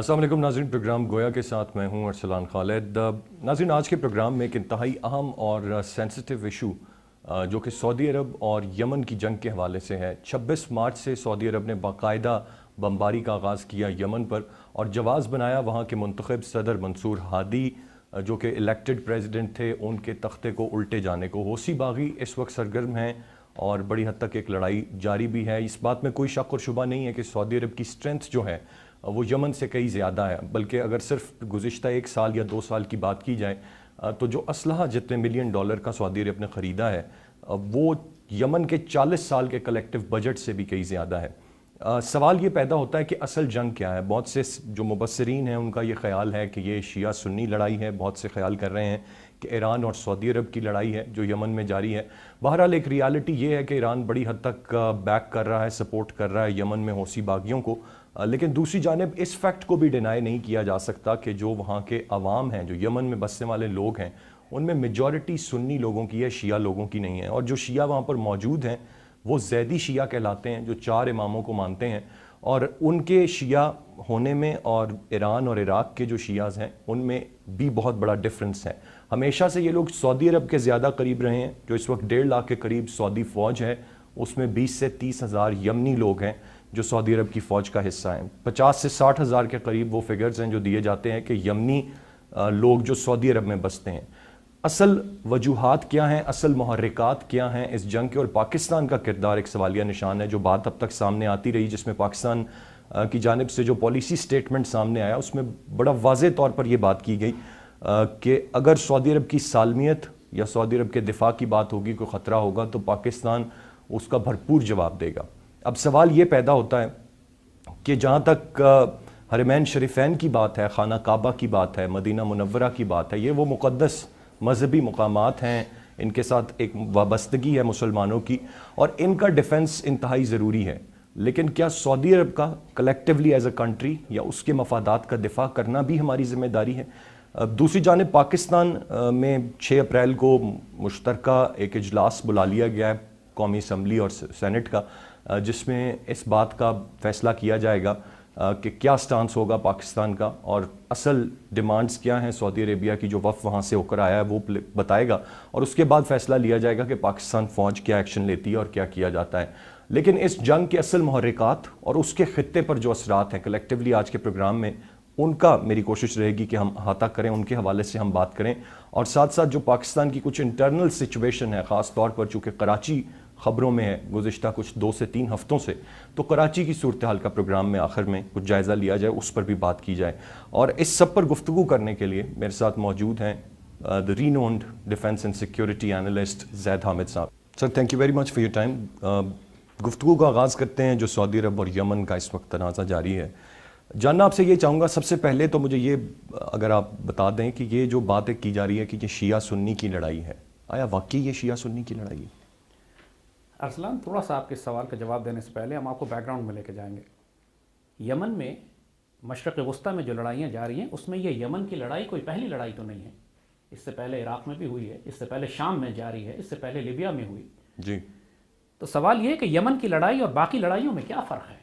السلام علیکم ناظرین، پروگرام گویا کے ساتھ میں ہوں ارسلان خالد۔ ناظرین، آج کے پروگرام میں ایک انتہائی اہم اور سینسٹیو ایشو جو کہ سعودی عرب اور یمن کی جنگ کے حوالے سے ہے۔ 26 مارچ سے سعودی عرب نے باقاعدہ بمباری کا آغاز کیا یمن پر اور جواز بنایا وہاں کے منتخب صدر منصور ہادی جو کہ الیکٹڈ پریزیڈنٹ تھے ان کے تختے کو الٹے جانے کو۔ حوثی باغی اس وقت سرگرم ہیں اور بڑی حد تک ایک لڑائی جاری بھی ہے۔ اس بات میں کوئی شک اور شبہ نہیں ہے کہ سعودی عرب کی سٹرینتھ جو ہے وہ یمن سے کئی زیادہ ہے، بلکہ اگر صرف گزشتہ 1 سال یا 2 سال کی بات کی جائے تو جو اسلحہ جتنے ملین ڈالر کا سعودی عرب نے خریدا ہے وہ یمن کے 40 سال کے کلیکٹیو بجٹ سے بھی کئی زیادہ ہے۔ سوال یہ پیدا ہوتا ہے کہ اصل جنگ کیا ہے؟ بہت سے جو مبصرین ہیں ان کا یہ خیال ہے کہ یہ شیعہ سنی لڑائی ہے، بہت سے خیال کر رہے ہیں کہ ایران اور سعودی عرب کی لڑائی ہے جو یمن میں جاری ہے۔ بہرحال ایک ریالٹی یہ ہے کہ ایران بڑی حد تک بیک کر رہا ہے، سپورٹ کر رہا ہے یمن میں حوثی باغیوں کو، لیکن دوسری جانب اس فیکٹ کو بھی ڈینائی نہیں کیا جا سکتا کہ جو وہاں کے عوام ہیں، جو یمن میں بسنے والے لوگ ہیں، ان میں میجورٹی سنی لوگوں کی ہے، شیعہ لوگوں کی نہیں ہے۔ اور جو شیعہ وہاں پر موجود ہیں وہ زیدی شیعہ کہلاتے ہیں، جو 4 اماموں کو مانتے ہیں، اور ان کے شیعہ ہونے میں اور ایران اور عراق کے جو شیعہ ہیں ان میں بھی بہت بڑا ڈفرنس ہے۔ ہمیشہ سے یہ لوگ سعودی عرب کے زیادہ قریب رہے ہیں، جو اس وقت 1.5 لاکھ کے قریب سعودی فوج ہے، اس میں 20 سے 30 ہزار یمنی لوگ ہیں جو سعودی عرب کی فوج کا حصہ ہیں۔ 50 سے 60 ہزار کے قریب وہ فگرز ہیں جو دیے جاتے ہیں کہ یمنی لوگ جو سعودی عرب میں بستے ہیں۔ اصل وجوہات کیا ہیں، اصل محرکات کیا ہیں اس جنگ کے، اور پاکستان کا کردار ایک سوالیہ نشان ہے۔ جو بات اب تک سامنے آتی رہی جس میں پاکستان کی جانب سے جو پالیسی سٹیٹمنٹ سامنے آیا اس میں بڑا واضح طور پر یہ بات کی گئی کہ اگر سعودی عرب کی سالمیت یا سعودی عرب کے دفاع کی بات ہوگی، کوئی خطرہ ہوگا تو پاکستان اس کا بھرپور جواب دے گا۔ اب سوال یہ پیدا ہوتا ہے کہ جہاں تک حرمین شریفین کی بات ہے، خانہ کعبہ کی بات ہے، مدینہ منورہ کی بات ہے، یہ وہ مقدس مذہبی مقامات ہیں، ان کے ساتھ ایک وابستگی ہے مسلمانوں کی اور ان کا ڈیفنس انتہائی ضروری ہے، لیکن کیا سعودی عرب کا کلیکٹیولی ایز اے کنٹری یا اس کے مفادات کا دفاع کرنا بھی ہماری ذمہ داری ہے؟ دوسری جانب پاکستان میں 6 اپریل کو مشترکہ ایک اجلاس بلا لیا گیا ہے قومی اسمبلی اور سینٹ کا، جس میں اس بات کا فیصلہ کیا جائے گا کہ کیا سٹانس ہوگا پاکستان کا اور اصل ڈیمانڈز کیا ہیں سعودی عربیہ کی۔ جو وفد وہاں سے ہو کر آیا ہے وہ بتائے گا اور اس کے بعد فیصلہ لیا جائے گا کہ پاکستان فوج کیا ایکشن لیتی ہے اور کیا کیا جاتا ہے۔ لیکن اس جنگ کے اصل محرکات اور اس کے خطے پر جو اثرات ہیں کلیکٹیولی آج کے پروگرام میں ان کا میری کوشش رہے گی کہ ہم احاطہ کریں، ان کے حوالے سے ہم بات کریں، اور ساتھ ساتھ جو پاکستان کی کچھ انٹرنل سچویشن ہے، خاص طور پر چونکہ کراچی خبروں میں ہے گزشتہ کچھ 2 سے 3 ہفتوں سے، تو کراچی کی صورتحال کا پروگرام میں آخر میں کچھ جائزہ لیا جائے، اس پر بھی بات کی جائے۔ اور اس سب پر گفتگو کرنے کے لیے میرے ساتھ موجود ہیں the renowned defence and security analyst Zaid Hamid صاحب۔ Sir, thank you very much for your time. گفتگو کا آغاز کرتے ہیں جو سعودی عرب اور یمن کا اس وقت تنازع جاری ہے۔ جاننا آپ سے یہ چاہوں گا، سب سے پہلے تو مجھے یہ اگر آپ بتا دیں کہ یہ جو باتیں کی جا رہی ہے کہ یہ شیعہ سنی کی لڑائی ہے، آیا واقعی یہ شیعہ سنی کی لڑائی ہے؟ ارسلان، تھوڑا سا آپ کے سوال کا جواب دینے سے پہلے ہم آپ کو بیک گراؤنڈ میں لے کے جائیں گے۔ یمن میں مشرق وسطیٰ میں جو لڑائیاں جاری ہیں اس میں یہ یمن کی لڑائی کوئی پہلی لڑائی تو نہیں ہے، اس سے پہلے عراق میں بھی ہوئی ہے، اس سے پہلے شام میں جاری ہے، اس سے پہلے لیبیا میں ہوئی۔ جی، تو سوال یہ ہے کہ یمن کی لڑائی اور باقی لڑائیوں میں کیا فرق ہے؟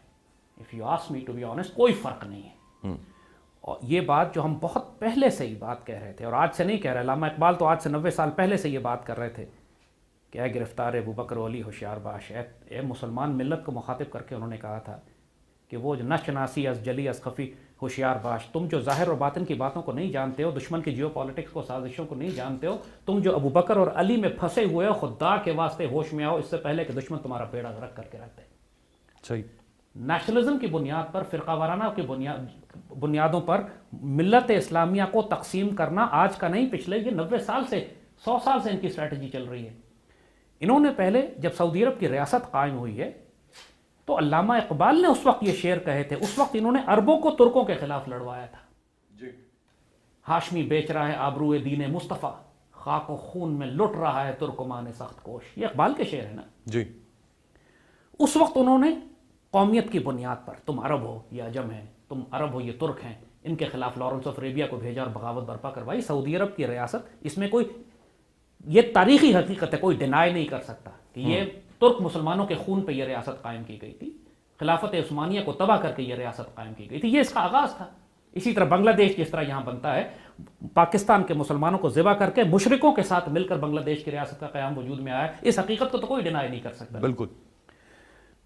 If you ask me to be honest, کوئی فرق نہیں ہے۔ اور یہ بات جو ہم بہت پہلے سے ہی بات کہہ رہے تھے اور آج سے نہیں کہہ رہے، علامہ اقبال تو آج سے 90 سال پہلے سے یہ بات کر رہے تھے کہ اے گرفتار ابوبکر و علی ہوشیار باش، اے مسلمان ملت کو مخاطب کر کے انہوں نے کہا تھا کہ وہ جو نہ شناسی از جلی از خفی ہوشیار باش، تم جو ظاہر اور باطن کی باتوں کو نہیں جانتے ہو، دشمن کی جیو پالیٹکس کو، سازشوں کو نہیں جانتے ہو، تم جو ابوبکر اور علی میں پھنسے ہوئے ہو، خدا کے واسطے ہوش میں آؤ اس سے پہلے کہ دشمن تمہارا بیڑا غرق کر کے رکھتے۔ صحیح۔ نیشنلزم کی بنیاد پر، فرقہ وارانہ کی بنیادوں پر ملت اسلامیہ کو تقسیم کرنا آج کا نہیں، پچھلے یہ 90 سال سے 100 سال سے ان کی اسٹریٹجی چل رہی ہے۔ انہوں نے پہلے جب سعودی عرب کی ریاست قائم ہوئی ہے تو علامہ اقبال نے اس وقت یہ شعر کہے تھے، اس وقت انہوں نے عربوں کو ترکوں کے خلاف لڑوایا تھا۔ جی، ہاشمی بیچ رہا ہے آبروئے دین مصطفیٰ، خاک و خون میں لٹ رہا ہے ترکمان سخت کوش، یہ اقبال کے شعر ہے نا۔ جی، اس وقت انہوں نے قومیت کی بنیاد پر، تم عرب ہو یہ عجم ہیں، تم عرب ہو یہ ترک ہیں، ان کے خلاف لارنس آف اریبیا کو بھیجا اور بغاوت برپا کروائی۔ سعودی عرب کی ریاست، اس میں کوئی، یہ تاریخی حقیقت ہے، کوئی ڈینائی نہیں کر سکتا کہ یہ ترک مسلمانوں کے خون پہ یہ ریاست قائم کی گئی تھی، خلافت عثمانیہ کو تباہ کر کے یہ ریاست قائم کی گئی تھی، یہ اس کا آغاز تھا۔ اسی طرح بنگلہ دیش جس طرح یہاں بنتا ہے، پاکستان کے مسلمانوں کو ذبح کر کے مشرکوں کے ساتھ مل کر بنگلہ دیش کی ریاست کا قیام وجود میں آیا، اس حقیقت کو تو کوئی ڈینائی نہیں کر سکتا۔ بالکل۔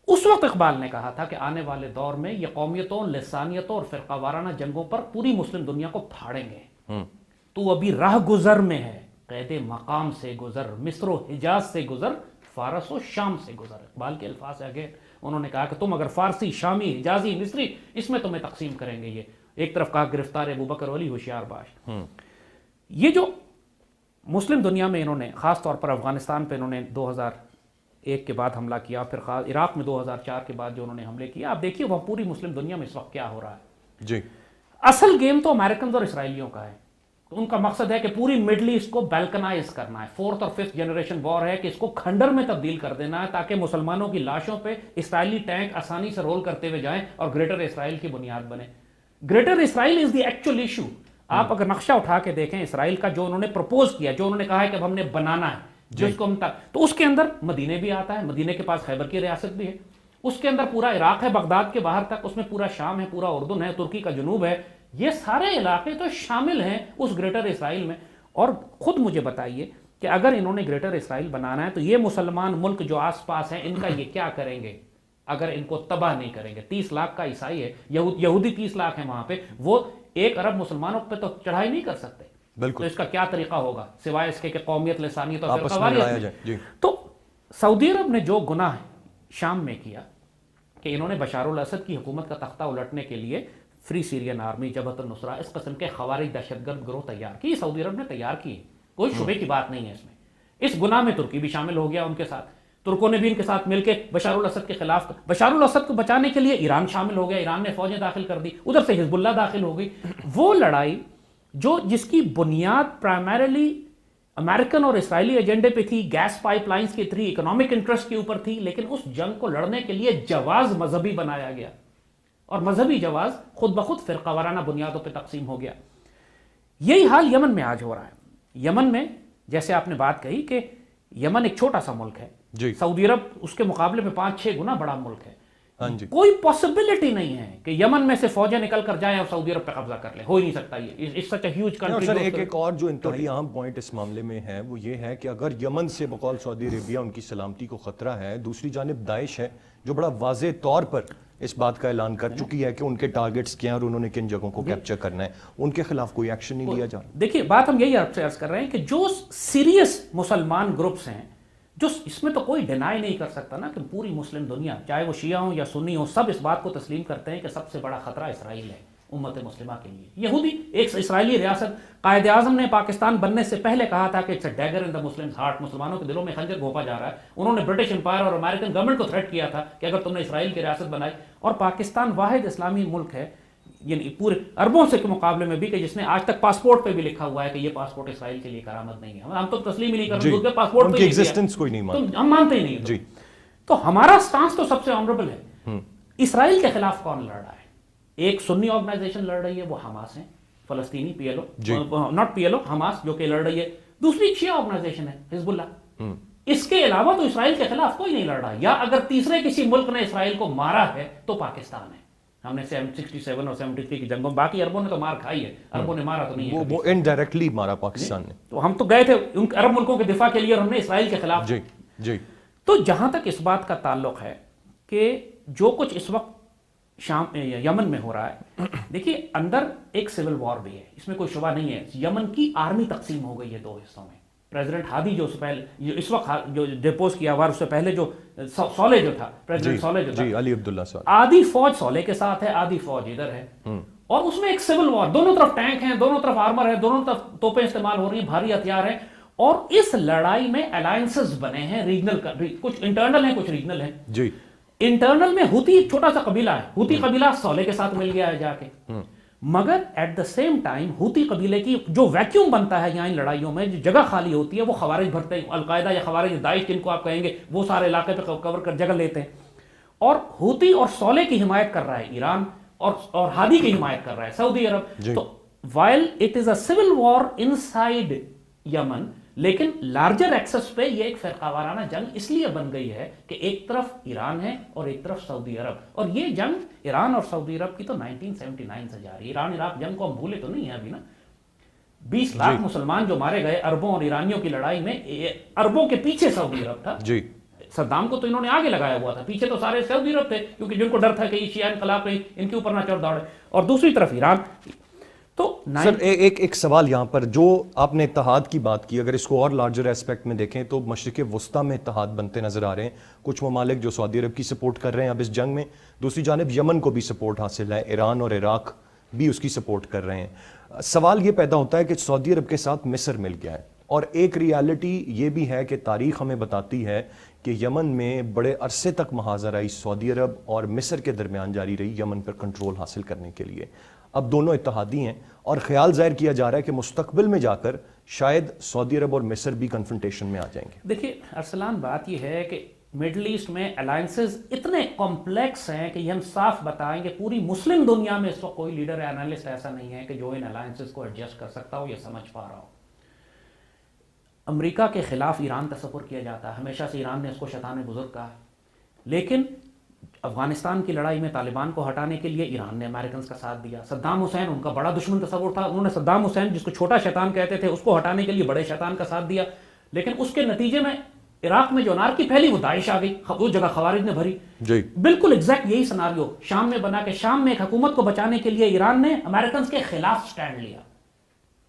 اس وقت اقبال نے کہا تھا کہ آنے والے دور میں یہ قومیتوں، لسانیتوں اور فرقہ وارانہ جنگوں پر پوری مسلم دنیا کو پھاڑیں گے۔ تو ابھی راہ گزر میں ہے، قید مقام سے گزر، مصر و حجاز سے گزر، فارس و شام سے گزر۔ اقبال کے الفاظ آگے انہوں نے کہا کہ تم اگر فارسی، شامی، حجازی، مصری، اس میں تمہیں تقسیم کریں گے۔ یہ ایک طرف کہا گرفتار ابوبکر ولی ہوشیار باش۔ یہ جو مسلم دنیا میں انہوں نے خاص طور پر افغانستان پہ انہوں نے 2001 کے بعد حملہ کیا، پھر عراق میں 2004 کے بعد جو انہوں نے حملے کیا، آپ دیکھیے وہ پوری مسلم دنیا میں اس وقت کیا ہو رہا ہے۔ جی، اصل گیم تو امریکنز اور اسرائیلیوں کا ہے۔ ان کا مقصد ہے کہ پوری مڈل ایسٹ کو بیلکنائز کرنا ہے، 4th اور 5th جنریشن وار ہے کہ اس کو کھنڈر میں تبدیل کر دینا ہے تاکہ مسلمانوں کی لاشوں پہ اسرائیلی ٹینک آسانی سے رول کرتے ہوئے جائیں اور گریٹر اسرائیل کی بنیاد بنے۔ Greater Israel is the actual issue. آپ اگر نقشہ اٹھا کے دیکھیں اسرائیل کا جو انہوں نے پروپوز کیا، جو انہوں نے کہا ہے کہ اب ہم نے بنانا ہے، جس کو ہم تو اس کے اندر مدینے بھی آتا ہے، مدینے کے پاس خیبر کی ریاست بھی ہے، اس کے اندر پورا عراق ہے بغداد کے باہر تک، اس میں پورا شام ہے، پورا اردن ہے، ترکی کا جنوب ہے، یہ سارے علاقے تو شامل ہیں اس گریٹر اسرائیل میں۔ اور خود مجھے بتائیے کہ اگر انہوں نے گریٹر اسرائیل بنانا ہے تو یہ مسلمان ملک جو آس پاس ہیں ان کا یہ کیا کریں گے اگر ان کو تباہ نہیں کریں گے؟ 30 لاکھ کا عیسائی ہے، یہودی 30 لاکھ ہیں وہاں پہ، وہ 1 ارب مسلمانوں پہ تو چڑھائی نہیں کر سکتے۔ بالکل۔ تو اس کا کیا طریقہ ہوگا سوائے اس کے کہ قومیت، لسانیت اور آپس فرقہ میں لڑایا واریت جائے۔ جی۔ تو سعودی عرب نے جو گناہ شام میں کیا کہ انہوں نے بشار الاسد کی حکومت کا تختہ الٹنے کے لیے فری سیرین آرمی، جبہت النصرہ، اس قسم کے خوارج دہشت گرد گروہ تیار کی، سعودی عرب نے تیار کی، کوئی شبے کی بات نہیں ہے اس میں۔ اس گناہ میں ترکی بھی شامل ہو گیا ان کے ساتھ، ترکوں نے بھی ان کے ساتھ مل کے بشار الاسد کے خلاف، بشار الاسد کو بچانے کے لیے ایران شامل ہو گیا، ایران نے فوجیں داخل کر دی، ادھر سے حزب اللہ داخل ہو گئی۔ وہ لڑائی جس کی بنیاد پرائمریلی امریکن اور اسرائیلی ایجنڈے پہ تھی، گیس پائپ لائنز کی تھی، اکنامک انٹرسٹ کے اوپر تھی، لیکن اس جنگ کو لڑنے کے لیے جواز مذہبی بنایا گیا اور مذہبی جواز خود بخود فرقہ وارانہ بنیادوں پہ تقسیم ہو گیا۔ یہی حال یمن میں آج ہو رہا ہے۔ یمن میں جیسے آپ نے بات کہی کہ یمن ایک چھوٹا سا ملک ہے، جی۔ سعودی عرب اس کے مقابلے میں 5-6 گنا بڑا ملک ہے۔ ہاں جی۔ کوئی پاسبلٹی نہیں ہے کہ یمن میں سے فوجیں نکل کر جائیں اور سعودی عرب پہ قبضہ کر لیں، ہو ہی نہیں سکتا یہ، اس سچ اے ہیوج کنٹری۔ سر ایک اور جو انتہائی اہم پوائنٹ اس معاملے میں ہے وہ یہ ہے کہ اگر یمن سے بقول سعودی عربیہ ان کی سلامتی کو خطرہ ہے، دوسری جانب داعش ہے جو بڑا واضح طور پر اس بات کا اعلان کر چکی ہے کہ ان کے ٹارگٹس کیا ہیں اور انہوں نے کن جگہوں کو کیپچر کرنا ہے، ان کے خلاف کوئی ایکشن نہیں لیا جا رہا۔ دیکھیے بات ہم یہی آپ سے عرض کر رہے ہیں کہ جو سیریس مسلمان گروپس ہیں، جو اس میں تو کوئی ڈینائی نہیں کر سکتا نا کہ پوری مسلم دنیا چاہے وہ شیعہ ہوں یا سنی ہوں، سب اس بات کو تسلیم کرتے ہیں کہ سب سے بڑا خطرہ اسرائیل ہے امت مسلمہ کے لیے۔ یہودی ایک اسرائیلی ریاست، قائد اعظم نے پاکستان بننے سے پہلے کہا تھا کہ it's a dagger in the Muslims heart, مسلمانوں کے دلوں میں خنجر گھونپا جا رہا ہے۔ انہوں نے برٹش امپائر اور امریکن گورنمنٹ کو تھریٹ کیا تھا کہ اگر تم نے اسرائیل کی ریاست بنائی، اور پاکستان واحد اسلامی ملک ہے یعنی پورے عربوں سے کے مقابلے میں بھی کہ جس نے آج تک پاسپورٹ پہ بھی لکھا ہوا ہے کہ یہ پاسپورٹ اسرائیل کے لیے کرامت نہیں ہے، ہم تو تسلیم ہی نہیں کرتے، خود کے پاسپورٹ پہ ایگزسٹنس کوئی نہیں مانتے، ہم مانتے ہی نہیں۔ جی۔ تو ہمارا سٹانس تو سب سے آنریبل ہے۔ اسرائیل کے خلاف کون لڑ رہا ہے؟ ایک سنی آرگنائزیشن لڑ رہی ہے، وہ حماس ہے، فلسطینی P L O, not P L O, Hamas جو کہ لڑ رہی ہے۔ دوسری شیعہ آرگنائزیشن ہے حزب اللہ۔ اس کے علاوہ تو اسرائیل کے خلاف کوئی نہیں لڑ رہا، یا اگر تیسرے کسی ملک نے اسرائیل کو مارا ہے تو پاکستان ہے۔ ہم نے 67 اور 73 کی جنگوں، باقی عربوں نے تو مار کھائی ہے، عربوں نے مارا تو نہیں ہے، وہ انڈائریکٹلی مارا پاکستان نے۔ تو ہم تو گئے تھے ان عرب ملکوں کے دفاع کے لیے اور ہم نے اسرائیل کے خلاف۔ جی جی۔ تو جہاں تک اس بات کا تعلق ہے کہ جو کچھ اس وقت یمن میں ہو رہا ہے، دیکھیے اندر ایک سول وار بھی ہے، اس میں کوئی شبہ نہیں ہے۔ یمن کی آرمی تقسیم ہو گئی ہے 2 حصوں میں۔ پریزیڈنٹ ہادی جو اس وقت جو ڈیپوز کیا ہوا، اس سے پہلے جو صالح جو تھا، پریزیڈنٹ صالح جو تھا، جی علی عبداللہ صاحب، آدھی فوج صالح کے ساتھ ہے، آدھی فوج ادھر ہے، اور اس میں ایک سول وار، دونوں طرف ٹینک ہیں، دونوں طرف آرمر ہے، دونوں طرف توپیں استعمال ہو رہی ہیں، بھاری ہتھیار ہیں، اور اس لڑائی میں الائنسز بنے ہیں ریجنل، کچھ انٹرنل ہیں کچھ ریجنل ہیں۔ جی۔ انٹرنل میں ہوتی ایک چھوٹا سا قبیلہ ہے، ہوتی قبیلہ صالح کے ساتھ مل گیا ہے جا کے، مگر ایٹ دا سیم ٹائم ہوتی قبیلے کی جو ویکیوم بنتا ہے یہاں ان لڑائیوں میں، جو جگہ خالی ہوتی ہے وہ خوارج بھرتے ہیں، القاعدہ یا خوارج داعش جن کو آپ کہیں گے، وہ سارے علاقے پہ کور کر جگہ لیتے ہیں، اور ہوتی اور صالح کی حمایت کر رہا ہے ایران، اور ہادی کی حمایت کر رہا ہے سعودی عرب۔ تو while it is a civil war inside Yemen, لیکن لارجر ایکسس پہ یہ ایک فرقہ وارانہ جنگ اس لیے بن گئی ہے کہ ایک طرف ایران ہے اور ایک طرف سعودی عرب, اور یہ جنگ ایران اور سعودی عرب کی تو 1979 سے جاری ہے. ایران عراق جنگ کو ہم بھولے تو نہیں ہیں ابھی نا. 20 لاکھ مسلمان جو مارے گئے اربوں اور ایرانیوں کی لڑائی میں, اربوں کے پیچھے سعودی عرب تھا. جی, صدام کو تو انہوں نے آگے لگایا ہوا تھا, پیچھے تو سارے سعودی عرب تھے, کیونکہ جن کو ڈر تھا کہ شیعہ انقلاب کہیں ان کے اوپر نہ چڑھ دوڑے, اور دوسری طرف ایران. تو سر ایک سوال یہاں پر, جو آپ نے اتحاد کی بات کی, اگر اس کو اور لارجر ایسپیکٹ میں دیکھیں تو مشرق وسطیٰ میں اتحاد بنتے نظر آ رہے ہیں. کچھ ممالک جو سعودی عرب کی سپورٹ کر رہے ہیں اب اس جنگ میں, دوسری جانب یمن کو بھی سپورٹ حاصل ہے, ایران اور عراق بھی اس کی سپورٹ کر رہے ہیں. سوال یہ پیدا ہوتا ہے کہ سعودی عرب کے ساتھ مصر مل گیا ہے, اور ایک ریالٹی یہ بھی ہے کہ تاریخ ہمیں بتاتی ہے کہ یمن میں بڑے عرصے تک محاذرائی سعودی عرب اور مصر کے درمیان جاری رہی یمن پر کنٹرول حاصل کرنے کے لیے. اب دونوں اتحادی ہیں اور خیال ظاہر کیا جا رہا ہے کہ مستقبل میں جا کر شاید سعودی عرب اور مصر بھی کنفرنٹیشن میں آ جائیں گے. دیکھیے ارسلان, بات یہ ہے کہ مڈل ایسٹ میں الائنسز اتنے کمپلیکس ہیں کہ یہ ہم صاف بتائیں کہ پوری مسلم دنیا میں اس وقت کوئی لیڈر یا انالسٹ ایسا نہیں ہے کہ جو ان الائنسز کو ایڈجسٹ کر سکتا ہو یا سمجھ پا رہا ہو. امریکہ کے خلاف ایران تصور کیا جاتا ہے, ہمیشہ سے ایران نے اس کو شیطان بزرگ کہا, لیکن افغانستان کی لڑائی میں طالبان کو ہٹانے کے لیے ایران نے امریکنز کا ساتھ دیا. صدام حسین ان کا بڑا دشمن تصور تھا, انہوں نے صدام حسین جس کو چھوٹا شیطان کہتے تھے اس کو ہٹانے کے لیے بڑے شیطان کا ساتھ دیا, لیکن اس کے نتیجے میں عراق میں جو انارکی پھیلی وہ داعش آ گئی, وہ جگہ خوارج نے بھری. جی بالکل ایگزیکٹ یہی سناریو شام میں بنا کہ شام میں ایک حکومت کو بچانے کے لیے ایران نے امریکنز کے خلاف سٹینڈ لیا,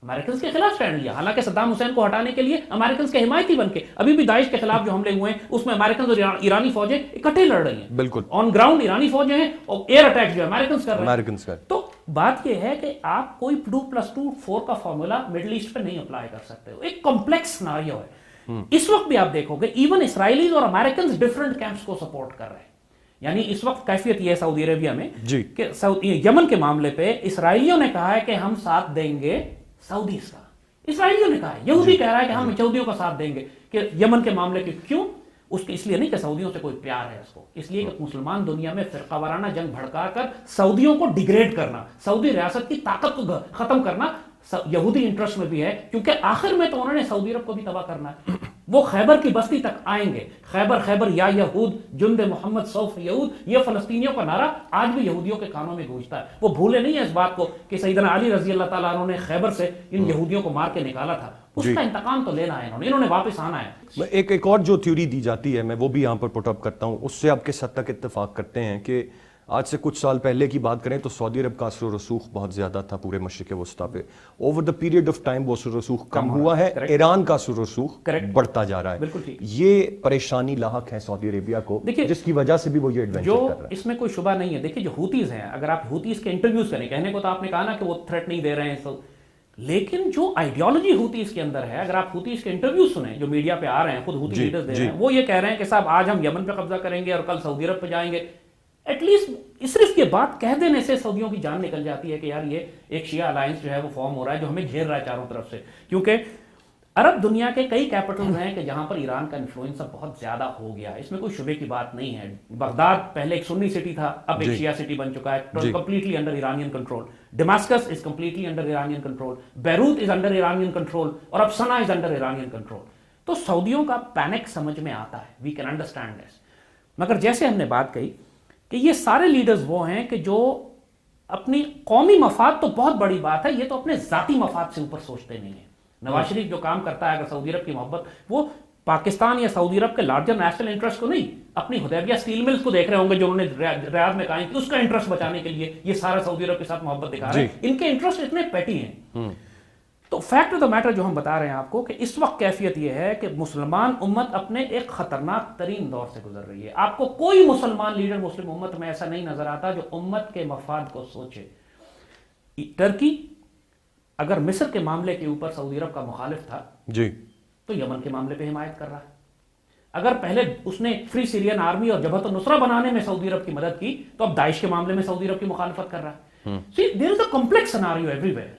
امریکنز کے خلاف سٹینڈ لیا, حالانکہ صدام حسین کو ہٹانے کے لیے امریکنز کے حمایتی بن کے. ابھی بھی داعش کے خلاف جو حملے ہوئے ہیں اس میں امریکنز اور ایرانی فوجیں اکٹھے لڑ رہی ہیں, بالکل آن گراؤنڈ ایرانی فوجیں ہیں اور ایئر اٹیک جو امریکنز کر رہے ہیں. امریکنز کا تو بات یہ ہے کہ آپ کوئی 2+2=4 کا فارمولا مڈل ایسٹ پہ نہیں اپلائی کر سکتے ہو, ایک کمپلیکس سناریو ہے. اس وقت بھی آپ دیکھو گے ایون اسرائیلیز اور امریکنز ڈفرنٹ کیمپس کو سپورٹ کر رہے ہیں. یعنی اس وقت کیفیت یہ ہے سعودی عربیہ میں جی کہ یمن کے معاملے پہ اسرائیلیوں نے کہا ہے کہ ہم ساتھ دیں گے سعودیز کا, اسرائیلیوں نے کہا ہے, یہودی کہہ رہا ہے کہ ہم سعودیوں کا ساتھ دیں گے کہ یمن کے معاملے کے. کیوں؟ اس لیے نہیں کہ سعودیوں سے کوئی پیار ہے اس کو, اس لیے کہ مسلمان دنیا میں فرقہ وارانہ جنگ بھڑکا کر سعودیوں کو ڈیگریڈ کرنا, سعودی ریاست کی طاقت کو ختم کرنا یہودی انٹرسٹ میں بھی ہے, کیونکہ آخر میں تو انہوں نے سعودی عرب کو بھی تباہ کرنا ہے. وہ خیبر کی بستی تک آئیں گے, خیبر یا یہود جند محمد سوف یہود, یہ فلسطینیوں کا نعرہ آج بھی یہودیوں کے کانوں میں گونجتا ہے. وہ بھولے نہیں ہیں اس بات کو کہ سیدنا علی رضی اللہ تعالیٰ عنہ نے خیبر سے ان یہودیوں کو مار کے نکالا تھا, اس کا انتقام تو لینا ہے انہوں نے واپس آنا ہے. ایک اور جو تھیوری دی جاتی ہے میں وہ بھی یہاں پر پٹ اپ کرتا ہوں, اس سے آپ کس حد تک اتفاق کرتے ہیں کہ آج سے کچھ سال پہلے کی بات کریں تو سعودی عرب کا اثر و رسوخ بہت زیادہ تھا پورے مشرق وسطیٰ پہ, over the period of time وہ اثر و رسوخ کم ہوا ہے, ایران کا اثر و رسوخ بڑھتا جا رہا ہے. یہ پریشانی لاحق ہے سعودی عربیہ کو, جس کی وجہ سے بھی وہ یہ ایڈونچر کر رہا ہے. اس میں کوئی شبہ نہیں ہے. دیکھیے جو ہوتیز ہیں, اگر آپ ہوتیز کے انٹرویوز کریں, کہنے کو تو آپ نے کہا نا کہ وہ تھریٹ نہیں دے رہے ہیں, لیکن جو آئیڈیالوجی ہوتیز کے اندر ہے, اگر آپ ہوتیز کے انٹرویوز سنیں جو میڈیا پہ آ رہے ہیں, خود ہوتی لیڈرز دے رہے ہیں, وہ یہ کہہ رہے ہیں کہ صاحب آج ہم یمن پہ قبضہ کریں گے اور کل سعودی عرب پہ جائیں گے. ایٹ لیسٹ صرف یہ بات کہہ دینے سے سعودیوں کی جان نکل جاتی ہے کہ یار یہ ایک شیعہ الائنس جو ہے وہ فارم ہو رہا ہے جو ہمیں گھیر رہا ہے چاروں طرف سے. کیونکہ عرب دنیا کے کئی کیپٹلز ہیں کہ جہاں پر ایران کا انفلوئنس اب بہت زیادہ ہو گیا ہے, اس میں کوئی شبے کی بات نہیں ہے. بغداد پہلے ایک سنی سٹی تھا, اب ایک شیعہ سٹی بن چکا ہے, completely under Iranian control. Damascus is completely under Iranian control, Beirut is under Iranian control, اور اب سنا از انڈر ایرانین کنٹرول. تو سعودیوں کا پینک سمجھ میں آتا ہے, وی کین انڈرسٹینڈ دس. مگر جیسے ہم نے بات کہی کہ یہ سارے لیڈرز وہ ہیں کہ جو اپنی قومی مفاد تو بہت بڑی بات ہے, یہ تو اپنے ذاتی مفاد سے اوپر سوچتے نہیں ہیں. نواز شریف جو کام کرتا ہے اگر سعودی عرب کی محبت, وہ پاکستان یا سعودی عرب کے لارجر نیشنل انٹرسٹ کو نہیں, اپنی حدیبیہ اسٹیل ملز کو دیکھ رہے ہوں گے جو انہوں نے ریاض میں قائم کی, اس کا انٹرسٹ بچانے کے لیے یہ سارا سعودی عرب کے ساتھ محبت دکھا رہے ہیں. ان کے انٹرسٹ اتنے پیٹی ہیں. تو فیکٹ آف دا میٹر جو ہم بتا رہے ہیں آپ کو کہ اس وقت کیفیت یہ ہے کہ مسلمان امت اپنے ایک خطرناک ترین دور سے گزر رہی ہے. آپ کو کوئی مسلمان لیڈر مسلم امت میں ایسا نہیں نظر آتا جو امت کے مفاد کو سوچے. ٹرکی اگر مصر کے معاملے کے اوپر سعودی عرب کا مخالف تھا جی تو یمن کے معاملے پہ حمایت کر رہا ہے. اگر پہلے اس نے فری سیرین آرمی اور جبہت النصرہ بنانے میں سعودی عرب کی مدد کی تو اب داعش کے معاملے میں سعودی عرب کی مخالفت کر رہا ہے. See, there is a complex scenario everywhere.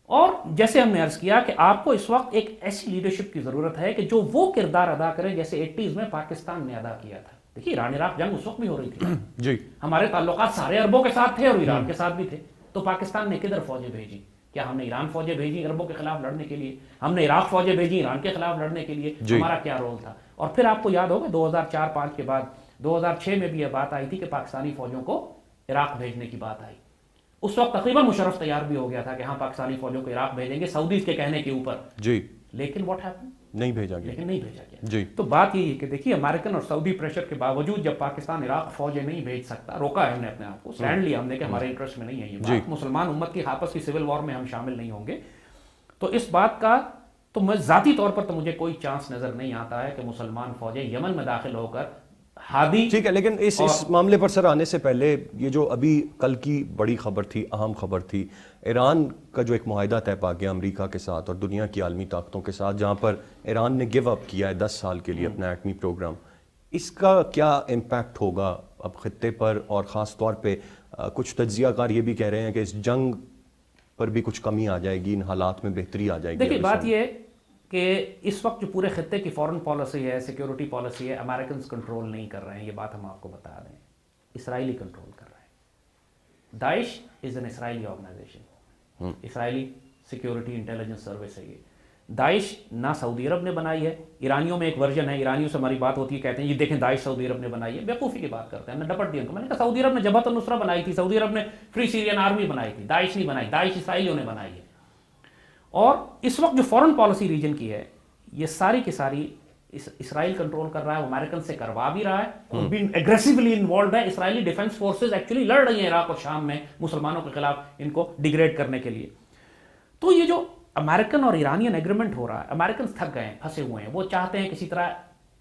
اور جیسے ہم نے عرض کیا کہ آپ کو اس وقت ایک ایسی لیڈرشپ کی ضرورت ہے کہ جو وہ کردار ادا کرے جیسے 80s میں پاکستان نے ادا کیا تھا. دیکھیے ایران عراق جنگ اس وقت بھی ہو رہی تھی جی, ہمارے تعلقات سارے عربوں کے ساتھ تھے اور ایران کے ساتھ بھی تھے, تو پاکستان نے کدھر فوجیں بھیجی؟ کیا ہم نے ایران فوجیں بھیجی عربوں کے خلاف لڑنے کے لیے؟ ہم نے عراق فوجیں بھیجی ایران کے خلاف لڑنے کے لیے؟ ہمارا کیا رول تھا؟ اور پھر آپ کو یاد ہوگا 2004-05 کے بعد 2006 میں بھی یہ بات آئی تھی کہ پاکستانی فوجوں کو عراق بھیجنے کی بات آئی. اس وقت تقریباً مشرف تیار بھی ہو گیا تھا کہ ہاں پاکستانی فوجوں کو عراق بھیجیں گے سعودیز کے کہنے کے اوپر. جی. لیکن واٹ ہیپن؟ نہیں بھیجا گیا. لیکن نہیں بھیجا گیا. جی. تو بات یہی ہے کہ دیکھیے امریکن اور سعودی پریشر کے باوجود جب پاکستان عراق فوجیں نہیں بھیج سکتا، روکا ہے ہم نے اپنے آپ کو، سٹینڈ لیا ہم نے کہ ہمارے انٹرسٹ میں نہیں ہے یہ بات، مسلمان امت کی آپس کی سول وار میں ہم شامل نہیں ہوں گے. تو اس بات کا تو میں ذاتی طور پر تو مجھے کوئی چانس نظر نہیں آتا ہے کہ مسلمان فوجیں یمن میں داخل ہو کر ہادی. ٹھیک ہے، لیکن اس معاملے پر سر آنے سے پہلے یہ جو ابھی کل کی بڑی خبر تھی، اہم خبر تھی، ایران کا جو ایک معاہدہ طے پا گیا امریکہ کے ساتھ اور دنیا کی عالمی طاقتوں کے ساتھ، جہاں پر ایران نے گیو اپ کیا ہے 10 سال کے لیے اپنا ایٹمی پروگرام، اس کا کیا امپیکٹ ہوگا اب خطے پر؟ اور خاص طور پہ کچھ تجزیہ کار یہ بھی کہہ رہے ہیں کہ اس جنگ پر بھی کچھ کمی آ جائے گی، ان حالات میں بہتری آ جائے گی. دیکھیے بات یہ ہے کہ اس وقت جو پورے خطے کی فورن پالیسی ہے، سیکیورٹی پالیسی ہے، امریکنز کنٹرول نہیں کر رہے ہیں، یہ بات ہم آپ کو بتا دیں. اسرائیلی کنٹرول کر رہے ہیں. Daesh is an Israeli organisation, Israeli security intelligence service ہے یہ. داعش نہ سعودی عرب نے بنائی ہے. ایرانیوں میں ایک ورژن ہے، ایرانیوں سے ہماری بات ہوتی ہے، کہتے ہیں یہ دیکھیں داعش سعودی عرب نے بنائی ہے. بیوقوفی کی بات کرتے ہیں. میں نے ڈپٹ دیا ان کو، میں نے کہا سعودی عرب نے جبہت النصرہ بنائی تھی، سعودی عرب نے فری سیرین آرمی بنائی تھی، داعش نہیں بنائی. داعش اسرائیلیوں نے بنائی ہے. اور اس وقت جو فورن پالیسی ریجن کی ہے یہ ساری کی ساری اسرائیل کنٹرول کر رہا ہے. وہ امریکن سے کروا بھی رہا ہے اور بھی ایگریسولی انوالوڈ ہے. اسرائیلی ڈیفنس فورسز ایکچولی لڑ رہی ہیں عراق اور شام میں مسلمانوں کے خلاف ان کو ڈیگریڈ کرنے کے لیے. تو یہ جو امریکن اور ایرانین ایگریمنٹ ہو رہا ہے، امریکنز تھک گئے ہیں، پھنسے ہوئے ہیں. وہ چاہتے ہیں کسی طرح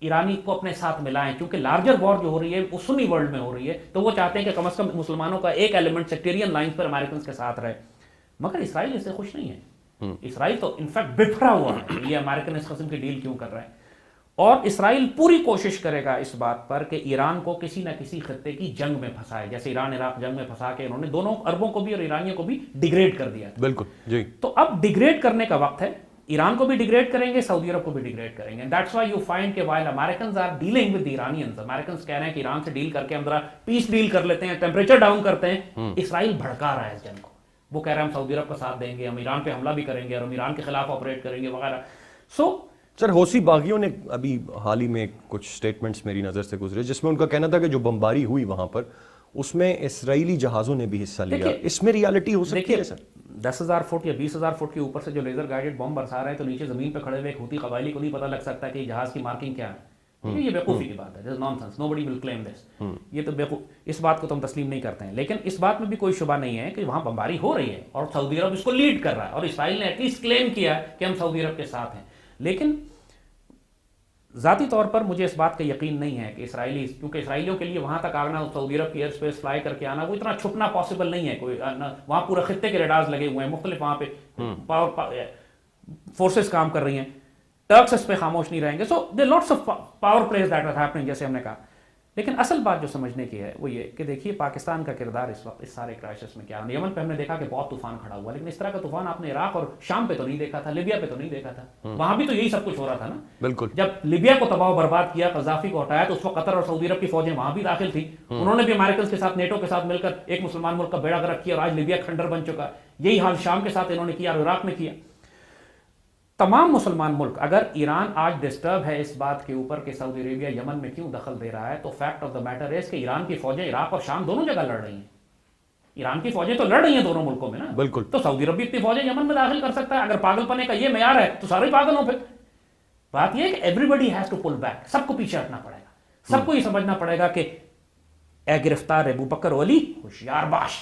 ایرانی کو اپنے ساتھ ملائیں، کیونکہ لارجر وار جو ہو رہی ہے وہ سنی ورلڈ میں ہو رہی ہے. تو وہ چاہتے ہیں کہ کم از کم مسلمانوں کا ایک ایلیمنٹ سیکٹیرین لائنز پر امریکنز کے ساتھ رہے. مگر اسرائیل اس سے خوش نہیں ہے. اسرائیل تو انفیکٹ بفرا ہوا ہے یہ امریکن اس قسم کی ڈیل کیوں کر رہے ہیں. اور اسرائیل پوری کوشش کرے گا اس بات پر کہ ایران کو کسی نہ کسی خطے کی جنگ میں پھنسائے، جیسے ایران عراق جنگ میں پھنسا کے انہوں نے دونوں عربوں کو بھی اور ایرانیوں کو بھی ڈیگریڈ کر دیا. بالکل جی. تو اب ڈیگریڈ کرنے کا وقت ہے. ایران کو بھی ڈیگریڈ کریں گے، سعودی عرب کو بھی ڈیگریڈ کریں گے. دیٹس وائی یو فائنڈ کہ while Americans are dealing with the Iranians، Americans کہہ رہے ہیں کہ ایران سے ڈیل کر کے ہم ذرا پیس ڈیل کر لیتے ہیں، ٹیمپریچر ڈاؤن کرتے ہیں. اسرائیل بھڑکا رہا ہے اس جنگ کو. وہ کہہ رہے ہیں ہم سعودی عرب کا ساتھ دیں گے، ہم ایران پہ حملہ بھی کریں گے اور ہم ایران کے خلاف آپریٹ کریں گے وغیرہ. سر حوثی باغیوں نے ابھی حال ہی میں کچھ سٹیٹمنٹس میری نظر سے گزرے جس میں ان کا کہنا تھا کہ جو بمباری ہوئی وہاں پر اس میں اسرائیلی جہازوں نے بھی حصہ لیا. اس میں ریالٹی ہو سکتی ہے سر؟ 10,000 فٹ یا 20,000 فٹ کے اوپر سے جو لیزر گائیڈڈ بم برسا رہے ہیں تو نیچے زمین پہ کھڑے ہوئے ایک ہوتی قبائلی کو نہیں پتہ لگ سکتا کہ یہ جہاز کی مارکنگ کیا ہے. یہ بیوقوفی کی بات ہے. دس نان سینس، نوبڈی ول کلیم دس. یہ تو اس بات کو تو ہم تسلیم نہیں کرتے ہیں. لیکن اس بات میں بھی کوئی شبہ نہیں ہے کہ وہاں بمباری ہو رہی ہے اور سعودی عرب اس کو لیڈ کر رہا ہے اور اسرائیل نے ایٹ لیسٹ کلیم کیا کہ ہم سعودی عرب کے ساتھ ہیں. لیکن ذاتی طور پر مجھے اس بات کا یقین نہیں ہے کہ اسرائیلی، کیونکہ اسرائیلیوں کے لیے وہاں تک آنا، سعودی عرب کی ایئر اسپیس فلائی کر کے آنا، وہ اتنا چھپنا پاسبل نہیں ہے. کوئی وہاں پورے خطے کے ریڈارز لگے ہوئے ہیں، مختلف وہاں پہ فورسز کام کر رہی ہیں. ٹرکس اس پہ خاموش نہیں رہیں گے. So there lots of power plays that are happening, جیسے ہم نے کہا. لیکن اصل بات جو سمجھنے کی ہے وہ یہ کہ دیکھیے پاکستان کا کردار اس وقت اس سارے کرائسس میں کیا ہے. یمن پہ ہم نے دیکھا کہ بہت طوفان کھڑا ہوا، لیکن اس طرح کا طوفان آپ نے عراق اور شام پہ تو نہیں دیکھا تھا، لیبیا پہ تو نہیں دیکھا تھا. وہاں بھی تو یہی سب کچھ ہو رہا تھا نا. بالکل. جب لیبیا کو تباہ و برباد کیا، قذافی کو ہٹایا، تو اس وقت قطر اور سعودی عرب کی فوجیں وہاں بھی داخل تھیں. انہوں نے بھی امریکنز کے ساتھ، نیٹو کے ساتھ مل کر ایک مسلمان ملک کا بیڑا گرک کیا اور آج لیبیا کھنڈر بن چکا. یہی حال شام کے ساتھ انہوں نے کیا اور عراق میں کیا. تمام مسلمان ملک، اگر ایران آج ڈسٹرب ہے اس بات کے اوپر کہ سعودی عربیہ یمن میں کیوں دخل دے رہا ہے، تو فیکٹ آف دا میٹر ہے کہ ایران کی فوجیں عراق اور شام دونوں جگہ لڑ رہی ہیں. ایران کی فوجیں تو لڑ رہی ہیں دونوں ملکوں میں نا. بالکل. تو سعودی عرب بھی اپنی فوجیں یمن میں داخل کر سکتا ہے. اگر پاگل پنے کا یہ معیار ہے تو سارے پاگل ہوں. پھر بات یہ ہے کہ everybody has to pull back. سب کو پیچھے ہٹنا پڑے گا. سب کو یہ سمجھنا پڑے گا کہ اے گرفتار ابو بکر ولی ہوشیار باش،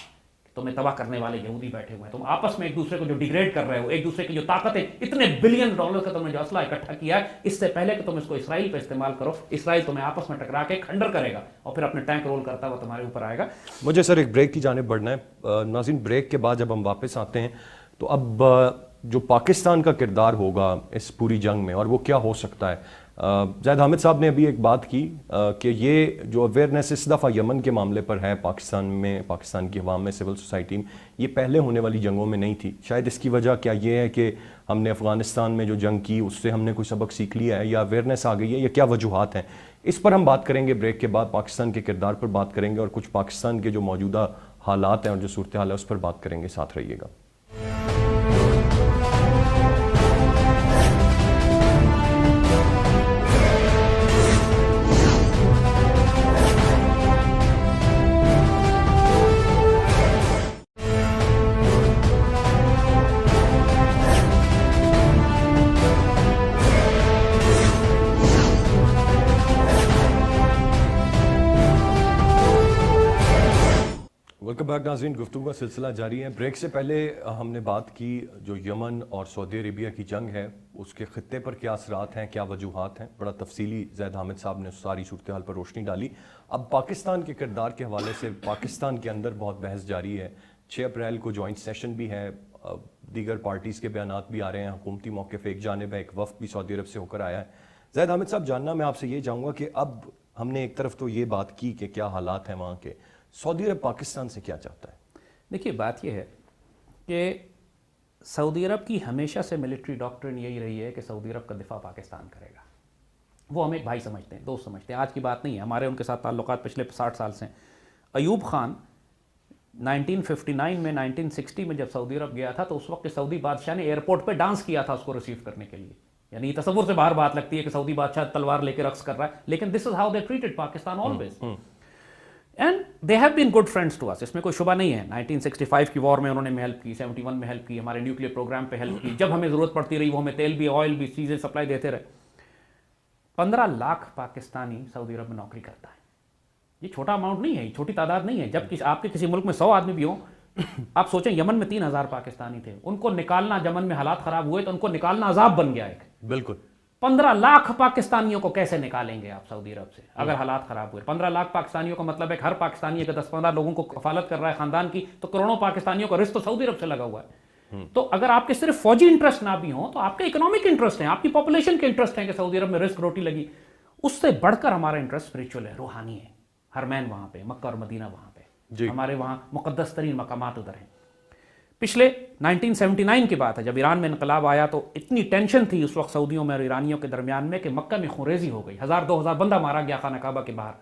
تمہیں تباہ کرنے والے یہودی بیٹھے ہوئے ہیں. تم آپس میں ایک دوسرے کو جو ڈیگریڈ کر رہے ہو، ایک دوسرے کی جو طاقتیں، اتنے بلین ڈالر کا تم نے جو اسلحہ اکٹھا کیا ہے، اس سے پہلے کہ تم اس کو اسرائیل پہ استعمال کرو، اسرائیل تمہیں آپس میں ٹکرا کے کھنڈر کرے گا اور پھر اپنے ٹینک رول کرتا ہوا تمہارے اوپر آئے گا. مجھے سر ایک بریک کی جانب بڑھنا ہے. ناظرین، بریک کے بعد جب ہم واپس آتے ہیں تو اب جو پاکستان کا کردار ہوگا اس پوری جنگ میں اور وہ کیا ہو سکتا ہے. زید حامد صاحب نے ابھی ایک بات کی کہ یہ جو اویئرنیس اس دفعہ یمن کے معاملے پر ہے پاکستان میں، پاکستان کی عوام میں، سول سوسائٹی میں، یہ پہلے ہونے والی جنگوں میں نہیں تھی. شاید اس کی وجہ کیا یہ ہے کہ ہم نے افغانستان میں جو جنگ کی اس سے ہم نے کوئی سبق سیکھ لیا ہے یا اویئرنیس آ گئی ہے، یا کیا وجوہات ہیں؟ اس پر ہم بات کریں گے بریک کے بعد. پاکستان کے کردار پر بات کریں گے اور کچھ پاکستان کے جو موجودہ حالات ہیں اور جو صورتحال ہے اس پر بات کریں گے. ساتھ رہیے گا. ویلکم بیک ناظرین، گفتگو کا سلسلہ جاری ہے. بریک سے پہلے ہم نے بات کی جو یمن اور سعودی عربیہ کی جنگ ہے اس کے خطے پر کیا اثرات ہیں، کیا وجوہات ہیں. بڑا تفصیلی زید حامد صاحب نے ساری صورتحال پر روشنی ڈالی. اب پاکستان کے کردار کے حوالے سے پاکستان کے اندر بہت بحث جاری ہے. 6 اپریل کو جوائنٹ سیشن بھی ہے، دیگر پارٹیز کے بیانات بھی آ رہے ہیں، حکومتی موقف ایک جانب ہے، ایک وفد بھی سعودی عرب سے ہو کر آیا ہے. زید حامد صاحب، جاننا میں آپ سے یہ چاہوں گا کہ اب ہم نے ایک طرف تو یہ بات کی کہ کیا حالات ہیں وہاں کے، سعودی عرب پاکستان سے کیا چاہتا ہے؟ دیکھیے بات یہ ہے کہ سعودی عرب کی ہمیشہ سے ملٹری ڈاکٹرن یہی رہی ہے کہ سعودی عرب کا دفاع پاکستان کرے گا. وہ ہم ایک بھائی سمجھتے ہیں، دوست سمجھتے ہیں. آج کی بات نہیں ہے، ہمارے ان کے ساتھ تعلقات پچھلے 60 سال سے ہیں. ایوب خان 1959 میں 1960 میں جب سعودی عرب گیا تھا تو اس وقت سعودی بادشاہ نے ایئرپورٹ پہ ڈانس کیا تھا اس کو ریسیو کرنے کے لیے. یعنی تصور سے باہر بات لگتی ہے کہ سعودی بادشاہ تلوار لے کے رقص کر رہا ہے، لیکن this is how they treated Pakistan always. And they have been good friends to us, اس میں کوئی شبہ نہیں ہے. 1965 کی وار میں انہوں نے ہیلپ کی، 71 میں ہیلپ کی، ہمارے نیوکلیر پروگرام پہ ہیلپ کی. جب ہمیں ضرورت پڑتی رہی وہ ہمیں تیل بھی، آئل بھی، چیزیں سپلائی دیتے رہے. 15 لاکھ پاکستانی سعودی عرب میں نوکری کرتا ہے. یہ چھوٹا اماؤنٹ نہیں ہے، یہ چھوٹی تعداد نہیں ہے. جب آپ کے کسی ملک میں 100 آدمی بھی ہوں، آپ سوچیں یمن میں 3000 پاکستانی تھے، ان کو نکالنا، یمن میں حالات خراب ہوئے تو ان کو نکالنا عذاب بن گیا ایک. بالکل. 15 لاکھ پاکستانیوں کو کیسے نکالیں گے آپ سعودی عرب سے اگر حالات خراب ہوئے؟ 15 لاکھ پاکستانیوں کا مطلب ہے کہ ہر پاکستانی اگر 10-15 لوگوں کو کفالت کر رہا ہے خاندان کی، تو کروڑوں پاکستانیوں کا رزق تو سعودی عرب سے لگا ہوا ہے. تو اگر آپ کے صرف فوجی انٹرسٹ نہ بھی ہوں تو آپ کے اکنامک انٹرسٹ ہیں، آپ کی پاپولیشن کے انٹرسٹ ہیں کہ سعودی عرب میں رزق روٹی لگی. اس سے بڑھ کر ہمارا انٹرسٹ اسپرچل ہے، روحانی ہے. حرمین وہاں پہ، مکہ اور مدینہ وہاں پہ، ہمارے وہاں مقدس ترین مقامات ادھر ہیں. پچھلے 1979 کی بات ہے، جب ایران میں انقلاب آیا تو اتنی ٹینشن تھی اس وقت سعودیوں میں اور ایرانیوں کے درمیان میں کہ مکہ میں خونریزی ہو گئی، 1000-2000 بندہ مارا گیا خانہ کعبہ کے باہر.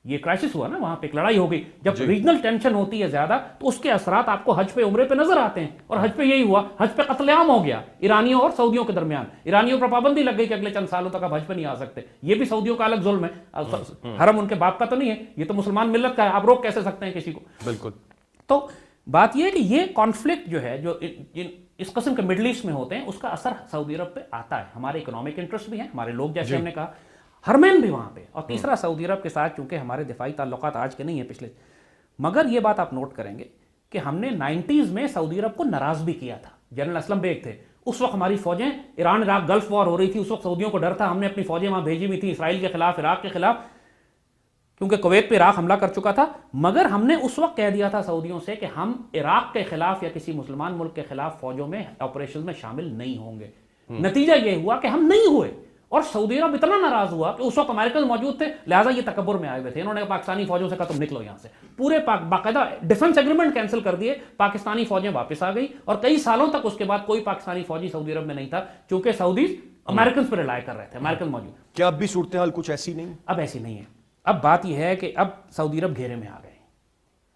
یہ کرائسس ہوا نا، وہاں پہ ایک لڑائی ہو گئی. جب ریجنل ٹینشن ہوتی ہے زیادہ تو اس کے اثرات آپ کو حج پہ، عمرے پہ نظر آتے ہیں. اور حج پہ یہی ہوا، حج پہ قتل عام ہو گیا ایرانیوں اور سعودیوں کے درمیان. ایرانیوں پر پابندی لگ گئی کہ اگلے چند سالوں تک آپ حج پہ نہیں آ سکتے. یہ بھی سعودیوں کا الگ ظلم ہے. حرم ان کے باپ کا تو نہیں ہے، یہ تو مسلمان ملت کا ہے، آپ روک کیسے سکتے ہیں کسی کو؟ بالکل. تو بات یہ ہے کہ یہ کانفلکٹ جو ہے، جو اس قسم کے مڈل ایسٹ میں ہوتے ہیں، اس کا اثر سعودی عرب پہ آتا ہے. ہمارے اکنامک انٹرسٹ بھی ہیں، ہمارے لوگ جیسے ہم نے کہا، حرمین بھی وہاں پہ. اور تیسرا سعودی عرب کے ساتھ چونکہ ہمارے دفاعی تعلقات آج کے نہیں ہیں، پچھلے. مگر یہ بات آپ نوٹ کریں گے کہ ہم نے 90s میں سعودی عرب کو ناراض بھی کیا تھا. جنرل اسلم بیگ تھے اس وقت، ہماری فوجیں ایران عراق گلف وار ہو رہی تھی، اس وقت سعودیوں کو ڈر تھا. ہم نے اپنی فوجیں وہاں بھیجی ہوئی تھی اسرائیل کے خلاف، عراق کے خلاف، کیونکہ کویت پہ عراق حملہ کر چکا تھا. مگر ہم نے اس وقت کہہ دیا تھا سعودیوں سے کہ ہم عراق کے خلاف یا کسی مسلمان ملک کے خلاف فوجوں میں آپریشن میں شامل نہیں ہوں گے. نتیجہ یہ ہوا کہ ہم نہیں ہوئے، اور سعودی عرب اتنا ناراض ہوا کہ اس وقت امریکن موجود تھے، لہٰذا یہ تکبر میں آئے ہوئے تھے. انہوں نے پاکستانی فوجوں سے کہا تم نکلو یہاں سے. پورے باقاعدہ ڈیفنس ایگریمنٹ کینسل کر دیے، پاکستانی فوجیں واپس آ گئی. اور کئی سالوں تک اس کے بعد کوئی پاکستانی فوجی سعودی عرب میں نہیں تھا، چونکہ سعودیز امریکنز پر ریلائی کر رہے تھے، امریکن موجود. کیا اب بھی صورتحال کچھ ایسی نہیں؟ اب ایسی نہیں ہے. اب بات یہ ہے کہ اب سعودی عرب گھیرے میں آ گئے.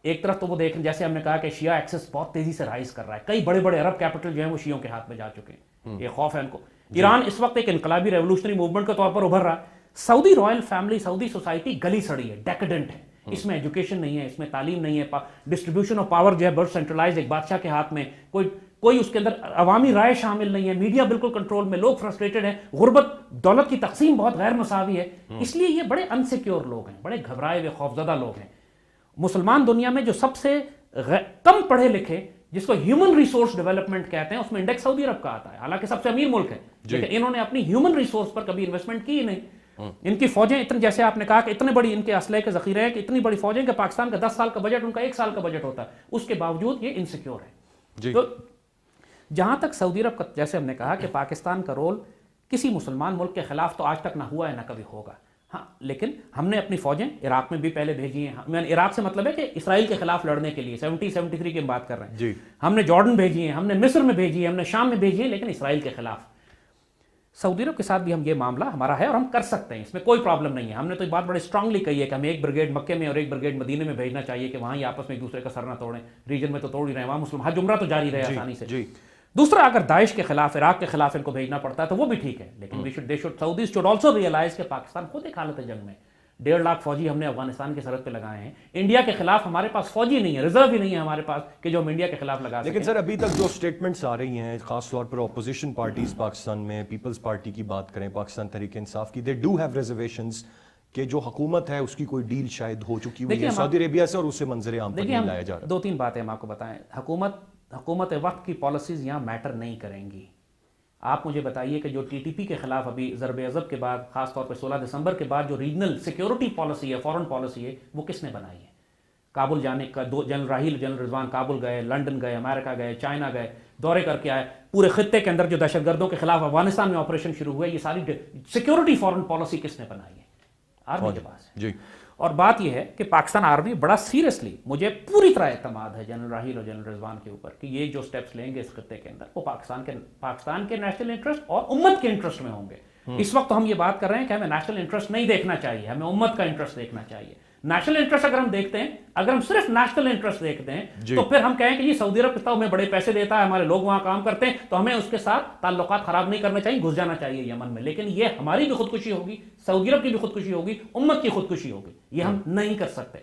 ایک طرف تو وہ دیکھ، جیسے ہم نے کہا کہ شیعہ ایکسس بہت تیزی سے رائز کر رہا ہے، کئی بڑے بڑے عرب کیپٹل جو ہیں وہ شیعوں کے ہاتھ میں جا چکے ہیں. یہ خوف ہے ان کو. ایران اس وقت ایک انقلابی ریولوشنری موومنٹ کے طور پر ابھر رہا ہے. سعودی رائل فیملی، سعودی سوسائٹی گلی سڑی ہے، ڈیکیڈنٹ ہے. اس میں ایجوکیشن نہیں ہے، اس میں تعلیم نہیں ہے، ڈسٹریبیوشن آف پاور جو ہے بڑا سینٹرلائز ایک بادشاہ کے ہاتھ میں، کوئی اس کے اندر عوامی رائے شامل نہیں ہے، میڈیا بالکل کنٹرول میں، لوگ فرسٹریٹڈ ہیں، غربت، دولت کی تقسیم بہت غیر مساوی ہے. اس لیے یہ بڑے انسیکیور لوگ ہیں، بڑے گھبرائے ہوئے خوفزدہ لوگ ہیں. مسلمان دنیا میں جو سب سے کم پڑھے لکھے، جس کو ہیومن ریسورس ڈیولپمنٹ کہتے ہیں، اس میں انڈیکس سعودی عرب کا آتا ہے، حالانکہ سب سے امیر ملک ہے، لیکن انہوں نے اپنی ہیومن ریسورس پر کبھی انویسٹمنٹ کی نہیں. ان کی فوجیں اتنے، جیسے آپ نے کہا کہ اتنے بڑی ان کے اسلحے کے ذخیرے ہیں کہ اتنی بڑی فوجیں کہ پاکستان کا 10 سال کا بجٹ ان کا 1 سال کا بجٹ ہوتا ہے، اس کے باوجود یہ انسیکیور ہے. تو جہاں تک سعودی عرب کا، جیسے ہم نے کہا کہ پاکستان کا رول کسی مسلمان ملک کے خلاف تو آج تک نہ ہوا ہے نہ کبھی ہوگا. ہاں، لیکن ہم نے اپنی فوجیں عراق میں بھی پہلے بھیجی ہیں. عراق سے مطلب ہے کہ اسرائیل کے خلاف لڑنے کے لیے 73 کی بات کر رہے ہیں. ہم نے جارڈن بھیجی ہیں، ہم نے مصر میں بھیجی ہے، ہم نے شام میں بھیجی ہے، لیکن اسرائیل کے خلاف. سعودی عرب کے ساتھ بھی ہم یہ معاملہ ہمارا ہے اور ہم کر سکتے ہیں، اس میں کوئی پرابلم نہیں ہے. ہم نے تو یہ بات بڑے اسٹرانگلی کہی ہے کہ ہمیں ایک بریگیڈ مکے میں اور ایک بریگیڈ مدینے میں بھیجنا چاہیے کہ وہاں ہی آپس میں ایک دوسرے کا سر نہ توڑیں. ریجن میں تو توڑ ہی رہے ہیں، وہاں مسلم حج عمرہ تو جاری رہے آسانی سے. دوسرا، اگر داعش کے خلاف، عراق کے خلاف ان کو بھیجنا پڑتا ہے تو وہ بھی ٹھیک ہے، لیکن سعودیز شوڈ آلسو ریئلائز کہ پاکستان خود ایک حالت جنگ میں. 1.5 لاکھ فوجی ہم نے افغانستان کی سرحد پہ لگائے ہیں. انڈیا کے خلاف ہمارے پاس فوجی نہیں ہے، ریزرو ہی نہیں ہے ہمارے پاس کہ جو ہم انڈیا کے خلاف لگا سکیں. لیکن سر ابھی تک جو سٹیٹمنٹس آ رہی ہیں، خاص طور پر اپوزیشن پارٹیز پاکستان میں، پیپلز پارٹی کی بات کریں، پاکستان تحریک انصاف کی، دے ڈو ہیو ریزرویشنز کہ جو حکومت ہے اس کی کوئی ڈیل شاید ہو چکی ہوئی ہے دیکھیے سعودی عربیہ سے اور اسے منظر عام پر دیکھیے نہیں لایا جا رہا؟ دو تین باتیں ہم آپ کو بتائیں. حکومت وقت کی پالیسیز یہاں میٹر نہیں کریں گی. آپ مجھے بتائیے کہ جو ٹی ٹی پی کے خلاف ابھی ضرب عضب کے بعد خاص طور پہ 16 دسمبر کے بعد جو ریجنل سیکیورٹی پالیسی ہے، فورن پالیسی ہے، وہ کس نے بنائی ہے؟ کابل جانے کا جنرل راحیل جنرل رضوان کابل گئے، لنڈن گئے، امریکہ گئے، چائنا گئے، دورے کر کے آئے. پورے خطے کے اندر جو دہشت گردوں کے خلاف افغانستان میں آپریشن شروع ہوئے، یہ ساری سیکیورٹی فورن پالیسی کس نے بنائی ہے؟ آرمی کے پاس ہے. جی. اور بات یہ ہے کہ پاکستان آرمی بڑا سیریسلی، مجھے پوری طرح اعتماد ہے جنرل راحیل اور جنرل رضوان کے اوپر کہ یہ جو سٹیپس لیں گے اس خطے کے اندر وہ پاکستان کے نیشنل انٹرسٹ اور امت کے انٹرسٹ میں ہوں گے. اس وقت ہم یہ بات کر رہے ہیں کہ ہمیں نیشنل انٹرسٹ نہیں دیکھنا چاہیے، ہمیں امت کا انٹرسٹ دیکھنا چاہیے. نیشنل انٹرسٹ اگر ہم دیکھتے ہیں، اگر ہم صرف نیشنل انٹرسٹ دیکھتے ہیں تو پھر ہم کہیں کہ یہ سعودی عرب کتنا ہمیں بڑے پیسے دیتا ہے، ہمارے لوگ وہاں کام کرتے ہیں، تو ہمیں اس کے ساتھ تعلقات خراب نہیں کرنے چاہیے، گھس جانا چاہیے یمن میں. لیکن یہ ہماری بھی خودکشی ہوگی، سعودی عرب کی بھی خودکشی ہوگی، امت کی خودکشی ہوگی. یہ ہم نہیں کر سکتے.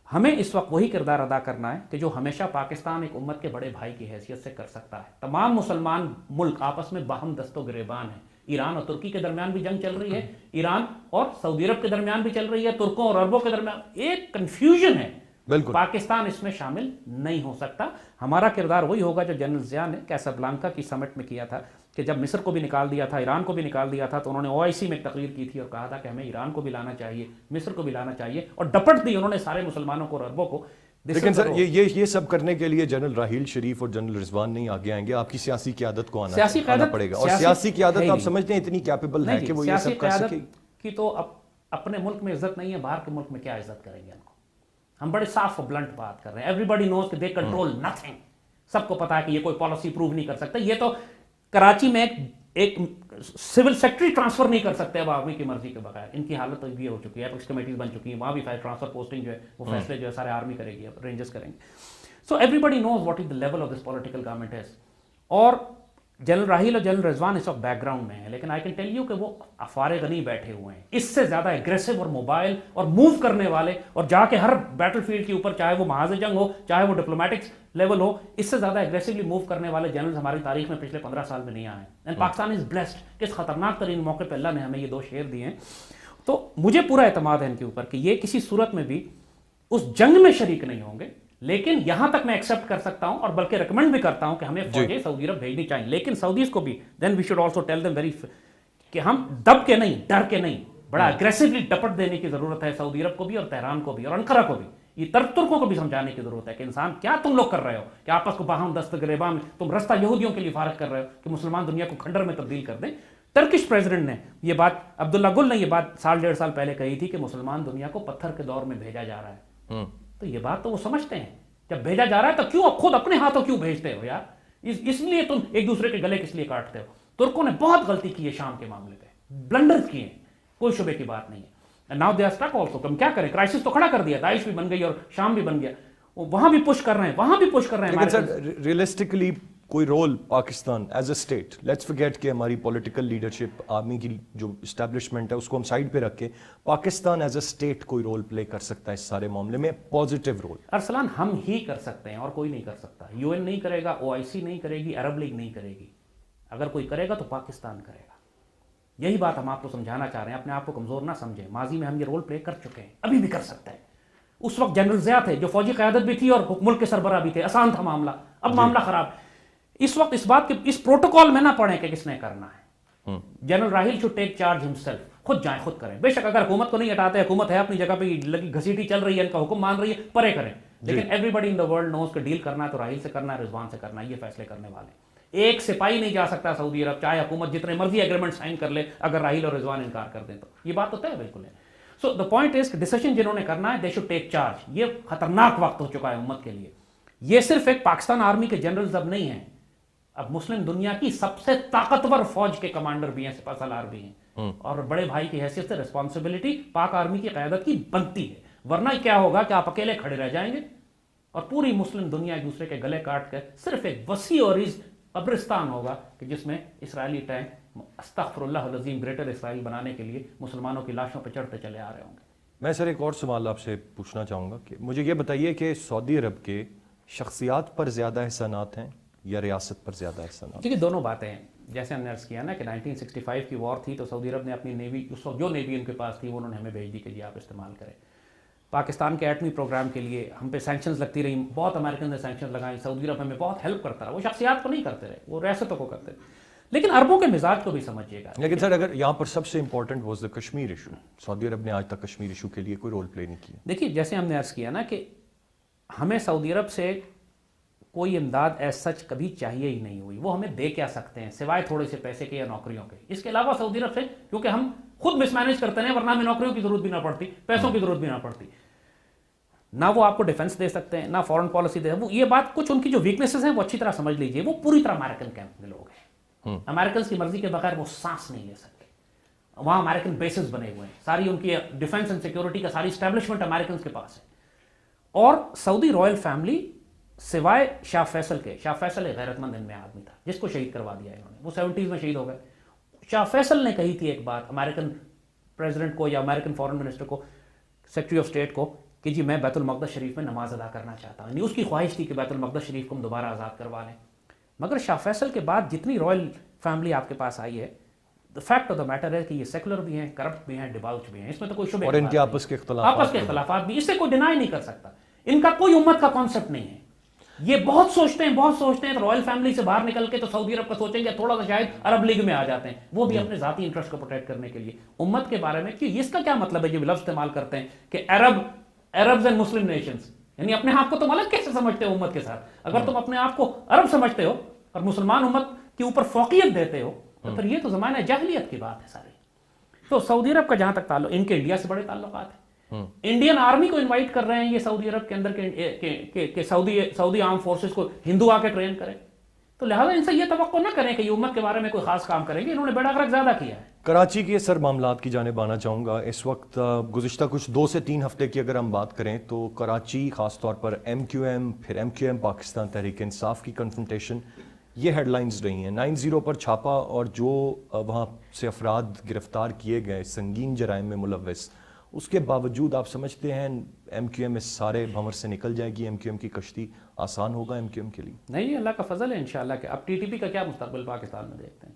ہمیں اس وقت وہی کردار ادا کرنا ہے کہ جو ہمیشہ پاکستان ایک امت کے بڑے بھائی کی حیثیت سے کر سکتا ہے. تمام مسلمان ملک آپس میں باہم دست و گریبان ہیں. ایران اور ترکی کے درمیان بھی جنگ چل رہی ہے، ایران اور سعودی عرب کے درمیان بھی چل رہی ہے، ترکوں اور عربوں کے درمیان ایک کنفیوژن ہے. بالکل پاکستان اس میں شامل نہیں ہو سکتا. ہمارا کردار وہی ہوگا جو جنرل ضیاء نے کیسابلانکا کی سمٹ میں کیا تھا کہ جب مصر کو بھی نکال دیا تھا، ایران کو بھی نکال دیا تھا، تو انہوں نے OIC میں ایک تقریر کی تھی اور کہا تھا کہ ہمیں ایران کو بھی لانا چاہیے، مصر کو بھی لانا چاہیے، اور ڈپٹ دی انہوں نے سارے مسلمانوں کو اور عربوں کو. لیکن سر یہ سب کرنے کے لیے جنرل راحیل شریف اور جنرل رضوان نہیں آگے آئیں گے، آپ کی سیاسی قیادت کو آنا پڑے گا. اور سیاسی قیادت آپ سمجھتے ہیں اتنی کیپیبل ہے کہ وہ یہ سب کر سکے کی؟ تو اپنے ملک میں عزت نہیں ہے، باہر کے ملک میں کیا عزت کریں گے ان کو؟ ہم بڑے صاف و بلنٹ بات کر رہے ہیں. ایوریبڈی نوز کہ دے کنٹرول نتھنگ. سب کو پتا ہے کہ یہ کوئی پالیسی پروو نہیں کر سکتے. یہ تو کراچی میں ایک سول سیکٹری ٹرانسفر نہیں کر سکتے اب آرمی کی مرضی کے بغیر. ان کی حالت یہ ہو چکی ہے، ایپکس کمیٹیز بن چکی ہیں، وہاں بھی ٹرانسفر پوسٹنگ جو ہے وہ فیصلے جو ہے سارے آرمی کرے گی، رینجرز کریں گے. So everybody knows what is the level of this political government is. اور جنرل راحیل اور جنرل رضوان اس وقت بیک گراؤنڈ میں ہیں، لیکن آئی کین ٹیل یو کہ وہ فارغ نہیں بیٹھے ہوئے ہیں. اس سے زیادہ ایگریسو اور موبائل اور موو کرنے والے اور جا کے ہر بیٹل فیلڈ کے اوپر، چاہے وہ محاذ جنگ ہو، چاہے وہ ڈپلومیٹکس لیول ہو، اس سے زیادہ ایگریسولی موو کرنے والے جنرلز ہماری تاریخ میں پچھلے 15 سال میں نہیں آئے ہیں. اینڈ پاکستان از بلیسڈ کہ اس خطرناک ترین موقع پہ اللہ نے ہمیں یہ 2 شیر دیے ہیں. تو مجھے پورا اعتماد ہے ان کے اوپر کہ یہ کسی صورت میں بھی اس جنگ میں شریک نہیں ہوں گے. لیکن یہاں تک میں ایکسیپٹ کر سکتا ہوں اور بلکہ ریکمینڈ بھی کرتا ہوں کہ ہمیں فوجیں سعودی عرب بھیجنی چاہیے. لیکن سعودیز کو بھی then we should also tell them very کہ ہم دب کے نہیں، ڈر کے نہیں، بڑا اگریسولی ڈپٹ دینے کی ضرورت ہے سعودی عرب کو بھی اور تہران کو بھی اور انقرہ کو بھی. یہ ترکوں کو بھی سمجھانے کی ضرورت ہے کہ انسان کیا تم لوگ کر رہے ہو کہ آپس کو باہم دست گریباں میں تم رستہ یہودیوں کے لیے فارغ کر رہے ہو کہ مسلمان دنیا کو کھنڈر میں تبدیل کر دیں. ٹرکش پریزیڈنٹ نے یہ بات، عبداللہ گل نے یہ بات 1.5 سال پہلے کہی تھی کہ مسلمان دنیا کو پتھر کے دور میں بھیجا جا رہا ہے. تو یہ بات تو وہ سمجھتے ہیں. جب بھیجا جا رہا ہے تو کیوں خود اپنے ہاتھوں کیوں بھیجتے ہو یار؟ اس لیے تم ایک دوسرے کے گلے کس لیے کاٹتے ہو؟ ترکوں نے بہت غلطی کی ہے شام کے معاملے پہ، بلنڈرز کیے ہیں، کوئی شبے کی بات نہیں ہے. Now they are stuck also. ہم کیا کریں؟ کرائسس تو کھڑا کر دیا، داعش بھی بن گئی اور شام بھی بن گیا. وہاں بھی پش کر رہے ہیں، وہاں بھی پش کر رہے ہیں. لیکن سر ریئلسٹکلی کوئی role Pakistan as a state, let's forget کہ ہماری پولیٹیکل لیڈرشپ، آرمی کی جو اسٹیبلشمنٹ ہے اس کو ہم سائڈ پہ رکھ کے، پاکستان ایز اے اسٹیٹ کوئی رول پلے کر سکتا ہے اس سارے معاملے میں، پازیٹیو رول؟ ارسلان ہم ہی کر سکتے ہیں اور کوئی نہیں کر سکتا. UN نہیں کرے گا، OIC نہیں کرے گی، عرب لیگ نہیں کرے گی. اگر کوئی کرے گا تو پاکستان کرے گا. یہی بات ہم آپ کو سمجھانا چاہ رہے ہیں. اپنے آپ کو کمزور نہ سمجھیں. ماضی میں ہم یہ رول پلے کر چکے ہیں، ابھی بھی کر سکتے ہیں. اس وقت جنرل ضیاء تھے جو فوجی قیادت بھی تھی اور ملک کے سربراہ بھی تھے، آسان تھا معاملہ. اب معاملہ خراب. اس وقت اس بات کے اس پروٹوکول میں نہ پڑھیں کہ کس نے کرنا ہے. General Raheel should take charge himself. خود جائیں، خود کریں. بے شک اگر حکومت کو نہیں ہٹاتے، حکومت ہے اپنی جگہ پہ لگی گھسیٹی چل رہی ہے، ان کا حکم مان رہی ہے، پرے کریں. لیکن every body in the world نوز کہ ڈیل کرنا ہے تو راحیل سے کرنا ہے، رضوان سے کرنا ہے. یہ فیصلے کرنے والے. ایک سپاہی نہیں جا سکتا سعودی عرب، چاہے حکومت جتنے مرضی ایگریمنٹ سائن کر لے، اگر راحیل اور رضوان انکار کر دیں تو. یہ بات تو طے بالکل ہے. سو دا پوائنٹ از کہ ڈیسیژن جنہوں نے کرنا ہے دے شوڈ ٹیک چارج. یہ خطرناک وقت ہو چکا ہے امت کے لیے. یہ صرف ایک پاکستان آرمی کے جنرلز اب نہیں ہیں، اب مسلم دنیا کی سب سے طاقتور فوج کے کمانڈر بھی ہیں، سپہ سالار بھی ہیں. اور بڑے بھائی کی حیثیت سے ریسپانسبلٹی پاک آرمی کی قیادت کی بنتی ہے. ورنہ کیا ہوگا کہ آپ اکیلے کھڑے رہ جائیں گے اور پوری مسلم دنیا ایک دوسرے کے گلے کاٹ کر صرف ایک وسیع اور عریض قبرستان ہوگا کہ جس میں اسرائیلی ٹینک استغفر اللہ العظیم گریٹر اسرائیل بنانے کے لیے مسلمانوں کی لاشوں پہ چڑھتے چلے آ رہے ہوں گے. میں سر ایک اور سوال آپ سے پوچھنا چاہوں گا کہ مجھے یہ بتائیے کہ سعودی عرب کے شخصیات پر زیادہ احسانات ہیں یا ریاست پر زیادہ احسانات؟ دیکھیے دونوں باتیں ہیں. جیسے ہم نے عرض کیا نا کہ 1965 کی وار تھی تو سعودی عرب نے اپنی نیوی، اس وقت جو نیوی ان کے پاس تھی وہ انہوں نے ہمیں بھیج دی کہ جی آپ استعمال کریں. پاکستان کے ایٹمی پروگرام کے لیے ہم پہ سینکشنز لگتی رہی، بہت امریکن نے سینکشن لگائیں، سعودی عرب ہمیں بہت ہیلپ کرتا رہا. وہ شخصیات کو نہیں کرتے رہے، وہ ریاستوں کو کرتے رہے. لیکن عربوں کے مزاج کو بھی سمجھیے گا. لیکن سر اگر یہاں پر سب سے important was the Kashmir issue, Saudi Arab نے آج تک کشمیر ایشو کے لیے کوئی رول پلے نہیں کیا. دیکھیے جیسے ہم نے عرض کیا نا کہ ہمیں سعودی عرب سے کوئی امداد ایز سچ کبھی چاہیے ہی نہیں ہوئی. وہ ہمیں دے کیا سکتے ہیں سوائے تھوڑے سے پیسے کے یا نوکریوں کے. اس کے علاوہ سعودی عرب سے کیونکہ ہم خود مس مینیج کرتے ہیں، ورنہ ہمیں نوکریوں کی ضرورت بھی نہ پڑتی، پیسوں کی ضرورت بھی نہ پڑتی. نہ وہ آپ کو ڈیفنس دے سکتے ہیں، نہ فورن پالیسی دے. وہ یہ بات کچھ ان کی جو ویکنیسز ہیں وہ اچھی طرح سمجھ لیجئے. وہ پوری طرح امریکن کیمپ میں لوگ ہیں. امریکنز کی مرضی کے بغیر وہ سانس نہیں لے سکتے. وہاں امریکن بیسز بنے ہوئے ہیں، ساری ان کی ڈیفنس اینڈ سیکورٹی کا ساری اسٹیبلشمنٹ امریکنز کے پاس ہے. اور سعودی رائل فیملی سوائے شاہ فیصل کے، شاہ فیصل ایک غیرت مند ان میں آدمی تھا جس کو شہید کروا دیا انہوں نے، وہ 70s میں شہید ہو گئے. شاہ فیصل نے کہی تھی ایک بات امریکن پریزیڈنٹ کو یا امریکن فارن منسٹر کو، سیکرٹری آف اسٹیٹ کو، کہ جی میں بیت المقدس شریف میں نماز ادا کرنا چاہتا ہوں. یعنی اس کی خواہش تھی کہ بیت المقدس شریف کو ہم دوبارہ آزاد کروا لیں. مگر شاہ فیصل کے بعد جتنی رائل فیملی آپ کے پاس آئی ہے، فیکٹ آف دا میٹر ہے کہ یہ سیکولر بھی ہیں، کرپٹ بھی ہیں، ڈیباؤچ بھی ہیں. اس میں تو کوئی شبہ اور ان کے آپس کے اختلافات بھی، اس سے کوئی ڈینائی نہیں کر سکتا. ان کا کوئی امت کا کانسیپٹ نہیں ہے. یہ بہت سوچتے ہیں تو رائل فیملی سے باہر نکل کے تو سعودی عرب کا سوچیں گے، تھوڑا سا شاید عرب لیگ میں آ جاتے ہیں، وہ بھی اپنے ذاتی انٹرسٹ کو پروٹیکٹ کرنے کے لیے. امت کے بارے میں کہ اس کا کیا مطلب ہے جو لفظ استعمال کرتے ہیں کہ عربز اینڈ مسلم نیشنز، یعنی اپنے آپ کو تم الگ کیسے سمجھتے ہو امت کے ساتھ؟ اگر تم اپنے آپ کو عرب سمجھتے ہو اور مسلمان امت کے اوپر فوقیت دیتے ہو تو پھر یہ تو زمانہ جاہلیت کی بات ہے ساری. تو سعودی عرب کا جہاں تک تعلق، ان کے انڈیا سے بڑے تعلقات ہیں. انڈین آرمی کو انوائٹ کر رہے ہیں یہ سعودی عرب کے اندر کہ سعودی آرم فورسز کو ہندو آ کے ٹرین کریں. تو لہٰذا ان سے یہ توقع نہ کریں کہ یہ امت کے بارے میں کوئی خاص کام کریں گے. انہوں نے بیڑا غرق زیادہ کیا ہے. کراچی کے سر معاملات کی جانب آنا چاہوں گا. اس وقت گزشتہ کچھ 2 سے 3 ہفتے کی اگر ہم بات کریں تو کراچی خاص طور پر MQM پھر MQM پاکستان تحریک انصاف کی کنفرنٹیشن یہ ہیڈ لائنز رہی ہیں. 9/0 پر چھاپا اور جو وہاں سے افراد گرفتار کیے گئے سنگین جرائم میں ملوث، اس کے باوجود آپ سمجھتے ہیں MQM اس سارے بھنور سے نکل جائے گی؟ MQM کی کشتی آسان ہوگا MQM کے لیے؟ نہیں، اللہ کا فضل ہے انشاءاللہ کہ اب TTP کا کیا مستقبل پاکستان میں دیکھتے ہیں؟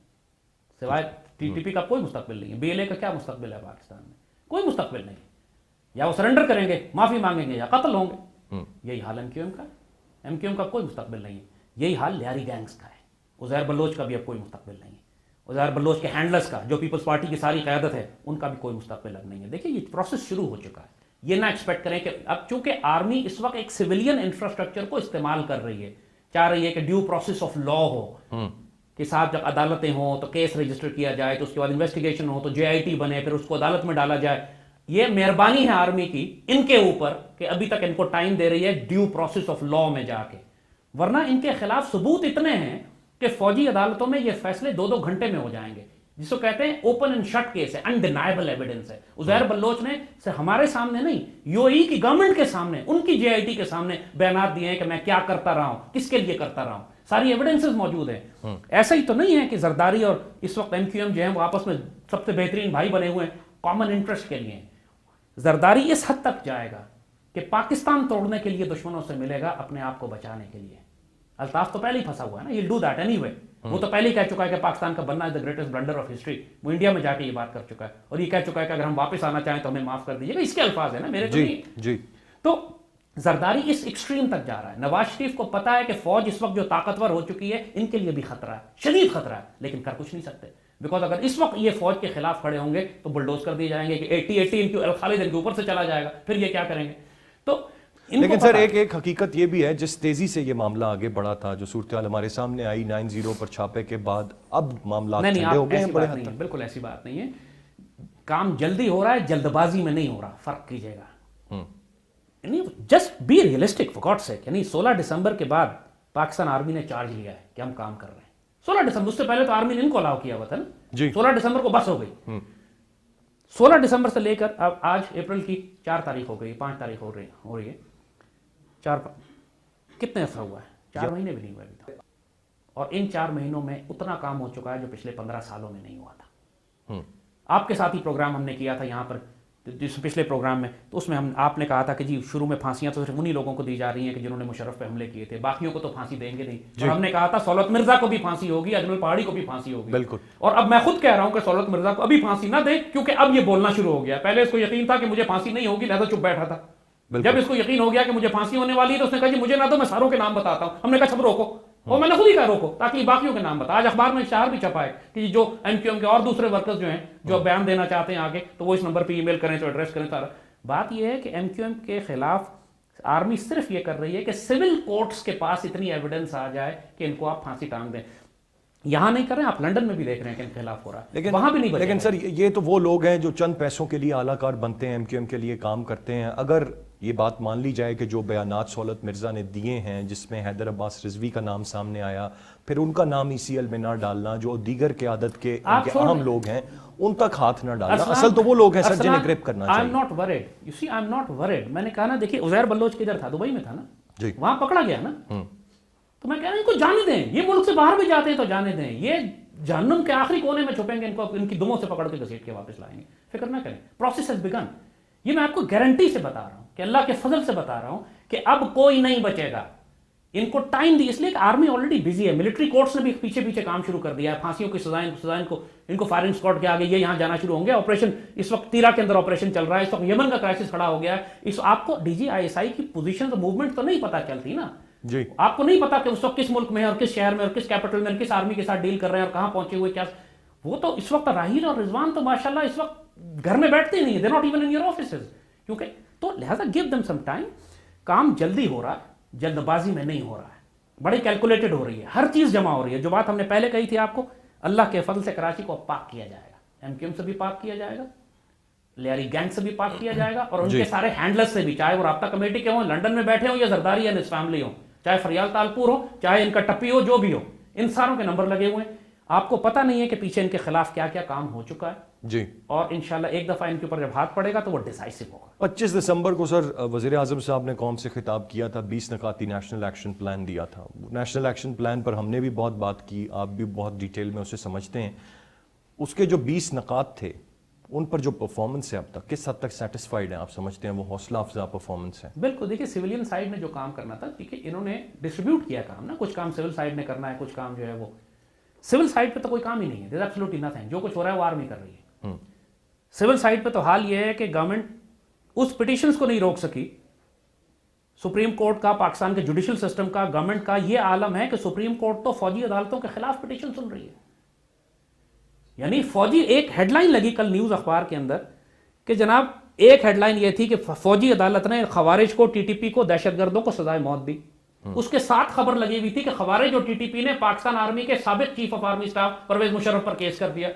سوائے TTP کا کوئی مستقبل نہیں ہے. BLA کا کیا مستقبل ہے پاکستان میں؟ کوئی مستقبل نہیں. یا وہ سرنڈر کریں گے، معافی مانگیں گے، یا قتل ہوں گے. یہی حال MQM کا ہے. MQM کا کوئی مستقبل نہیں ہے. یہی حال لیاری گینگز کا ہے. عزیر بلوچ کا بھی اب کوئی مستقبل نہیں ہے. عزیر بلوچ کے ہینڈلرز کا جو پیپلز پارٹی کی ساری قیادت ہے ان کا بھی کوئی مستقبل اب نہیں ہے. دیکھیں یہ پروسیس شروع ہو چکا ہے. یہ نہ ایکسپیکٹ کریں کہ اب چونکہ آرمی اس وقت ایک سویلین انفراسٹرکچر کو استعمال کر رہی ہے، چاہ رہی ہے کہ ڈیو پروسیس آف لا ہو، کہ ساتھ جب عدالتیں ہوں تو کیس رجسٹر کیا جائے، تو اس کے بعد انویسٹیگیشن ہو تو JIT بنے، پھر اس کو عدالت میں ڈالا جائے. یہ مہربانی ہے آرمی کی ان کے اوپر کہ ابھی تک ان کو ٹائم دے رہی ہے ڈیو پروسیس آف لا میں جا کے، ورنہ ان کے خلاف ثبوت اتنے ہیں کہ فوجی عدالتوں میں یہ فیصلے 2 گھنٹے میں ہو جائیں گے، جس کو کہتے ہیں اوپن اینڈ شٹ کیس ہے، انڈینائبل ایویڈنس ہے. عزیر بلوچ نے ہمارے سامنے نہیں، UAE کی گورنمنٹ کے سامنے، ان کی JIT کے سامنے بیانات دیے ہیں کہ میں کیا کرتا رہا ہوں، کس کے لیے کرتا رہا ہوں. ساری ایویڈنسز موجود ہیں. ایسا ہی تو نہیں ہے کہ زرداری اور اس وقت MQM جو ہیں وہ آپس میں سب سے بہترین بھائی بنے ہوئے ہیں، کامن انٹرسٹ کے لیے. زرداری اس حد تک جائے گا کہ پاکستان توڑنے کے لیے دشمنوں سے ملے گا اپنے آپ کو بچانے کے لیے. الطاف تو پہلے ہی پھنسا ہوا ہے نا، یہ ڈو دیٹ اینی وے. وہ تو پہلے ہی کہہ چکا ہے کہ پاکستان کا بننا is the greatest blunder of history. وہ انڈیا میں جا کے یہ بات کر چکا ہے اور یہ کہہ چکا ہے کہ اگر ہم واپس آنا چاہیں تو ہمیں معاف کر دیجیے گا. اس کے الفاظ ہیں نا، میرے تو نہیں. جی تو زرداری اس ایکسٹریم تک جا رہا ہے. نواز شریف کو پتا ہے کہ فوج اس وقت جو طاقتور ہو چکی ہے ان کے لیے بھی خطرہ ہے، شدید خطرہ ہے، لیکن کر کچھ نہیں سکتے. بیکاز اگر اس وقت یہ فوج کے خلاف کھڑے ہوں گے تو بلڈوز کر دیے جائیں گے کہ 80 ان کے خالد ان کے اوپر سے چلا جائے گا، پھر یہ کیا کریں گے. تو لیکن سر ایک حقیقت یہ بھی ہے، جس تیزی سے یہ معاملہ آگے بڑھا تھا، جو صورتحال ہمارے سامنے آئی 9/0 پر چھاپے کے بعد، اب معاملات ٹھنڈے ہو گئے ہیں بڑے حد تک. بالکل ایسی بات نہیں ہے. کام جلدی ہو رہا ہے، جلد بازی میں نہیں ہو رہا. فرق کیجیے گا. Just be realistic for God sake. یعنی 16 دسمبر کے بعد پاکستان آرمی نے چارج لیا ہے کہ ہم کام کر رہے ہیں. 16 دسمبر، اس سے پہلے تو آرمی نے ان کو الاؤ کیا ہوا تھا نا. 16 دسمبر کو بس ہو گئی. 16 دسمبر سے لے کر اب آج اپریل کی 4 تاریخ ہو گئی، 5 تاریخ ہو رہی ہے. کتنے عرصہ ہوا ہے؟ 4 مہینے بھی نہیں ہوئے ابھی تک. اور ان 4 مہینوں میں اتنا کام ہو چکا ہے جو پچھلے 15 سالوں میں نہیں ہوا تھا. آپ کے ساتھ ہی پروگرام ہم نے کیا تھا یہاں پر جس پچھلے پروگرام میں، تو اس میں آپ نے کہا تھا کہ جی شروع میں پھانسیاں تو صرف انہی لوگوں کو دی جا رہی ہیں کہ جنہوں نے مشرف پہ حملے کیے تھے، باقیوں کو تو پھانسی دیں گے نہیں، اور ہم نے کہا تھا سہولت مرزا کو بھی پھانسی ہوگی، اجمل پہاڑی کو بھی پھانسی ہوگی، بالکل. اور اب میں خود کہہ رہا ہوں کہ سہولت مرزا کو ابھی پھانسی نہ دیں، کیونکہ اب یہ بولنا شروع ہو گیا. پہلے اس کو یقین تھا کہ مجھے پھانسی نہیں ہوگی لہذا چپ بیٹھا تھا. جب اس کو یقین ہو گیا کہ مجھے پھانسی ہونے والی ہے تو اس نے کہا جی مجھے نہ دو، میں ساروں کے نام بتاتا ہوں. ہم نے کہا چھپ روکو، اور میں نے خود ہی کہا روکو تاکہ باقیوں کے نام بتا. آج اخبار میں اشتہار بھی چھپا ہے کہ جو ایم کیو ایم کے اور دوسرے ورکرز جو ہیں جو بیان دینا چاہتے ہیں آگے تو وہ اس نمبر پہ ای میل کریں تو ایڈریس کریں. سارا بات یہ ہے کہ ایم کیو ایم کے خلاف آرمی صرف یہ کر رہی ہے کہ سول کورٹس کے پاس اتنی ایویڈنس آ جائے کہ ان کو آپ پھانسی ٹانگ دیں. یہاں نہیں کر رہے ہیں، آپ لنڈن میں بھی دیکھ رہے ہیں کہ ان کے خلاف ہو رہا ہے، وہاں بھی نہیں بچے. لیکن سر یہ تو وہ لوگ ہیں جو چند پیسوں کے لیے اعلیٰ کار بنتے ہیں، ایم کیو ایم کے لیے کام کرتے ہیں. اگر یہ بات مان لی جائے کہ جو بیانات سہولت مرزا نے دیے ہیں جس میں حیدر عباس رضوی کا نام سامنے آیا، پھر ان کا نام ای سی ایل میں نہ ڈالنا، جو دیگر قیادت کے اہم لوگ ہیں ان تک ہاتھ نہ ڈالنا، اصل تو وہ لوگ ہیں سر جنہیں گرپ کرنا چاہیے. I am not word, you see I am not word. میں نے کہا نا دیکھیے عزیر بلوچ کدھر تھا؟ دبئی میں تھا نا جی، وہاں پکڑا گیا نا. تو میں کہہ رہا ہوں ان کو جانے دیں، یہ ملک سے باہر بھی جاتے ہیں تو جانے دیں. یہ جہنم کے آخری کونے میں چھپیں گے، ان کو ان کی دموں سے پکڑ کے گھسیٹ کے واپس لائیں گے. فکر نہ کریں، پروسیس ہیز بگن. یہ میں آپ کو گارنٹی سے بتا رہا ہوں کہ اللہ کے فضل سے بتا رہا ہوں کہ اب کوئی نہیں بچے گا. ان کو ٹائم دی، اس لیے کہ آرمی آلریڈی بزی ہے. ملٹری کورٹس نے بھی پیچھے پیچھے کام شروع کر دیا ہے. پھانسیوں کی سزائیں ان کو فائرنگ اسکواڈ کے آگے یہ یہاں جانا شروع ہوں گے. آپریشن اس وقت تیرا کے اندر آپریشن چل رہا ہے، اس وقت یمن کا کرائسس کھڑا ہو گیا ہے. آپ کو D G I S I کی پوزیشن موومنٹ تو نہیں پتا چلتی نا جی. آپ کو نہیں پتا کہ اس وقت کس ملک میں ہے اور کس شہر میں اور کس کیپٹل میں کس آرمی کے ساتھ ڈیل کر رہے ہیں اور کہاں پہنچے ہوئے کیا. وہ تو اس وقت راہیل اور رضوان تو ماشاءاللہ اس وقت گھر میں بیٹھتے ہی نہیں، they not even in your offices. کیونکہ تو لہذا گیو دم سم ٹائم. کام جلدی ہو رہا ہے، جلد بازی میں نہیں ہو رہا ہے، بڑی کیلکولیٹڈ ہو رہی ہے، ہر چیز جمع ہو رہی ہے. جو بات ہم نے پہلے کہی تھی آپ کو، اللہ کے فضل سے کراچی کو پاک کیا جائے گا، ایم کیو ایم سے بھی پاک کیا جائے گا، لیاری گینگ سے بھی پاک کیا جائے گا، اور ان کے سارے ہینڈلرز سے بھی، چاہے وہ رابطہ کمیٹی کے ہوں، لنڈن میں بیٹھے ہوں، یا زرداری یا نس فیملی ہوں، چاہے فریال تالپور ہو، چاہے ان کا ٹپی ہو، جو بھی ہو، ان ساروں کے نمبر لگے ہوئے ہیں. آپ کو پتہ نہیں ہے کہ پیچھے ان کے خلاف کیا کیا کام ہو چکا ہے جی. اور انشاءاللہ ایک دفعہ ان کے اوپر جب ہاتھ پڑے گا تو وہ ڈیسائسو ہوگا. 25 دسمبر کو سر وزیر اعظم صاحب نے قوم سے خطاب کیا تھا، 20 نکاتی نیشنل ایکشن پلان دیا تھا. نیشنل ایکشن پلان پر ہم نے بھی بہت بات کی، آپ بھی بہت ڈیٹیل میں اسے سمجھتے ہیں. اس کے جو 20 نکات تھے ان پر جو پرفارمنس ہے اب تک کس حد تک سیٹسفائیڈ ہیں آپ سمجھتے ہیں وہ حوصلہ افزا پرفارمنس ہے؟ بالکل. دیکھیے سویلین سائیڈ نے جو کام کرنا تھا، دیکھیے انہوں نے ڈسٹریبیوٹ کیا کام نا، کچھ کام سول سائیڈ نے کرنا ہے، کچھ کام جو ہے وہ سول سائیڈ پہ تو کوئی کام ہی نہیں ہے. دیر ایبسولوٹلی نتھنگ. جو کچھ ہو رہا ہے وہ آرمی کر رہی ہے. سول سائیڈ پہ تو حال یہ ہے کہ گورنمنٹ اس پٹیشنز کو نہیں روک سکی. سپریم کورٹ کا، پاکستان کے جوڈیشل سسٹم کا، گورنمنٹ کا یہ عالم ہے کہ سپریم کورٹ تو فوجی عدالتوں کے خلاف پٹیشن سن رہی ہے. یعنی فوجی، ایک ہیڈ لائن لگی کل نیوز اخبار کے اندر کہ جناب ایک ہیڈ لائن یہ تھی کہ فوجی عدالت نے خوارج کو، ٹی ٹی پی کو، دہشت گردوں کو سزائے موت دی. اس کے ساتھ خبر لگی ہوئی تھی کہ خوارج اور ٹی ٹی پی نے پاکستان آرمی کے سابق chief of army staff Pervez Musharraf پر کیس کر دیا.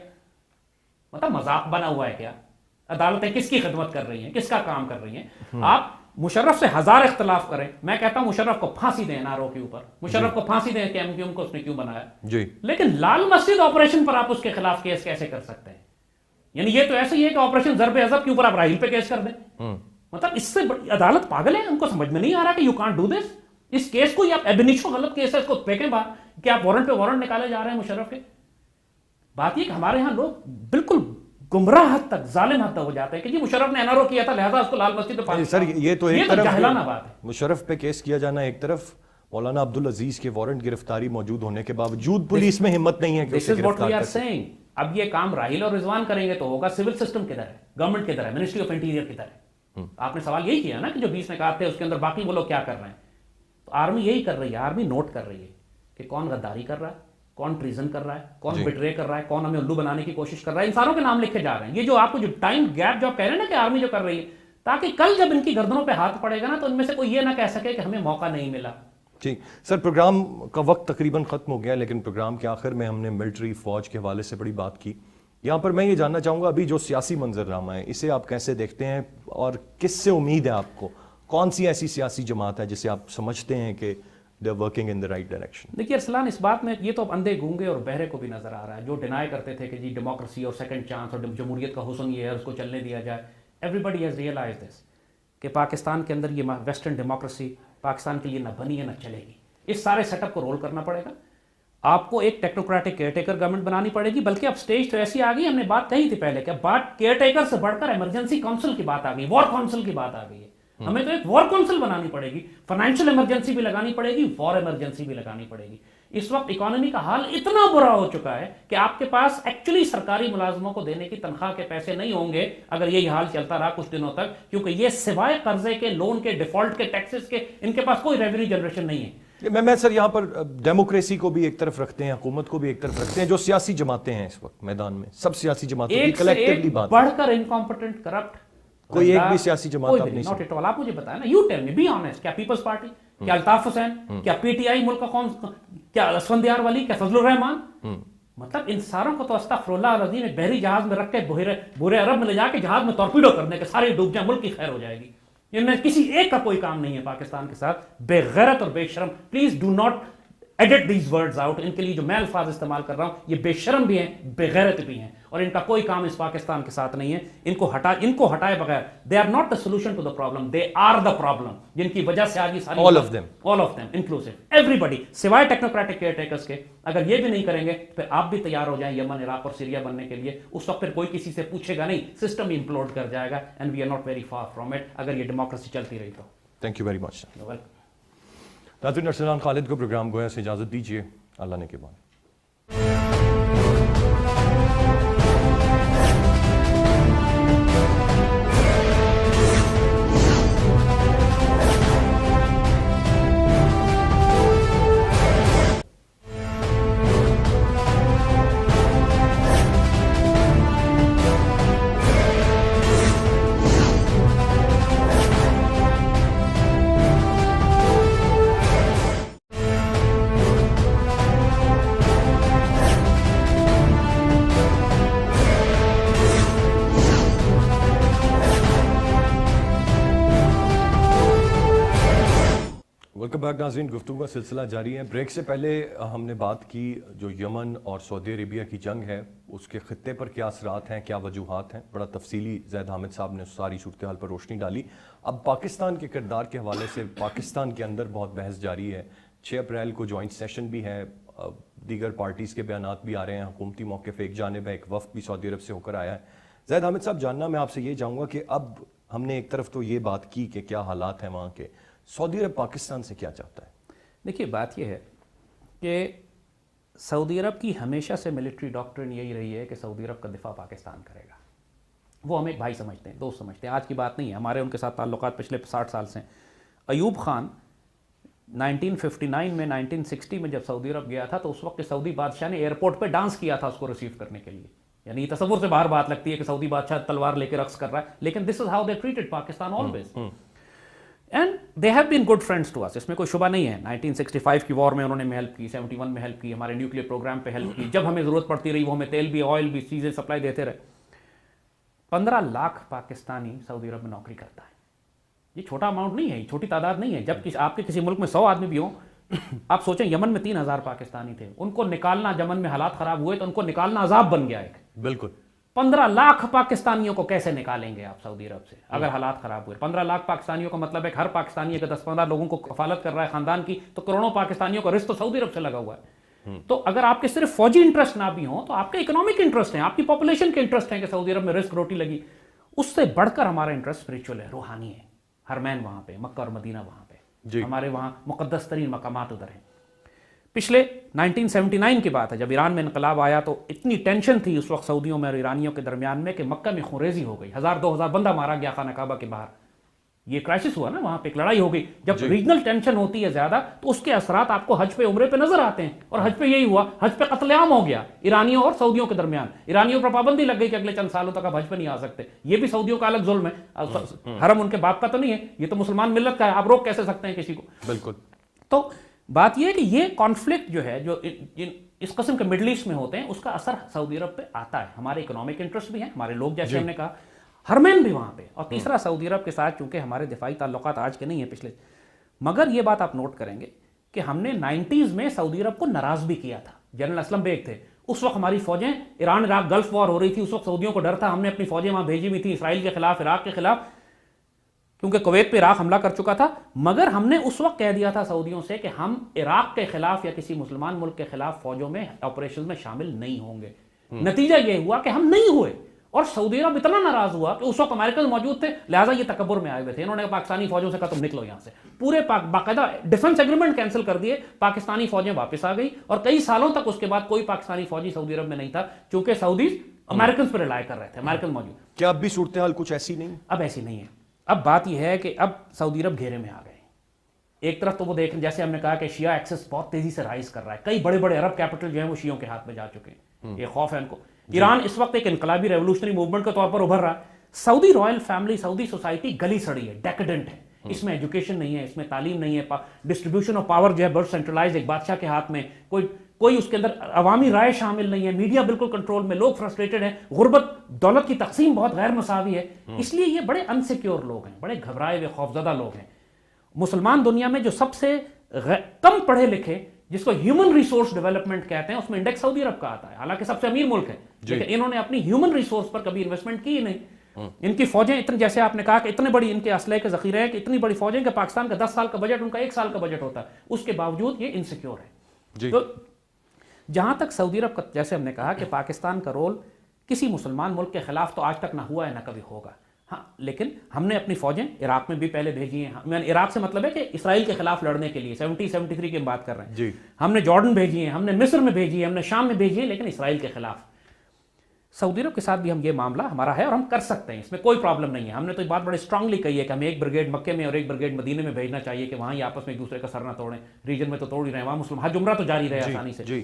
مطلب مذاق بنا ہوا ہے کیا؟ عدالتیں کس کی خدمت کر رہی ہیں، کس کا کام کر رہی ہیں؟ آپ مشرف سے ہزار اختلاف کریں، میں کہتا ہوں مشرف کو پھانسی دیں NRO کے اوپر، مشرف کو پھانسی دیں کہ ایم کیو ایم کو اس نے کیوں بنایا جی. لیکن لال مسجد آپریشن پر آپ اس کے خلاف کیس کیسے کر سکتے ہیں؟ یعنی یہ تو ایسے ہی ہے کہ آپریشن ضرب عضب کے اوپر آپ راہیل پہ کیس کر دیں. مطلب اس سے عدالت پاگل ہے، ان کو سمجھ میں نہیں آ رہا کہ یو کانٹ ڈو دس. اس کیس کو آپ ایبنیشو غلط کیس ہے، اس کو پھینکیں باہر کہ آپ وارنٹ پہ وارنٹ نکالے جا رہے ہیں مشرف کے. بات یہ کہ ہمارے ہاں لوگ بالکل گمراہ حد تک، ظالم حد تک ہو جاتے ہیں کہ جی مشرف نے NRO کیا تھا لہذا اس کو لال مسجد پہ سر یہ تو ایک طرف جاہلانہ بات ہے. مشرف پہ کیس کیا جانا ایک طرف، مولانا عبدالعزیز کے وارنٹ گرفتاری موجود ہونے کے باوجود پولیس میں ہمت نہیں ہے کہ اسے گرفتار کر سکے. اب یہ کام راہیل اور رضوان کریں گے تو ہوگا. سول سسٹم کدھر ہے؟ گورنمنٹ کدھر ہے؟ منسٹری آف انٹیریئر کدھر ہے؟ آپ نے سوال یہی کیا نا کہ جو 20 نکات تھے اس کے اندر باقی وہ لوگ کیا کر رہے ہیں. تو آرمی یہی کر رہی ہے، آرمی نوٹ کر رہی ہے کہ کون غداری کر رہا ہے، کون ٹریزن کر رہا ہے، کون بٹرے کر رہا ہے، کون ہمیں الو بنانے کی کوشش کر رہا ہے. ان ساروں کے نام لکھے جا رہے ہیں. یہ جو آپ کو جو ٹائم گیپ جو آپ کہہ رہے ہیں نا کہ آرمی جو کر رہی ہے، تاکہ کل جب ان کی گردنوں پہ ہاتھ پڑے گا نا تو ان میں سے کوئی یہ نہ کہہ سکے کہ ہمیں موقع نہیں ملا. ٹھیک سر، پروگرام کا وقت تقریباً ختم ہو گیا، لیکن پروگرام کے آخر میں ہم نے ملٹری فوج کے حوالے سے بڑی بات کی. یہاں پر میں یہ جاننا چاہوں گا ابھی جو سیاسی منظرنامہ ہے اسے آپ کیسے دیکھتے ہیں اور کس سے امید ہے آپ کو؟ کون سی ایسی سیاسی جماعت ہے جسے آپ سمجھتے ہیں کہ they are working in the right direction؟ دیکھیے ارسلان، اس بات میں یہ تو اب اندھے گونگے اور بہرے کو بھی نظر آ رہا ہے جو ڈینائی کرتے تھے کہ جی ڈیموکریسی اور سیکنڈ چانس اور جمہوریت کا حسن یہ ہے اس کو چلنے دیا جائے. ایوری بڈی ہیز ریئلائز دس کہ پاکستان کے اندر یہ ویسٹرن ڈیموکریسی پاکستان کے لیے نہ بنی ہے نہ چلے گی. اس سارے سیٹ اپ کو رول کرنا پڑے گا آپ کو ایک ٹیکنوکریٹک کیئر ٹیکر گورنمنٹ بنانی پڑے گی, بلکہ اب سٹیج تو ایسی آ گئی, ہم نے بات کہی تھی پہلے کہ بات کیئر ٹیکر سے بڑھ کر ایمرجنسی کاؤنسل کی بات آ گئی, وار کاؤنسل کی بات آ گئی ہے. ہمیں تو ایک وار کاؤنسل بنانی پڑے گی, فائنینشیل ایمرجنسی بھی لگانی پڑے گی, وار ایمرجنسی بھی لگانی پڑے گی. اس وقت اکانومی کا حال اتنا برا ہو چکا ہے کہ آپ کے پاس ایکچولی سرکاری ملازموں کو دینے کی تنخواہ کے پیسے نہیں ہوں گے اگر یہی حال چلتا رہا کچھ دنوں تک, کیونکہ یہ سوائے قرضے کے, لون کے, ڈیفالٹ کے, ٹیکسز کے, ان کے پاس کوئی ریونیو جنریشن نہیں ہے. میں سر یہاں پر ڈیموکریسی کو بھی ایک طرف رکھتے ہیں, حکومت کو بھی ایک طرف رکھتے ہیں, جو سیاسی جماعتیں ہیں اس وقت میدان میں, سب سیاسی جماعتوں کی کلیکٹیولی بات بڑھ کر انکمپٹنٹ, کرپٹ, کوئی ایک بھی سیاسی جماعت نہیں. Not at all. آپ مجھے بتائیں نا, you tell me, be honest, کیا پیپلز پارٹی, کیا الطاف حسین, کیا پی ٹی آئی ملک کا کون, کیا اسفندیار ولی, کیا فضل الرحمان, مطلب ان ساروں کو تو استغفر اللہ العظیم ایک بحری جہاز میں رکھ کے بورے عرب میں لے جا کے جہاز میں ٹورپیڈو کرنے کے سارے ڈوب جائیں, ملک کی خیر ہو جائے گی. ان میں کسی ایک کا کوئی کام نہیں ہے پاکستان کے ساتھ. بے غیرت اور بے شرم, please do not edit these words out. ان کے لیے جو میں الفاظ استعمال کر رہا ہوں یہ بے شرم بھی ہیں, بے غیرت بھی ہیں, اور ان کا کوئی کام اس پاکستان کے ساتھ نہیں ہے. ان کو ہٹائے بغیر, they are not the solution to the problem, they are the problem, جن کی وجہ سے آج یہ ساری, all of them inclusive, everybody, سوائے ٹیکنوکریٹک کیئر ٹیکرز کے. اگر یہ بھی نہیں کریں گے پھر آپ بھی تیار ہو جائیں یمن, عراق اور سیریا بننے کے لیے. اس وقت پھر کوئی کسی سے پوچھے گا نہیں, سسٹم امپلوڈ کر جائے گا, and we are not very far from it اگر یہ ڈیموکریسی چلتی رہی تو. Thank you very much. ناظرین, ارسلان خالد کو پروگرام گویا سے اجازت دیجیے, اللہ نے کے بعد. ویلکم بیک ناظرین, گفتگو کا سلسلہ جاری ہے. بریک سے پہلے ہم نے بات کی جو یمن اور سعودی عربیہ کی جنگ ہے اس کے خطے پر کیا اثرات ہیں, کیا وجوہات ہیں. بڑا تفصیلی زید حامد صاحب نے ساری صورتحال پر روشنی ڈالی. اب پاکستان کے کردار کے حوالے سے پاکستان کے اندر بہت بحث جاری ہے. 6 اپریل کو جوائنٹ سیشن بھی ہے, دیگر پارٹیز کے بیانات بھی آ رہے ہیں, حکومتی موقف ایک جانب ہے, ایک وفد بھی سعودی عرب سے ہو کر آیا ہے. زید حامد صاحب, جاننا میں آپ سے یہ چاہوں گا کہ اب ہم نے ایک طرف تو یہ بات کی کہ کیا حالات ہیں وہاں کے, سعودی عرب پاکستان سے کیا چاہتا ہے؟ دیکھیے بات یہ ہے کہ سعودی عرب کی ہمیشہ سے ملٹری ڈاکٹرن یہی رہی ہے کہ سعودی عرب کا دفاع پاکستان کرے گا. وہ ہمیں ایک بھائی سمجھتے ہیں, دوست سمجھتے ہیں. آج کی بات نہیں ہے, ہمارے ان کے ساتھ تعلقات پچھلے 60 سال سے ہیں. ایوب خان 1959 میں 1960 میں جب سعودی عرب گیا تھا تو اس وقت کے سعودی بادشاہ نے ایئرپورٹ پہ ڈانس کیا تھا اس کو ریسیو کرنے کے لیے. یعنی تصور سے باہر بات لگتی ہے کہ سعودی بادشاہ تلوار لے کے رقص کر رہا ہے, لیکن this is how they treated Pakistan always. And they have been good friends to us, اس میں کوئی شبہ نہیں ہے. 1965 کی وار میں انہوں نے ہمیں ہیلپ کی, 71 میں ہیلپ کی, ہمارے نیوکلیئر پروگرام پہ ہیلپ کی, جب ہمیں ضرورت پڑتی رہی وہ ہمیں تیل بھی, آئل بھی, چیزیں سپلائی دیتے رہے. 15 لاکھ پاکستانی سعودی عرب میں نوکری کرتا ہے. یہ چھوٹا اماؤنٹ نہیں ہے, یہ چھوٹی تعداد نہیں ہے. جب آپ کے کسی ملک میں 100 آدمی بھی ہوں, آپ سوچیں یمن میں 3000 پاکستانی تھے, ان کو نکالنا, یمن میں حالات خراب ہوئے تو ان کو نکالنا عذاب بن گیا ایک. بالکل. 15 لاکھ پاکستانیوں کو کیسے نکالیں گے آپ سعودی عرب سے اگر حالات خراب ہوئے؟ 15 لاکھ پاکستانیوں کا مطلب ہے کہ ہر پاکستانی اگر 10-15 لوگوں کو کفالت کر رہا ہے خاندان کی, تو کروڑوں پاکستانیوں کا رزق تو سعودی عرب سے لگا ہوا ہے. تو اگر آپ کے صرف فوجی انٹرسٹ نہ بھی ہوں تو آپ کے اکنامک انٹرسٹ ہیں, آپ کی پاپولیشن کے انٹرسٹ ہیں کہ سعودی عرب میں رزق روٹی لگی. اس سے بڑھ کر ہمارا انٹرسٹ اسپرچول ہے, روحانی ہے. حرمین وہاں پہ, مکہ اور مدینہ وہاں پہ, ہمارے وہاں مقدس ترین مقامات ادھر ہیں. پچھلے 1979 کی بات ہے, جب ایران میں انقلاب آیا تو اتنی ٹینشن تھی اس وقت سعودیوں میں اور ایرانیوں کے درمیان میں کہ مکہ میں خونریزی ہو گئی, 1000-2000 بندہ مارا گیا خانہ کعبہ کے باہر. یہ کرائسس ہوا نا, وہاں پہ ایک لڑائی ہو گئی. جب ریجنل ٹینشن ہوتی ہے زیادہ تو اس کے اثرات آپ کو حج پہ, عمرے پہ نظر آتے ہیں, اور حج پہ یہی ہوا. حج پہ قتل عام ہو گیا ایرانیوں اور سعودیوں کے درمیان. ایرانیوں پر پابندی لگ گئی کہ اگلے چند سالوں تک آپ حج پہ نہیں آ سکتے. یہ بھی سعودیوں کا الگ ظلم ہے, حرم ان کے باپ کا تو نہیں ہے, یہ تو مسلمان ملت کا ہے, آپ روک کیسے سکتے ہیں کسی کو؟ بالکل. تو بات یہ ہے کہ یہ کانفلکٹ جو ہے, جو اس قسم کے مڈل ایسٹ میں ہوتے ہیں, اس کا اثر سعودی عرب پہ آتا ہے. ہمارے اکنامک انٹرسٹ بھی ہیں, ہمارے لوگ جیسے ہم نے کہا, حرمین بھی وہاں پہ. اور تیسرا سعودی عرب کے ساتھ چونکہ ہمارے دفاعی تعلقات آج کے نہیں ہیں پچھلے, مگر یہ بات آپ نوٹ کریں گے کہ ہم نے 90s میں سعودی عرب کو ناراض بھی کیا تھا. جنرل اسلم بیگ تھے اس وقت, ہماری فوجیں ایران عراق گلف وار ہو رہی تھی, اس وقت سعودیوں کو ڈر تھا, ہم نے اپنی فوجیں وہاں بھیجی ہوئی تھی اسرائیل کے خلاف, عراق کے خلاف. کیونکہ کویت پہ عراق حملہ کر چکا تھا، مگر ہم نے اس وقت کہہ دیا تھا سعودیوں سے کہ ہم عراق کے خلاف یا کسی مسلمان ملک کے خلاف فوجوں میں آپریشن میں شامل نہیں ہوں گے. نتیجہ یہ ہوا کہ ہم نہیں ہوئے، اور سعودی عرب اتنا ناراض ہوا کہ اس وقت امریکن موجود تھے، لہٰذا یہ تکبر میں آئے ہوئے تھے. انہوں نے پاکستانی فوجوں سے کہا تم نکلو یہاں سے. پورے باقاعدہ ڈیفنس ایگریمنٹ کینسل کر دیے، پاکستانی فوجیں واپس آ گئی، اور کئی سالوں تک اس کے بعد کوئی پاکستانی فوجی سعودی عرب میں نہیں تھا، چونکہ سعودیز امریکن پر ریلائی کر رہے تھے، امریکن موجود. کیا اب بھی صورتحال کچھ ایسی نہیں؟ اب ایسی نہیں ہے. اب بات یہ ہے کہ اب سعودی عرب گھیرے میں آ گئے. ایک طرف تو وہ دیکھیں، جیسے ہم نے کہا کہ شیعہ ایکسس بہت تیزی سے رائز کر رہا ہے، کئی بڑے بڑے عرب کیپٹل جو ہیں وہ شیعوں کے ہاتھ میں جا چکے ہیں، یہ خوف ہے ان کو. ایران اس وقت ایک انقلابی ریولوشنری موومنٹ کے طور پر ابھر رہا ہے. سعودی رائل فیملی، سعودی سوسائٹی گلی سڑی ہے، ڈیکیڈنٹ ہے. اس میں ایجوکیشن نہیں ہے، اس میں تعلیم نہیں ہے، ڈسٹریبیوشن آف پاور جو ہے بڑا سینٹرلائز ایک بادشاہ کے ہاتھ میں، کوئی اس کے اندر عوامی رائے شامل نہیں ہے، میڈیا بالکل کنٹرول میں، لوگ فرسٹریٹڈ ہیں، غربت، دولت کی تقسیم بہت غیر مساوی ہے. اس لیے یہ بڑے انسیکیور لوگ ہیں، بڑے گھبرائے ہوئے خوفزدہ لوگ ہیں. مسلمان دنیا میں جو سب سے کم پڑھے لکھے، جس کو ہیومن ریسورس ڈیولپمنٹ کہتے ہیں، اس میں انڈیکس سعودی عرب کا آتا ہے، حالانکہ سب سے امیر ملک ہے، لیکن انہوں نے اپنی ہیومن ریسورس پر کبھی انویسٹمنٹ کی ہی نہیں. ان کی فوجیں اتنے، جیسے آپ نے کہا کہ اتنے بڑی ان کے اسلحے کے ذخیرے ہیں کہ اتنی بڑی فوجیں کہ پاکستان کا 10 سال کا بجٹ ان کا 1 سال کا بجٹ ہوتا ہے، اس کے باوجود یہ انسیکیور ہے. تو جہاں تک سعودی عرب کا، جیسے ہم نے کہا کہ پاکستان کا رول کسی مسلمان ملک کے خلاف تو آج تک نہ ہوا ہے نہ کبھی ہوگا. ہاں، لیکن ہم نے اپنی فوجیں عراق میں بھی پہلے بھیجی ہیں. عراق سے مطلب ہے کہ اسرائیل کے خلاف لڑنے کے لیے 73 کی ہم بات کر رہے ہیں. ہم نے جارڈن بھیجی ہیں، ہم نے مصر میں بھیجی ہے، ہم نے شام میں بھیجی ہے، لیکن اسرائیل کے خلاف. سعودی عرب کے ساتھ بھی ہم یہ معاملہ ہمارا ہے اور ہم کر سکتے ہیں، اس میں کوئی پرابلم نہیں ہے. ہم نے تو یہ بات بڑے اسٹرانگلی کہی ہے کہ ہمیں ایک بریگیڈ مکے میں اور ایک بریگیڈ مدینے میں بھیجنا چاہیے کہ وہاں ہی آپس میں ایک دوسرے کا سر نہ توڑیں. ریجن میں تو توڑ ہی رہے ہیں، وہاں مسلم حج عمرہ تو جاری رہے آسانی سے.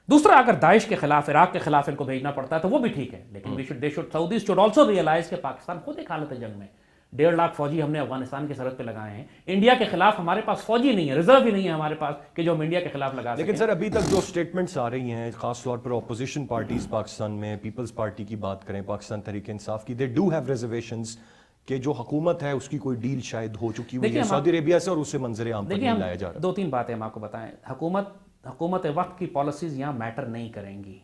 دوسرا، اگر داعش کے خلاف، عراق کے خلاف ان کو بھیجنا پڑتا ہے تو وہ بھی ٹھیک ہے، لیکن سعودیز شوڈ آلسو ریئلائز کہ پاکستان خود ایک حالت جنگ میں. 1.5 لاکھ فوجی ہم نے افغانستان کی سرحد پہ لگائے ہیں. انڈیا کے خلاف ہمارے پاس فوجی نہیں ہے، ریزرو ہی نہیں ہے ہمارے پاس کہ جو ہم انڈیا کے خلاف لگا سکیں. لیکن سر ابھی تک جو سٹیٹمنٹس آ رہی ہیں، خاص طور پر اپوزیشن پارٹیز پاکستان میں، پیپلز پارٹی کی بات کریں، پاکستان تحریک انصاف کی، دے ڈو ہیو ریزرویشنز کہ جو حکومت ہے اس کی کوئی ڈیل شاید ہو چکی ہوئی ہے سعودی عربیہ سے اور اسے منظر عام پر نہیں لایا جا رہا. 2-3 باتیں ہم آپ کو بتائیں. حکومت وقت کی پالیسیز یہاں میٹر نہیں کریں گی.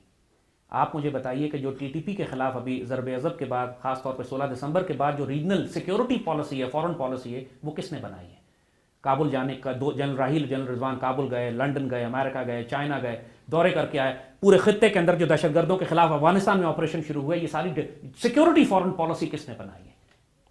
آپ مجھے بتائیے کہ جو TTP کے خلاف ابھی ضرب عضب کے بعد، خاص طور پہ 16 دسمبر کے بعد جو ریجنل سیکیورٹی پالیسی ہے، فورن پالیسی ہے، وہ کس نے بنائی ہے؟ کابل جانے کا جنرل راحیل، جنرل رضوان کابل گئے، لنڈن گئے، امریکہ گئے، چائنا گئے، دورے کر کے آئے. پورے خطے کے اندر جو دہشت گردوں کے خلاف افغانستان میں آپریشن شروع ہوئے، یہ ساری سیکیورٹی فورن پالیسی کس نے بنائی ہے؟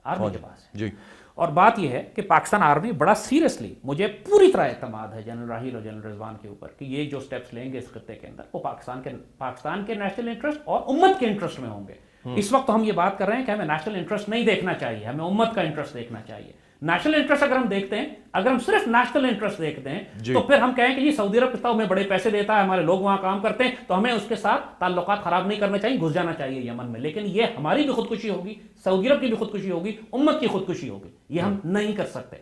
آرمی کے پاس ہے. اور بات یہ ہے کہ پاکستان آرمی بڑا سیریسلی، مجھے پوری طرح اعتماد ہے جنرل راحیل اور جنرل رضوان کے اوپر کہ یہ جو سٹیپس لیں گے اس خطے کے اندر وہ پاکستان کے نیشنل انٹرسٹ اور امت کے انٹرسٹ میں ہوں گے. اس وقت ہم یہ بات کر رہے ہیں کہ ہمیں نیشنل انٹرسٹ نہیں دیکھنا چاہیے، ہمیں امت کا انٹرسٹ دیکھنا چاہیے. نیشنل انٹرسٹ اگر ہم دیکھتے ہیں، اگر ہم صرف نیشنل انٹرسٹ دیکھتے ہیں تو پھر ہم کہیں کہ یہ سعودی عرب تو ہمیں بڑے پیسے دیتا ہے، ہمارے لوگ وہاں کام کرتے ہیں، تو ہمیں اس کے ساتھ تعلقات خراب نہیں کرنا چاہیے، گھس جانا چاہیے یمن میں. لیکن یہ ہماری بھی خودکشی ہوگی، سعودی عرب کی بھی خودکشی ہوگی، امت کی خودکشی ہوگی. یہ ہم نہیں کر سکتے.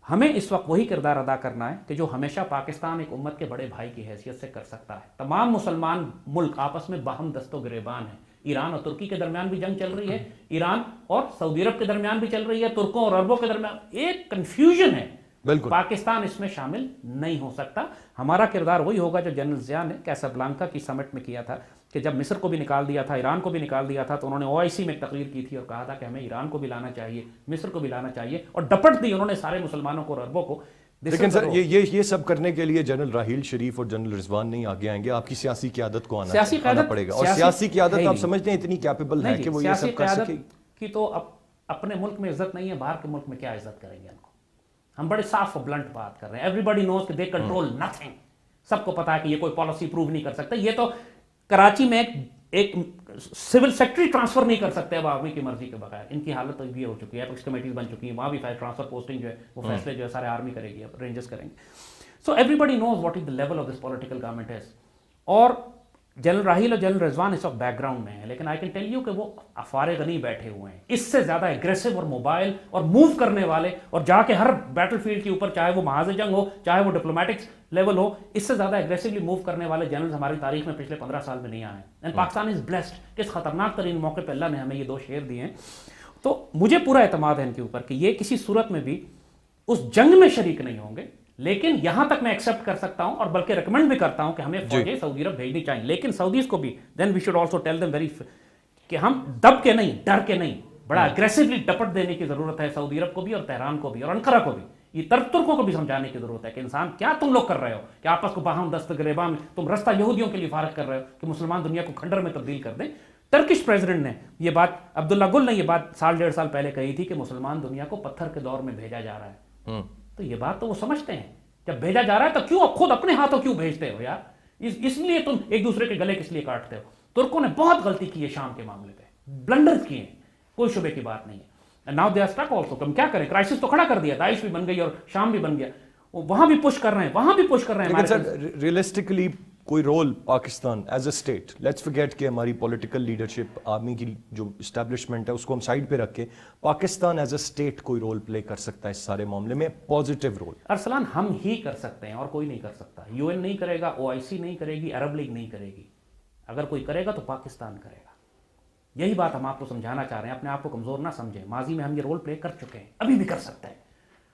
ہمیں اس وقت وہی کردار ادا کرنا ہے کہ جو ہمیشہ پاکستان ایک امت کے بڑے بھائی کی حیثیت سے کر سکتا ہے. تمام مسلمان ملک آپس میں باہم دست و گریبان ہیں. ایران اور ترکی کے درمیان بھی جنگ چل رہی ہے، ایران اور سعودی عرب کے درمیان بھی چل رہی ہے، ترکوں اور عربوں کے درمیان ایک کنفیوژن ہے. بالکل پاکستان اس میں شامل نہیں ہو سکتا. ہمارا کردار وہی ہوگا جو جنرل ضیاء نے کیسابلانکا کی سمٹ میں کیا تھا کہ جب مصر کو بھی نکال دیا تھا، ایران کو بھی نکال دیا تھا، تو انہوں نے OIC میں ایک تقریر کی تھی اور کہا تھا کہ ہمیں ایران کو بھی لانا چاہیے، مصر کو بھی لانا چاہیے، اور ڈپٹ دی انہوں نے سارے مسلمانوں کو اور عربوں کو. لیکن سر یہ سب کرنے کے لیے جنرل راحیل شریف اور جنرل رضوان نہیں آگے آئیں گے، آپ کی سیاسی قیادت کو آنا پڑے گا. اور سیاسی قیادت آپ سمجھتے ہیں اتنی کیپیبل ہے کہ وہ یہ سب کر سکے کی؟ تو اپنے ملک میں عزت نہیں ہے، باہر کے ملک میں کیا عزت کریں گے ان کو؟ ہم بڑے صاف اور بلنٹ بات کر رہے ہیں. ایوری باڈی نوز کہ دے کنٹرول نتھنگ. سب کو پتا ہے کہ یہ کوئی پالیسی پروو نہیں کر سکتا. یہ تو کراچی میں ایک سول سیکٹری ٹرانسفر نہیں کر سکتے اب آرمی کی مرضی کے بغیر. ان کی حالت تو یہ ہو چکی ہے، ایپکس کمیٹیز بن چکی ہیں، وہاں بھی ٹرانسفر پوسٹنگ جو ہے وہ فیصلے جو ہے سارے آرمی کرے گی، رینجرز کریں گے. So every body nose what is the level of this political government is. اور جنرل راحیل اور جنرل رضوان اس وقت بیک گراؤنڈ میں ہیں، لیکن آئی کین ٹیل یو کہ وہ فارغ نہیں بیٹھے ہوئے ہیں. اس سے زیادہ ایگریسو اور موبائل اور موو کرنے والے اور جا کے ہر بیٹل فیلڈ کے اوپر، چاہے وہ محاذ جنگ ہو، چاہے وہ ڈپلومیٹک لیول ہو، اس سے زیادہ ایگریسولی موو کرنے والے جنرلز ہماری تاریخ میں پچھلے 15 سال میں نہیں آئے ہیں. And Pakistan is blessed. اس خطرناک ترین موقع پہ اللہ نے ہمیں یہ 2 شیر دیے ہیں. تو مجھے پورا اعتماد ہے ان کے اوپر کہ یہ کسی صورت میں بھی اس جنگ میں شریک نہیں ہوں گے. لیکن یہاں تک میں ایکسیپٹ کر سکتا ہوں اور بلکہ ریکمینڈ بھی کرتا ہوں کہ ہمیں فوجیں سعودی عرب بھیجنی چاہیے. لیکن سعودیز کو بھی then we should also tell them very کہ ہم دب کے نہیں، ڈر کے نہیں، بڑا اگریسولی ڈپٹ دینے کی ضرورت ہے سعودی عرب کو بھی اور تہران کو بھی اور انقرہ کو بھی. یہ ترکوں کو بھی سمجھانے کی ضرورت ہے کہ انسان کیا تم لوگ کر رہے ہو کہ آپس کو باہم دست گریباں میں تم رستہ یہودیوں کے لیے فارغ کر رہے ہو کہ مسلمان دنیا کو کھنڈر میں تبدیل کر دیں. ٹرکش پریزیڈنٹ نے یہ بات, عبداللہ گل نے یہ بات 1.5 سال پہلے کہی تھی کہ مسلمان دنیا کو پتھر کے دور میں بھیجا جا رہا ہے. تو یہ بات تو وہ سمجھتے ہیں, جب بھیجا جا رہا ہے تو کیوں خود اپنے ہاتھوں کیوں بھیجتے ہو یار؟ اس لیے تم ایک دوسرے کے گلے کس لیے کاٹتے ہو؟ ترکوں نے بہت غلطی کی ہے شام کے معاملے پہ, بلنڈر کیے ہیں, کوئی شبے کی بات نہیں ہے. Now they are stuck also. ہم کیا کریں, کرائسس تو کھڑا کر دیا, داعش بھی بن گئی اور شام بھی بن گیا, وہاں بھی پش کر رہے ہیں, وہاں بھی پش کر رہے ہیں. لیکن سر ریئلسٹکلی کوئی role Pakistan as a state, let's forget کہ ہماری پولیٹیکل لیڈرشپ, آرمی کی جو اسٹیبلشمنٹ ہے اس کو ہم سائڈ پہ رکھ کے, پاکستان ایز اے اسٹیٹ کوئی رول پلے کر سکتا ہے اس سارے معاملے میں, پازیٹیو رول؟ ارسلان ہم ہی کر سکتے ہیں اور کوئی نہیں کر سکتا. یو این نہیں کرے گا, OIC نہیں کرے گی, عرب لیگ نہیں کرے گی. اگر کوئی کرے گا تو پاکستان کرے گا. یہی بات ہم آپ کو سمجھانا چاہ رہے ہیں. اپنے آپ کو کمزور نہ سمجھیں, ماضی میں ہم یہ رول پلے کر چکے ہیں, ابھی بھی کر سکتے ہیں.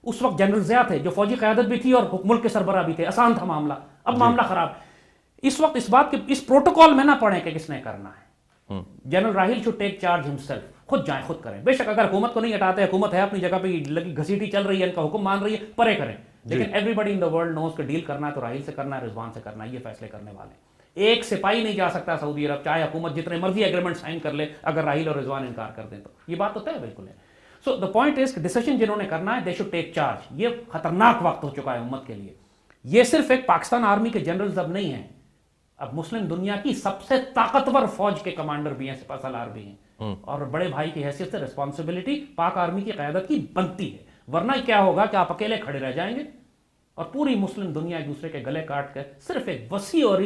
اس وقت جنرل ضیاء تھے جو فوجی قیادت بھی تھی اور ملک کے سربراہ بھی تھے, آسان تھا معاملہ. اب معاملہ خراب. اس وقت اس بات کے اس پروٹوکول میں نہ پڑھیں کہ کس نے کرنا ہے. General Raheel should take charge himself, خود جائیں خود کریں. بے شک اگر حکومت کو نہیں ہٹاتے, حکومت ہے اپنی جگہ پہ لگی گھسیٹی چل رہی ہے, ان کا حکم مان رہی ہے, پرے کریں. لیکن every body in the world نوز کہ ڈیل کرنا ہے تو راحیل سے کرنا ہے, رضوان سے کرنا ہے, یہ فیصلے کرنے والے ہیں. ایک سپاہی نہیں جا سکتا سعودی عرب, چاہے حکومت جتنے مرضی ایگریمنٹ سائن کر لے, اگر راحیل اور رضوان انکار کر دیں تو. یہ بات تو طے بالکل ہے. سو دا پوائنٹ از کہ ڈیسیژن جنہوں نے کرنا ہے دے شوڈ ٹیک چارج. یہ خطرناک وقت ہو چکا ہے امت کے لیے. یہ صرف ایک پاکستان آرمی کے جنرلز اب نہیں ہیں, اب مسلم دنیا کی سب سے طاقتور فوج کے کمانڈر بھی ہیں, سپہ سالار بھی ہیں, اور بڑے بھائی کی حیثیت سے ریسپانسبلٹی پاک آرمی کی قیادت کی بنتی ہے. ورنہ کیا ہوگا کہ آپ اکیلے کھڑے رہ جائیں گے اور پوری مسلم دنیا ایک دوسرے کے گلے کاٹ کر صرف ایک وسیع اور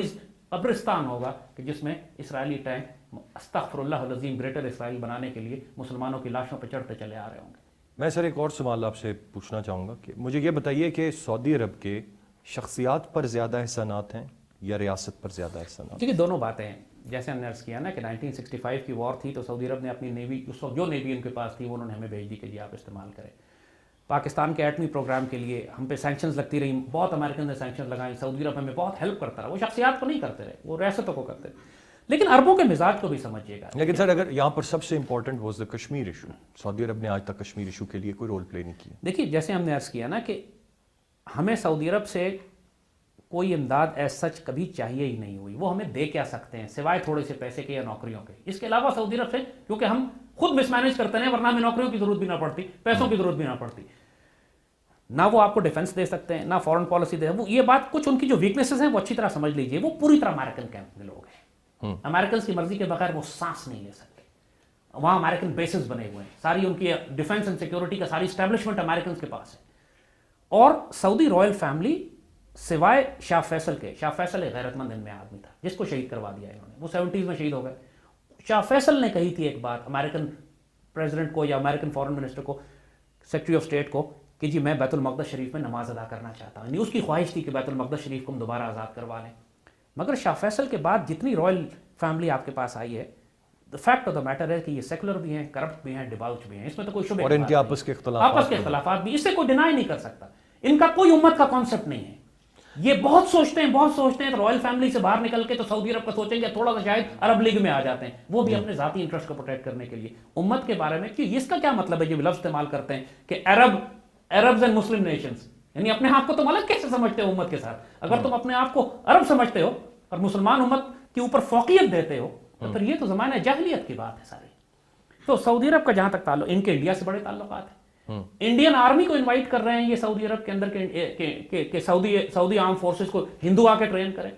قبرستان ہوگا کہ جس میں اسرائیلی ٹینک استغفر اللہ العظیم گریٹر اسرائیل بنانے کے لیے مسلمانوں کی لاشوں پہ چڑھتے چلے آ رہے ہوں گے. میں سر ایک اور سوال آپ سے پوچھنا چاہوں گا کہ مجھے یہ بتائیے کہ سعودی عرب کے شخصیات پر زیادہ احسانات ہیں یا ریاست پر زیادہ احسانات؟ کیونکہ دونوں باتیں ہیں. جیسے ہم نے عرض کیا نا کہ 1965 کی وار تھی تو سعودی عرب نے اپنی نیوی, اس وقت جو نیوی ان کے پاس تھی وہ انہوں نے ہمیں بھیج دی کہ جی آپ استعمال کریں. پاکستان کے ایٹمی پروگرام کے لیے ہم پہ سینکشنز لگتی رہی, بہت امریکن نے سینکشن لگائیں, سعودی عرب ہمیں بہت ہیلپ کرتا رہا. وہ شخصیات کو نہیں کرتے رہے, وہ ریاستوں کو کرتے رہے. لیکن عربوں کے مزاج کو بھی سمجھیے گا. لیکن سر اگر یہاں پر سب سے important was the Kashmir issue, Saudi Arab نے آج تک کشمیر ایشو کے لیے کوئی رول پلے نہیں کیا. دیکھیے جیسے ہم نے عرض کیا نا کہ ہمیں سعودی عرب سے کوئی امداد ایز سچ کبھی چاہیے ہی نہیں ہوئی. وہ ہمیں دے کیا سکتے ہیں سوائے تھوڑے سے پیسے کے یا نوکریوں کے. اس کے علاوہ سعودی عرب سے کیونکہ ہم خود مس مینیج کرتے ہیں, ورنہ ہمیں نوکریوں کی ضرورت بھی نہ پڑتی, پیسوں کی ضرورت بھی نہ پڑتی. نہ وہ آپ کو ڈیفنس دے سکتے ہیں, نہ فورن پالیسی دے. وہ یہ بات کچھ ان کی جو ویکنیسز ہیں وہ اچھی طرح سمجھ لیجئے. وہ پوری طرح امریکن کیمپ میں لوگ ہیں. امریکنز کی مرضی کے بغیر وہ سانس نہیں لے سکتے. وہاں امریکن بیسز بنے ہوئے ہیں, ساری ان کی ڈیفنس اینڈ سیکورٹی کا ساری اسٹیبلشمنٹ امریکنز کے پاس ہے. اور سعودی رائل فیملی سوائے شاہ فیصل کے, شاہ فیصل ایک غیرت مند ان میں آدمی تھا جس کو شہید کروا دیا انہوں نے, وہ 70s میں شہید ہو گئے. شاہ فیصل نے کہی تھی ایک بات امریکن پریزیڈنٹ کو یا امریکن فارن منسٹر کو, سیکرٹری آف اسٹیٹ کو, کہ جی میں بیت المقدس شریف میں نماز ادا کرنا چاہتا ہوں. اس کی خواہش تھی کہ بیت المقدس شریف کو ہم دوبارہ آزاد کروا لیں. مگر شاہ فیصل کے بعد جتنی رائل فیملی آپ کے پاس آئی ہے, the fact of the matter ہے کہ یہ سیکولر بھی ہیں, کرپٹ بھی ہیں, ڈیباؤچ بھی ہیں. اس میں تو کوئی شبہ, اور ان کے آپس کے اختلافات بھی, اس سے کوئی ڈینائی نہیں کر سکتا. ان کا کوئی امت کا کانسیپٹ نہیں ہے. یہ بہت سوچتے ہیں تو رائل فیملی سے باہر نکل کے تو سعودی عرب کا سوچیں گے, تھوڑا سا شاید عرب لیگ میں آ جاتے ہیں, وہ بھی اپنے ذاتی انٹرسٹ کو پروٹیکٹ کرنے کے لیے. امت کے بارے میں کہ اس کا کیا مطلب ہے جو لفظ استعمال کرتے ہیں کہ عربز اینڈ مسلم نیشنز, یعنی اپنے آپ کو تم الگ کیسے سمجھتے ہو امت کے ساتھ؟ اگر تم اپنے آپ کو عرب سمجھتے ہو اور مسلمان امت کے اوپر فوقیت دیتے ہو تو پھر یہ تو زمانہ جاہلیت کی بات ہے ساری. تو سعودی عرب کا جہاں تک تعلق, ان کے انڈیا سے بڑے تعلقات ہیں. انڈین آرمی کو انوائٹ کر رہے ہیں یہ سعودی عرب کے اندر کہ سعودی آرم فورسز کو ہندو آ کے ٹرین کریں.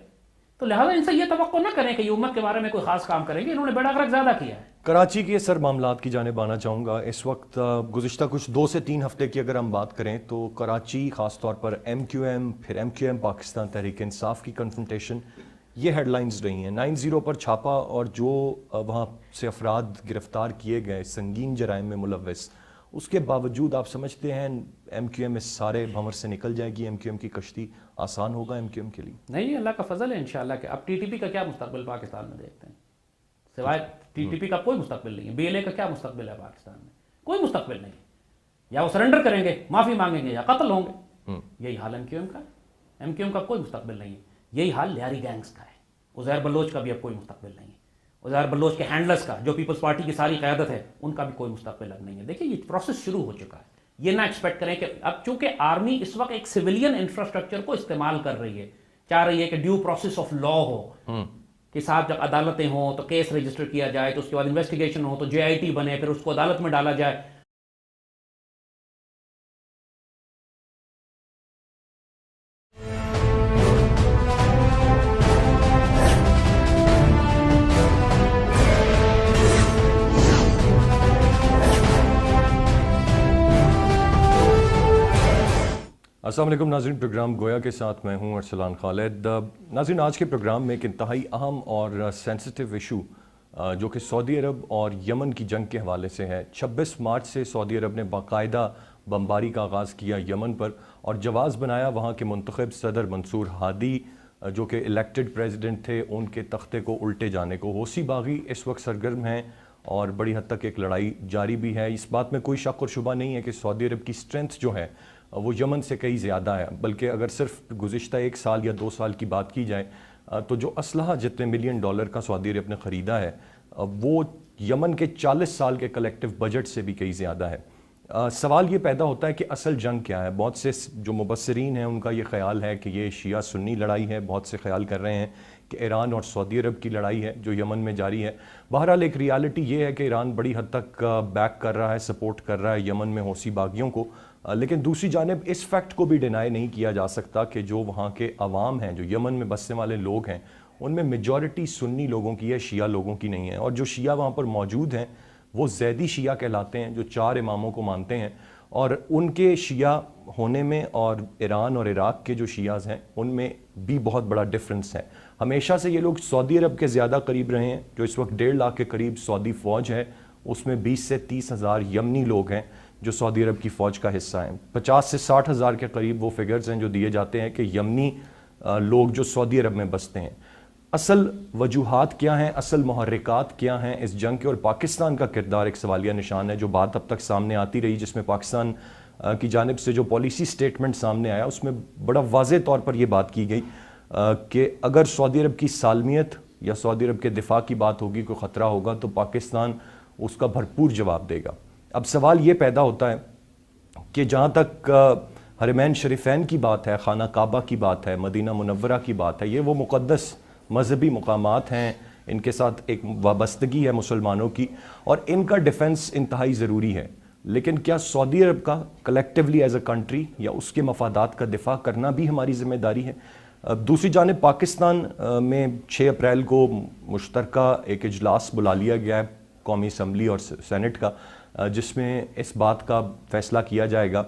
تو لہٰذا ان سے یہ توقع نہ کریں کہ یہ امت کے بارے میں کوئی خاص کام کریں گے. انہوں نے بیڑا غرق زیادہ کیا ہے. کراچی کے سر معاملات کی جانب آنا چاہوں گا. اس وقت گزشتہ کچھ 2 سے 3 ہفتے کی اگر ہم بات کریں تو کراچی خاص طور پر MQM, پھر MQM پاکستان تحریک انصاف کی کنفرنٹیشن, یہ ہیڈ لائنز رہی ہیں. 9/0 پر چھاپا اور جو وہاں سے افراد گرفتار کیے گئے سنگین جرائم میں ملوث, اس کے باوجود آپ سمجھتے ہیں MQM اس سارے بھنور سے نکل جائے گی؟ MQM کی کشتی آسان ہوگا MQM کے لیے؟ نہیں, اللہ کا فضل ہے انشاءاللہ. کہ اب TTP کا کیا مستقبل پاکستان میں دیکھتے ہیں؟ سوائے TTP کا کوئی مستقبل نہیں ہے. BLA کا کیا مستقبل ہے پاکستان میں؟ کوئی مستقبل نہیں. یا وہ سرنڈر کریں گے, معافی مانگیں گے, یا قتل ہوں گے. یہی حال MQM کا ہے. MQM کا کوئی مستقبل نہیں ہے. یہی حال لیاری گینگز کا ہے. عزیر بلوچ کا بھی اب کوئی مستقبل نہیں ہے. ظاہر بلوچ کے ہینڈلرز کا جو پیپلز پارٹی کی ساری قیادت ہے ان کا بھی کوئی مستقبل اب نہیں ہے. دیکھیں یہ پروسیس شروع ہو چکا ہے. یہ نہ ایکسپیکٹ کریں کہ اب چونکہ آرمی اس وقت ایک سویلین انفراسٹرکچر کو استعمال کر رہی ہے, چاہ رہی ہے کہ ڈیو پروسیس آف لا ہو, کہ صاحب جب عدالتیں ہوں تو کیس رجسٹر کیا جائے, تو اس کے بعد انویسٹیگیشن ہو تو JIT بنے, پھر اس کو عدالت میں ڈالا جائے. السلام علیکم ناظرین, پروگرام گویا کے ساتھ میں ہوں ارسلان خالد. ناظرین, آج کے پروگرام میں ایک انتہائی اہم اور سینسٹیو ایشو جو کہ سعودی عرب اور یمن کی جنگ کے حوالے سے ہے. 26 مارچ سے سعودی عرب نے باقاعدہ بمباری کا آغاز کیا یمن پر اور جواز بنایا وہاں کے منتخب صدر منصور ہادی جو کہ الیکٹڈ پریزیڈنٹ تھے ان کے تختے کو الٹے جانے کو. حوثی باغی اس وقت سرگرم ہیں اور بڑی حد تک ایک لڑائی جاری بھی ہے. اس بات میں کوئی شک اور شبہ نہیں ہے کہ سعودی عرب کی سٹرینتھ جو ہے وہ یمن سے کئی زیادہ ہے, بلکہ اگر صرف گزشتہ 1 سال یا 2 سال کی بات کی جائے تو جو اسلحہ جتنے $1 ملین کا سعودی عرب نے خریدا ہے وہ یمن کے 40 سال کے کلیکٹیو بجٹ سے بھی کئی زیادہ ہے. سوال یہ پیدا ہوتا ہے کہ اصل جنگ کیا ہے. بہت سے جو مبصرین ہیں ان کا یہ خیال ہے کہ یہ شیعہ سنی لڑائی ہے, بہت سے خیال کر رہے ہیں کہ ایران اور سعودی عرب کی لڑائی ہے جو یمن میں جاری ہے. بہرحال ایک ریالٹی یہ ہے کہ ایران بڑی حد تک بیک کر رہا ہے, سپورٹ کر رہا ہے یمن میں حوثی باغیوں کو, لیکن دوسری جانب اس فیکٹ کو بھی ڈینائی نہیں کیا جا سکتا کہ جو وہاں کے عوام ہیں, جو یمن میں بسنے والے لوگ ہیں, ان میں میجورٹی سنی لوگوں کی ہے, شیعہ لوگوں کی نہیں ہے. اور جو شیعہ وہاں پر موجود ہیں وہ زیدی شیعہ کہلاتے ہیں جو 4 اماموں کو مانتے ہیں, اور ان کے شیعہ ہونے میں اور ایران اور عراق کے جو شیعہ ہیں ان میں بھی بہت بڑا ڈفرنس ہے. ہمیشہ سے یہ لوگ سعودی عرب کے زیادہ قریب رہے ہیں. جو اس وقت 1.5 لاکھ کے قریب سعودی فوج ہے اس میں 20 سے 30 ہزار یمنی لوگ ہیں جو سعودی عرب کی فوج کا حصہ ہیں. 50 سے 60 ہزار کے قریب وہ فگرز ہیں جو دیے جاتے ہیں کہ یمنی لوگ جو سعودی عرب میں بستے ہیں. اصل وجوہات کیا ہیں, اصل محرکات کیا ہیں اس جنگ کے, اور پاکستان کا کردار ایک سوالیہ نشان ہے. جو بات اب تک سامنے آتی رہی جس میں پاکستان کی جانب سے جو پالیسی سٹیٹمنٹ سامنے آیا اس میں بڑا واضح طور پر یہ بات کی گئی کہ اگر سعودی عرب کی سالمیت یا سعودی عرب کے دفاع کی بات ہوگی, کوئی خطرہ ہوگا تو پاکستان اس کا بھرپور جواب دے گا. اب سوال یہ پیدا ہوتا ہے کہ جہاں تک حرمین شریفین کی بات ہے, خانہ کعبہ کی بات ہے, مدینہ منورہ کی بات ہے, یہ وہ مقدس مذہبی مقامات ہیں, ان کے ساتھ ایک وابستگی ہے مسلمانوں کی اور ان کا ڈیفنس انتہائی ضروری ہے. لیکن کیا سعودی عرب کا کلیکٹیولی ایز اے کنٹری یا اس کے مفادات کا دفاع کرنا بھی ہماری ذمہ داری ہے؟ دوسری جانب پاکستان میں 6 اپریل کو مشترکہ ایک اجلاس بلا لیا گیا ہے قومی اسمبلی اور سینٹ کا, جس میں اس بات کا فیصلہ کیا جائے گا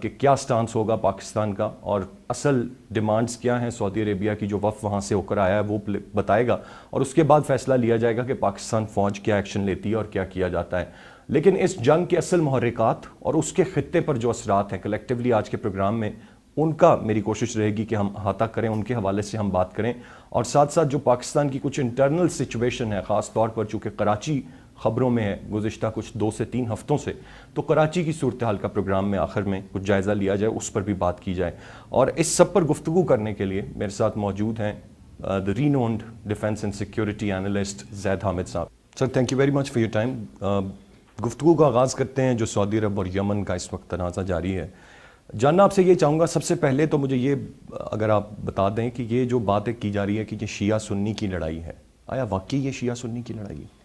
کہ کیا سٹانس ہوگا پاکستان کا اور اصل ڈیمانڈز کیا ہیں. سعودی عربیہ کی جو وفد وہاں سے ہو کر آیا ہے وہ بتائے گا اور اس کے بعد فیصلہ لیا جائے گا کہ پاکستان فوج کیا ایکشن لیتی ہے اور کیا کیا جاتا ہے. لیکن اس جنگ کے اصل محرکات اور اس کے خطے پر جو اثرات ہیں کلیکٹیولی آج کے پروگرام میں ان کا میری کوشش رہے گی کہ ہم احاطہ کریں, ان کے حوالے سے ہم بات کریں, اور ساتھ ساتھ جو پاکستان کی کچھ انٹرنل سچویشن ہے, خاص طور پر چونکہ کراچی خبروں میں ہے گزشتہ کچھ 2 سے 3 ہفتوں سے, تو کراچی کی صورتحال کا پروگرام میں آخر میں کچھ جائزہ لیا جائے, اس پر بھی بات کی جائے. اور اس سب پر گفتگو کرنے کے لیے میرے ساتھ موجود ہیں the renowned defence and security analyst Zaid Hamid صاحب. Sir thank you very much for your time. گفتگو کا آغاز کرتے ہیں جو سعودی عرب اور یمن کا اس وقت تنازع جاری ہے. جاننا آپ سے یہ چاہوں گا سب سے پہلے تو مجھے یہ اگر آپ بتا دیں کہ یہ جو باتیں کی جا رہی ہے کہ یہ شیعہ سنی کی لڑائی ہے, آیا واقعی یہ شیعہ سنی کی لڑائی ہے؟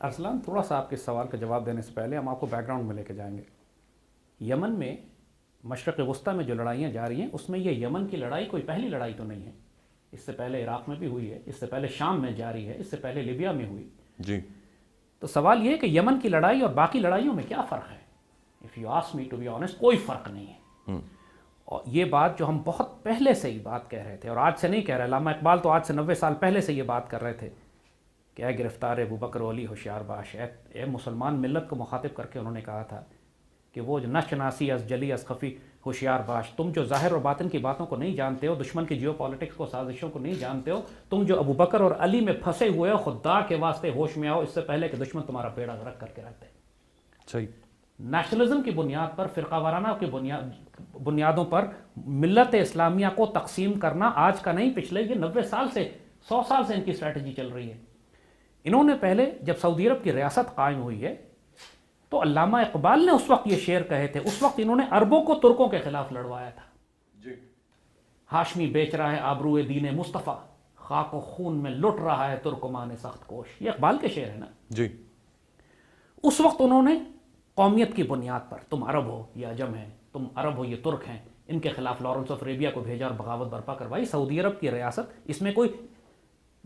ارسلان, تھوڑا سا آپ کے سوال کا جواب دینے سے پہلے ہم آپ کو بیک گراؤنڈ میں لے کے جائیں گے. یمن میں مشرق وسطیٰ میں جو لڑائیاں جاری ہیں اس میں یہ یمن کی لڑائی کوئی پہلی لڑائی تو نہیں ہے. اس سے پہلے عراق میں بھی ہوئی ہے, اس سے پہلے شام میں جاری ہے, اس سے پہلے لیبیا میں ہوئی. جی, تو سوال یہ ہے کہ یمن کی لڑائی اور باقی لڑائیوں میں کیا فرق ہے؟ If you ask me to be honest, کوئی فرق نہیں ہے. اور یہ بات جو ہم بہت پہلے سے ہی بات کہہ رہے تھے, اور آج سے نہیں کہہ رہے, علامہ اقبال تو آج سے 90 سال پہلے سے یہ بات کر رہے تھے کہ اے گرفتار ابوبکر و علی ہوشیار باش, اے مسلمان ملت کو مخاطب کر کے انہوں نے کہا تھا کہ وہ نہ شناسی از جلی از خفی ہوشیار باش, تم جو ظاہر اور باطن کی باتوں کو نہیں جانتے ہو, دشمن کی جیو پالیٹکس کو, سازشوں کو نہیں جانتے ہو, تم جو ابوبکر اور علی میں پھنسے ہوئے ہو, خدا کے واسطے ہوش میں آؤ اس سے پہلے کہ دشمن تمہارا بیڑا غرق کر کے رکھ دے. صحیح. نیشنلزم کی بنیاد پر, فرقہ وارانہ کی بنیادوں پر ملت اسلامیہ کو تقسیم کرنا آج کا نہیں, پچھلے یہ 90 سال سے 100 سال سے ان کی اسٹریٹجی چل رہی ہے. انہوں نے پہلے جب سعودی عرب کی ریاست قائم ہوئی ہے تو علامہ اقبال نے اس وقت یہ شعر کہے تھے، اس وقت انہوں نے عربوں کو ترکوں کے خلاف لڑوایا تھا. ہاشمی بیچ رہا ہے آبروئے دین مصطفیٰ، خاک و خون میں لٹ رہا ہے ترکمان سخت کوش. یہ اقبال کے شعر ہے نا. جی. اس وقت انہوں نے قومیت کی بنیاد پر، تم عرب ہو یہ عجم ہیں، تم عرب ہو یہ ترک ہیں، ان کے خلاف لارنس آف اریبیا کو بھیجا اور بغاوت برپا کروائی. سعودی عرب کی ریاست، اس میں کوئی،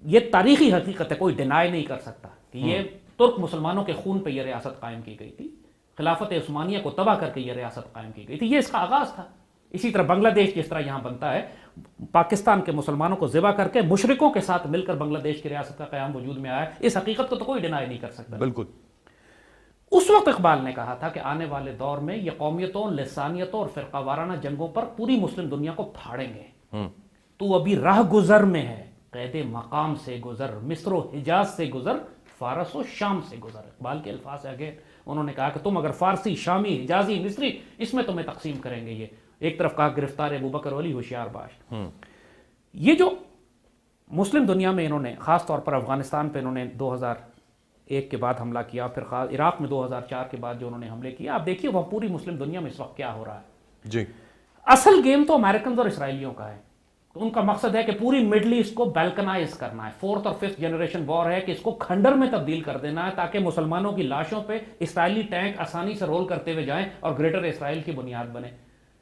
یہ تاریخی حقیقت ہے، کوئی ڈینائی نہیں کر سکتا کہ یہ ترک مسلمانوں کے خون پہ یہ ریاست قائم کی گئی تھی. خلافت عثمانیہ کو تباہ کر کے یہ ریاست قائم کی گئی تھی. یہ اس کا آغاز تھا. اسی طرح بنگلہ دیش جس طرح یہاں بنتا ہے، پاکستان کے مسلمانوں کو ذبح کر کے مشرکوں کے ساتھ مل کر بنگلہ دیش کی ریاست کا قیام وجود میں آیا. اس حقیقت کو تو کوئی ڈینائی نہیں کر سکتا. بالکل. اس وقت اقبال نے کہا تھا کہ آنے والے دور میں یہ قومیتوں، لسانیتوں اور فرقہ وارانہ جنگوں پر پوری مسلم دنیا کو پھاڑیں گے. تو ابھی راہ گزر میں ہے، قید مقام سے گزر، مصر و حجاز سے گزر، فارس و شام سے گزر. اقبال کے الفاظ آگے انہوں نے کہا کہ تم اگر فارسی، شامی، حجازی، مصری، اس میں تمہیں تقسیم کریں گے. یہ ایک طرف کہا گرفتار ابوبکر ولی ہوشیار باش. یہ جو مسلم دنیا میں انہوں نے خاص طور پر افغانستان پہ انہوں نے 2001 کے بعد حملہ کیا، پھر عراق میں 2004 کے بعد جو انہوں نے حملے کیا، آپ دیکھیے وہ پوری مسلم دنیا میں اس وقت کیا ہو رہا ہے. جی. اصل گیم تو امریکنز اور اسرائیلیوں کا ہے. ان کا مقصد ہے کہ پوری مڈل ایسٹ کو بیلکنائز کرنا ہے. 4th اور 5th جنریشن وار ہے کہ اس کو کھنڈر میں تبدیل کر دینا ہے تاکہ مسلمانوں کی لاشوں پہ اسرائیلی ٹینک آسانی سے رول کرتے ہوئے جائیں اور گریٹر اسرائیل کی بنیاد بنے.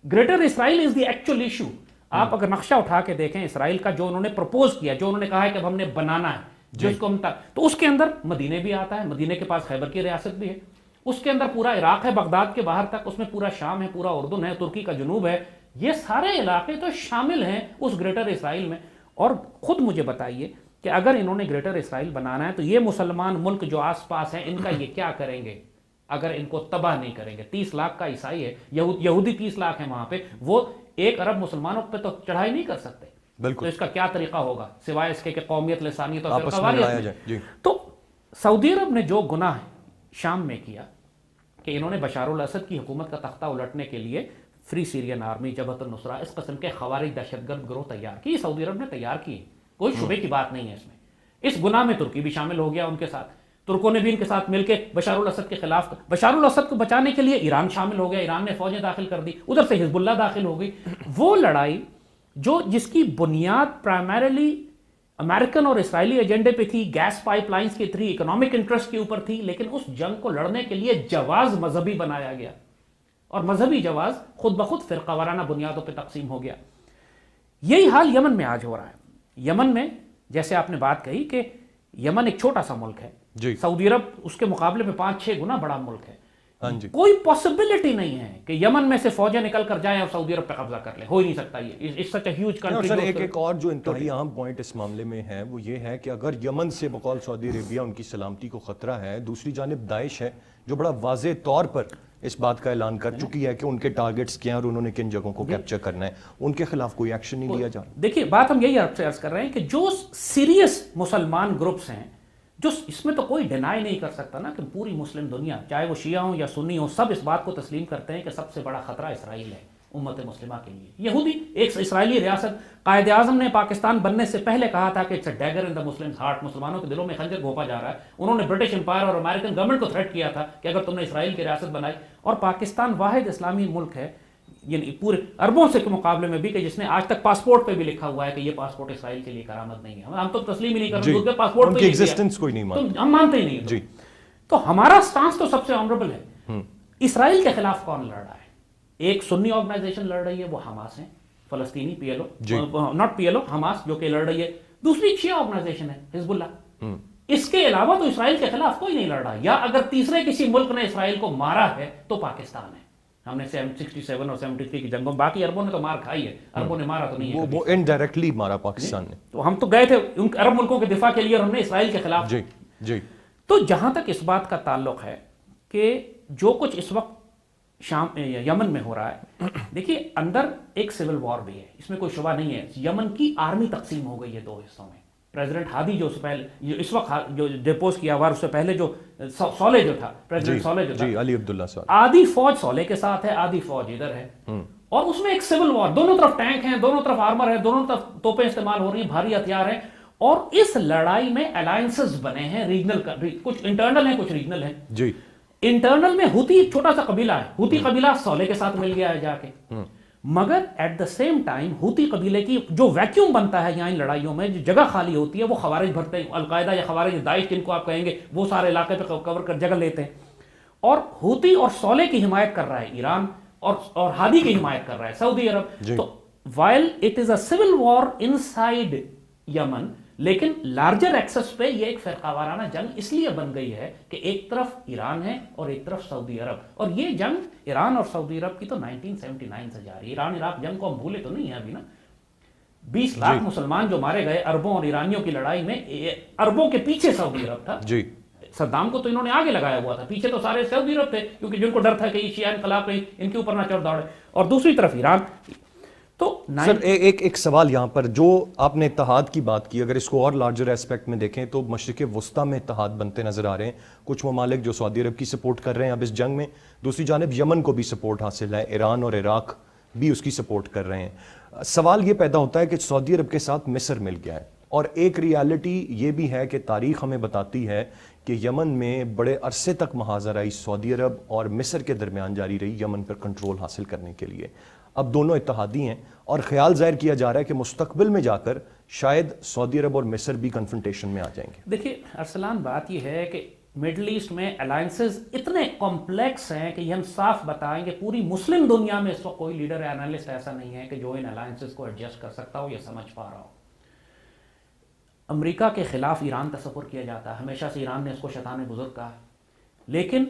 Greater Israel is the actual issue. آپ اگر نقشہ اٹھا کے دیکھیں اسرائیل کا، جو انہوں نے پرپوز کیا، جو انہوں نے کہا ہے کہ اب ہم نے بنانا ہے، جس کو ہم تو اس کے اندر مدینے بھی آتا ہے، مدینے کے پاس خیبر کی ریاست بھی ہے، اس کے اندر پورا عراق ہے بغداد کے باہر تک، اس میں پورا شام ہے، پورا اردن ہے، ترکی کا جنوب ہے. یہ سارے علاقے تو شامل ہیں اس گریٹر اسرائیل میں. اور خود مجھے بتائیے کہ اگر انہوں نے گریٹر اسرائیل بنانا ہے تو یہ مسلمان ملک جو آس پاس ہیں ان کا یہ کیا کریں گے اگر ان کو تباہ نہیں کریں گے؟ 30 لاکھ کا عیسائی ہے، یہودی 30 لاکھ ہیں وہاں پہ، وہ 1 ارب مسلمانوں پہ تو چڑھائی نہیں کر سکتے. بالکل. تو اس کا کیا طریقہ ہوگا سوائے اس کے کہ قومیت، لسانیت اور آپس فرقہ میں لڑایا واریت جائے. جی. تو سعودی عرب نے جو گناہ شام میں کیا کہ انہوں نے بشار الاسد کی حکومت کا تختہ الٹنے کے لیے فری سیرین آرمی، جبہت النصرہ، اس قسم کے خوارج دہشت گرد گروہ تیار کی. سعودی عرب نے تیار کی، کوئی شبے کی بات نہیں ہے اس میں. اس گناہ میں ترکی بھی شامل ہو گیا ان کے ساتھ. ترکوں نے بھی ان کے ساتھ مل کے بشار الاسد کے خلاف، بشار الاسد کو بچانے کے لیے ایران شامل ہو گیا، ایران نے فوجیں داخل کر دی، ادھر سے حزب اللہ داخل ہو گئی. وہ لڑائی جس کی بنیاد پرائمریلی امریکن اور اسرائیلی ایجنڈے پہ تھی، گیس پائپ لائنز کی تھی، اکنامک انٹرسٹ کے اوپر تھی، لیکن اس جنگ کو لڑنے کے لیے جواز مذہبی بنایا گیا اور مذہبی جواز خود بخود فرقہ وارانہ بنیادوں پہ تقسیم ہو گیا. یہی حال یمن میں آج ہو رہا ہے. یمن میں جیسے آپ نے بات کہی کہ یمن ایک چھوٹا سا ملک ہے، جی. سعودی عرب اس کے مقابلے میں 5-6 گنا بڑا ملک ہے. ہاں جی. کوئی پاسبلٹی نہیں ہے کہ یمن میں سے فوجیں نکل کر جائیں اور سعودی عرب پہ قبضہ کر لیں. ہو ہی نہیں سکتا. یہ اس سچ اے ہیوج کنٹری. ایک اور جو انتہائی اہم پوائنٹ اس معاملے میں ہے وہ یہ ہے کہ اگر یمن سے بقول سعودی عربیہ ان کی سلامتی کو خطرہ ہے، دوسری جانب داعش ہے جو بڑا واضح طور پر اس بات کا اعلان کر چکی ہے کہ ان کے ٹارگٹس کیا ہیں اور انہوں نے کن جگہوں کو کیپچر کرنا ہے، ان کے خلاف کوئی ایکشن نہیں لیا جا رہا. دیکھیے بات ہم یہی آپ سے عرض کر رہے ہیں کہ جو سیریس مسلمان گروپس ہیں، جو اس میں تو کوئی ڈینائی نہیں کر سکتا نا کہ پوری مسلم دنیا چاہے وہ شیعہ ہوں یا سنی ہوں، سب اس بات کو تسلیم کرتے ہیں کہ سب سے بڑا خطرہ اسرائیل ہے امت مسلمہ کے لیے. یہودی ایک اسرائیلی ریاست، قائد اعظم نے پاکستان بننے سے پہلے کہا تھا کہ it's a dagger in the Muslims heart, مسلمانوں کے دلوں میں خنجر گھونپا جا رہا ہے. انہوں نے برٹش امپائر اور امریکن گورنمنٹ کو تھریٹ کیا تھا کہ اگر تم نے اسرائیل کی ریاست بنائی. اور پاکستان واحد اسلامی ملک ہے یعنی پورے عربوں سے کے مقابلے میں بھی کہ جس نے آج تک پاسپورٹ پہ بھی لکھا ہوا ہے کہ یہ پاسپورٹ اسرائیل کے لیے کرامت نہیں ہے. ہم تو تسلیم ہی نہیں کرتے، ان کے پاسپورٹ پہ ایگزسٹنس کوئی نہیں مانتے، ہم مانتے ہی نہیں. جی. تو ہمارا سٹانس تو سب سے آنریبل ہے. اسرائیل کے خلاف کون لڑ رہا ہے؟ ایک سنی آرگنائزیشن لڑ رہی ہے، وہ حماس ہے، فلسطینی P L O, not P L O, Hamas جو کہ لڑ رہی ہے. دوسری شیعہ آرگنائزیشن ہے حزب اللہ. اس کے علاوہ تو اسرائیل کے خلاف کوئی نہیں لڑ رہا. یا اگر تیسرے کسی ملک نے اسرائیل کو مارا ہے تو پاکستان ہے. ہم نے 67 اور 73 کی جنگوں، باقی عربوں نے تو مار کھائی ہے، عربوں نے مارا تو نہیں ہے، وہ انڈائریکٹلی مارا پاکستان نے. تو ہم تو گئے تھے ان عرب ملکوں کے دفاع کے لیے اور ہم نے اسرائیل کے خلاف. جی جی. تو جہاں تک اس بات کا تعلق ہے کہ جو کچھ اس وقت یمن میں ہو رہا ہے، دیکھیے اندر ایک سول وار بھی ہے، اس میں کوئی شبہ نہیں ہے. یمن کی آرمی تقسیم ہو گئی ہے 2 حصوں میں. پریزیڈنٹ ہادی جو اس وقت جو ڈیپوز کیا ہوا، اس سے پہلے جو صالح جو تھا، پریزیڈنٹ صالح جو تھا، جی علی عبداللہ صالح، آدھی فوج صالح کے ساتھ ہے، آدھی فوج ادھر ہے. اور اس میں ایک سول وار، دونوں طرف ٹینک ہیں، دونوں طرف آرمر ہے، دونوں طرف توپیں استعمال ہو رہی ہیں، بھاری ہتھیار ہیں. اور اس لڑائی میں الائنسز بنے ہیں ریجنل، کچھ انٹرنل ہیں کچھ ریجنل ہیں. جی انٹرنل میں ہوتی ایک چھوٹا سا قبیلہ ہے، ہوتی قبیلہ صالح کے ساتھ مل گیا ہے جا کے، مگر ایٹ دا سیم ٹائم ہوتی قبیلے کی جو ویکیوم بنتا ہے یہاں ان لڑائیوں میں، جو جگہ خالی ہوتی ہے وہ خوارج بھرتے ہیں، القاعدہ یا خوارج داعش جن کو آپ کہیں گے، وہ سارے علاقے پہ کور کر جگہ لیتے ہیں. اور ہوتی اور صالح کی حمایت کر رہا ہے ایران، اور ہادی کی حمایت کر رہا ہے سعودی عرب. تو while it is a civil war inside Yemen, لیکن لارجر ایکسس پہ یہ ایک فرقہ وارانہ جنگ اس لیے بن گئی ہے کہ ایک طرف ایران ہے اور ایک طرف سعودی عرب. اور یہ جنگ ایران اور سعودی عرب کی تو 1979 سے جاری ہے. ایران عراق جنگ کو ہم بھولے تو نہیں ہیں ابھی نا. 20 لاکھ مسلمان جو مارے گئے عربوں اور ایرانیوں کی لڑائی میں، عربوں کے پیچھے سعودی عرب تھا. جی صدام کو تو انہوں نے آگے لگایا ہوا تھا، پیچھے تو سارے سعودی عرب تھے، کیونکہ جن کو ڈر تھا کہ شیعہ انقلاب کہیں ان کے اوپر نہ چڑھ دوڑے. اور دوسری طرف ایران. تو سر ایک سوال یہاں پر، جو آپ نے اتحاد کی بات کی، اگر اس کو اور لارجر ایسپیکٹ میں دیکھیں تو مشرق وسطیٰ میں اتحاد بنتے نظر آ رہے ہیں. کچھ ممالک جو سعودی عرب کی سپورٹ کر رہے ہیں اب اس جنگ میں، دوسری جانب یمن کو بھی سپورٹ حاصل ہے، ایران اور عراق بھی اس کی سپورٹ کر رہے ہیں. سوال یہ پیدا ہوتا ہے کہ سعودی عرب کے ساتھ مصر مل گیا ہے، اور ایک ریالٹی یہ بھی ہے کہ تاریخ ہمیں بتاتی ہے کہ یمن میں بڑے عرصے تک محاذ رہی سعودی عرب اور مصر کے درمیان جاری رہی یمن پر کنٹرول حاصل کرنے کے لیے. اب دونوں اتحادی ہیں اور خیال ظاہر کیا جا رہا ہے کہ مستقبل میں جا کر شاید سعودی عرب اور مصر بھی کنفرنٹیشن میں آ جائیں گے. دیکھیے ارسلان، بات یہ ہے کہ مڈل ایسٹ میں الائنسز اتنے کمپلیکس ہیں کہ یہ ہم صاف بتائیں کہ پوری مسلم دنیا میں اس وقت کوئی لیڈر یا انالسٹ ایسا نہیں ہے کہ جو ان الائنسز کو ایڈجسٹ کر سکتا ہو یا سمجھ پا رہا ہو. امریکہ کے خلاف ایران تصور کیا جاتا ہے، ہمیشہ سے ایران نے اس کو شیطان بزرگ کہا، لیکن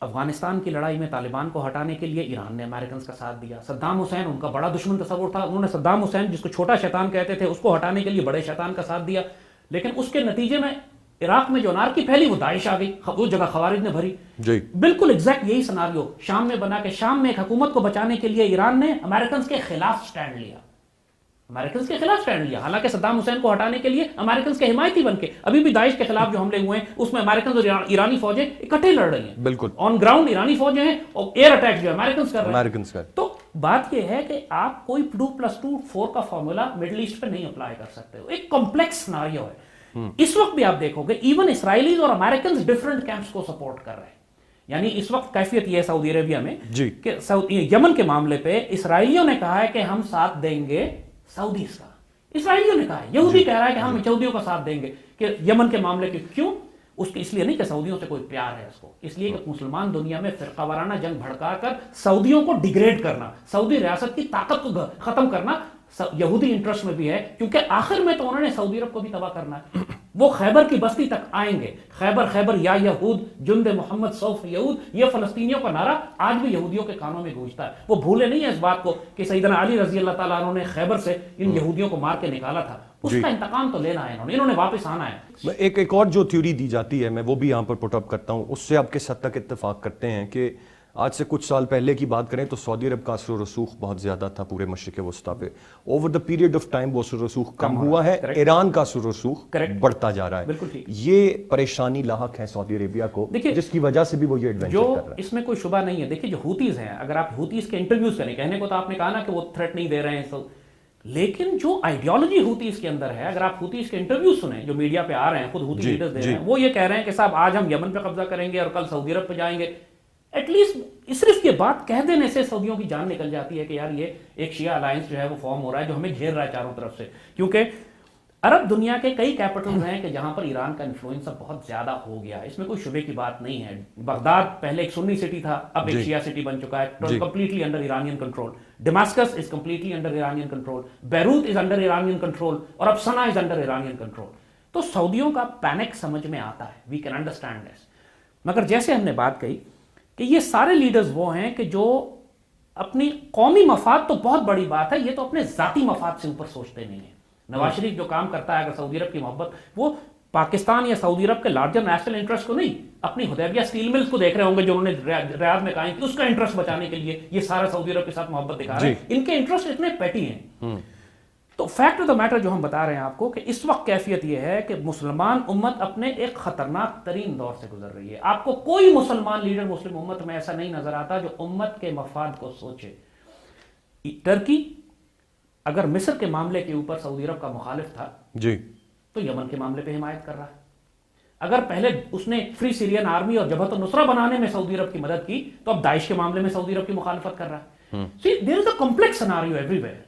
افغانستان کی لڑائی میں طالبان کو ہٹانے کے لیے ایران نے امریکنز کا ساتھ دیا. صدام حسین ان کا بڑا دشمن تصور تھا، انہوں نے صدام حسین جس کو چھوٹا شیطان کہتے تھے اس کو ہٹانے کے لیے بڑے شیطان کا ساتھ دیا. لیکن اس کے نتیجے میں عراق میں جو انارکی پھیلی وہ داعش آ گئی، وہ جگہ خوارج نے بھری. جی بالکل ایگزیکٹ یہی سناریو شام میں بنا کہ شام میں ایک حکومت کو بچانے کے لیے ایران نے امریکنز کے خلاف سٹینڈ لیا، امریکنز کے خلاف سٹینڈ لیا، حالانکہ صدام حسین کو ہٹانے کے لیے امریکنز کے حمایتی بن کے. ابھی بھی داعش کے خلاف جو حملے ہوئے ہیں اس میں امریکنز اور ایرانی فوجیں اکٹھے لڑ رہی ہیں. بالکل آن گراؤنڈ ایرانی فوجیں ہیں اور ایئر اٹیک جو امریکنز کر رہے ہیں. تو بات یہ ہے کہ آپ کوئی 2+2=4 کا فارمولا مڈل ایسٹ پہ نہیں اپلائی کر سکتے ہو، ایک کمپلیکس سناریو ہے. اس وقت بھی آپ دیکھو گے ایون اسرائیلیز اور امریکنز ڈفرنٹ کیمپس کو سپورٹ کر رہے ہیں. یعنی اس وقت کیفیت یہ ہے سعودی عربیہ میں کہ یمن کے معاملے پہ اسرائیلیوں نے کہا ہے کہ ہم ساتھ دیں گے سعودیز کا، اسرائیلیوں نے کہا ہے، یہودی کہہ رہا ہے کہ ہم سعودیوں کا ساتھ دیں گے کہ یمن کے معاملے کے. کیوں؟ اس لیے نہیں کہ سعودیوں سے کوئی پیار ہے اس کو، اس لیے کہ مسلمان دنیا میں فرقہ وارانہ جنگ بھڑکا کر سعودیوں کو ڈیگریڈ کرنا، سعودی ریاست کی طاقت کو ختم کرنا یہودی انٹرسٹ میں بھی ہے، کیونکہ آخر میں تو انہوں نے سعودی عرب کو بھی تباہ کرنا ہے. وہ خیبر کی بستی تک آئیں گے، خیبر یا یہود جند محمد سوف یہود، یہ فلسطینیوں کا نعرہ آج بھی یہودیوں کے کانوں میں گونجتا ہے. وہ بھولے نہیں ہیں اس بات کو کہ سیدنا علی رضی اللہ تعالیٰ عنہ نے خیبر سے ان یہودیوں کو مار کے نکالا تھا. اس کا انتقام تو لینا ہے انہوں نے واپس آنا ہے. ایک اور جو تھیوری دی جاتی ہے میں وہ بھی یہاں پر پٹ اپ کرتا ہوں، اس سے آپ کس حد تک اتفاق کرتے ہیں کہ آج سے کچھ سال پہلے کی بات کریں تو سعودی عرب کا اثر و رسوخ بہت زیادہ تھا پورے مشرق وسطیٰ پہ، over the period of time وہ اثر و رسوخ کم ہوا ہے، ایران کا اثر و رسوخ بڑھتا جا رہا ہے. یہ پریشانی لاحق ہے سعودی عربیہ کو، جس کی وجہ سے بھی وہ یہ ایڈونچر کر رہا ہے. اس میں کوئی شبہ نہیں ہے. دیکھیے جو ہوتیز ہیں، اگر آپ ہوتیز کے انٹرویوز کریں، کہنے کو تو آپ نے کہا نا کہ وہ تھریٹ نہیں دے رہے ہیں، لیکن جو آئیڈیالوجی ہوتیز کے اندر ہے، اگر آپ ہوتیز کے انٹرویوز سنیں جو میڈیا پہ آ رہے ہیں، خود ہوتی لیڈرز دے رہے ہیں، وہ یہ کہہ رہے ہیں کہ صاحب آج ہم یمن پہ قبضہ کریں گے اور کل سعودی عرب پہ جائیں گے. ایٹ لیسٹ صرف یہ بات کہہ دینے سے سعودیوں کی جان نکل جاتی ہے کہ یار یہ ایک شیعہ الائنس جو ہے وہ فارم ہو رہا ہے جو ہمیں گھیر رہا ہے چاروں طرف سے. کیونکہ عرب دنیا کے کئی کیپٹلز ہیں کہ جہاں پر ایران کا انفلوئنس بہت زیادہ ہو گیا ہے، اس میں کوئی شبے کی بات نہیں ہے. بغداد پہلے ایک سنی سٹی تھا، اب ایک شیعہ سٹی بن چکا ہے، completely under Iranian control. Damascus is completely under Iranian control, Beirut is under Iranian control, اور اب Sanaa is under Iranian control. تو سعودیوں کا پینک سمجھ میں آتا ہے، وی کین انڈرسٹینڈ دس. مگر جیسے ہم نے بات کہی کہ یہ سارے لیڈرز وہ ہیں کہ جو اپنی قومی مفاد تو بہت بڑی بات ہے، یہ تو اپنے ذاتی مفاد سے اوپر سوچتے نہیں ہیں. نواز شریف جو کام کرتا ہے اگر سعودی عرب کی محبت، وہ پاکستان یا سعودی عرب کے لارجر نیشنل انٹرسٹ کو نہیں، اپنی حدیبیہ اسٹیل ملز کو دیکھ رہے ہوں گے جو انہوں نے ریاض میں قائم کی، اس کا انٹرسٹ بچانے کے لیے یہ سارا سعودی عرب کے ساتھ محبت دکھا رہے ہیں. ان کے انٹرسٹ اتنے پیٹی ہیں. تو فیکٹ آف دا میٹر جو ہم بتا رہے ہیں آپ کو کہ اس وقت کیفیت یہ ہے کہ مسلمان امت اپنے ایک خطرناک ترین دور سے گزر رہی ہے. آپ کو کوئی مسلمان لیڈر مسلم امت میں ایسا نہیں نظر آتا جو امت کے مفاد کو سوچے. ٹرکی اگر مصر کے معاملے کے اوپر سعودی عرب کا مخالف تھا تو یمن کے معاملے پہ حمایت کر رہا ہے. اگر پہلے اس نے فری سیرین آرمی اور جبہت النصرہ بنانے میں سعودی عرب کی مدد کی تو اب داعش کے معاملے میں سعودی عرب کی مخالفت کر رہا ہے. There is a complex scenario everywhere.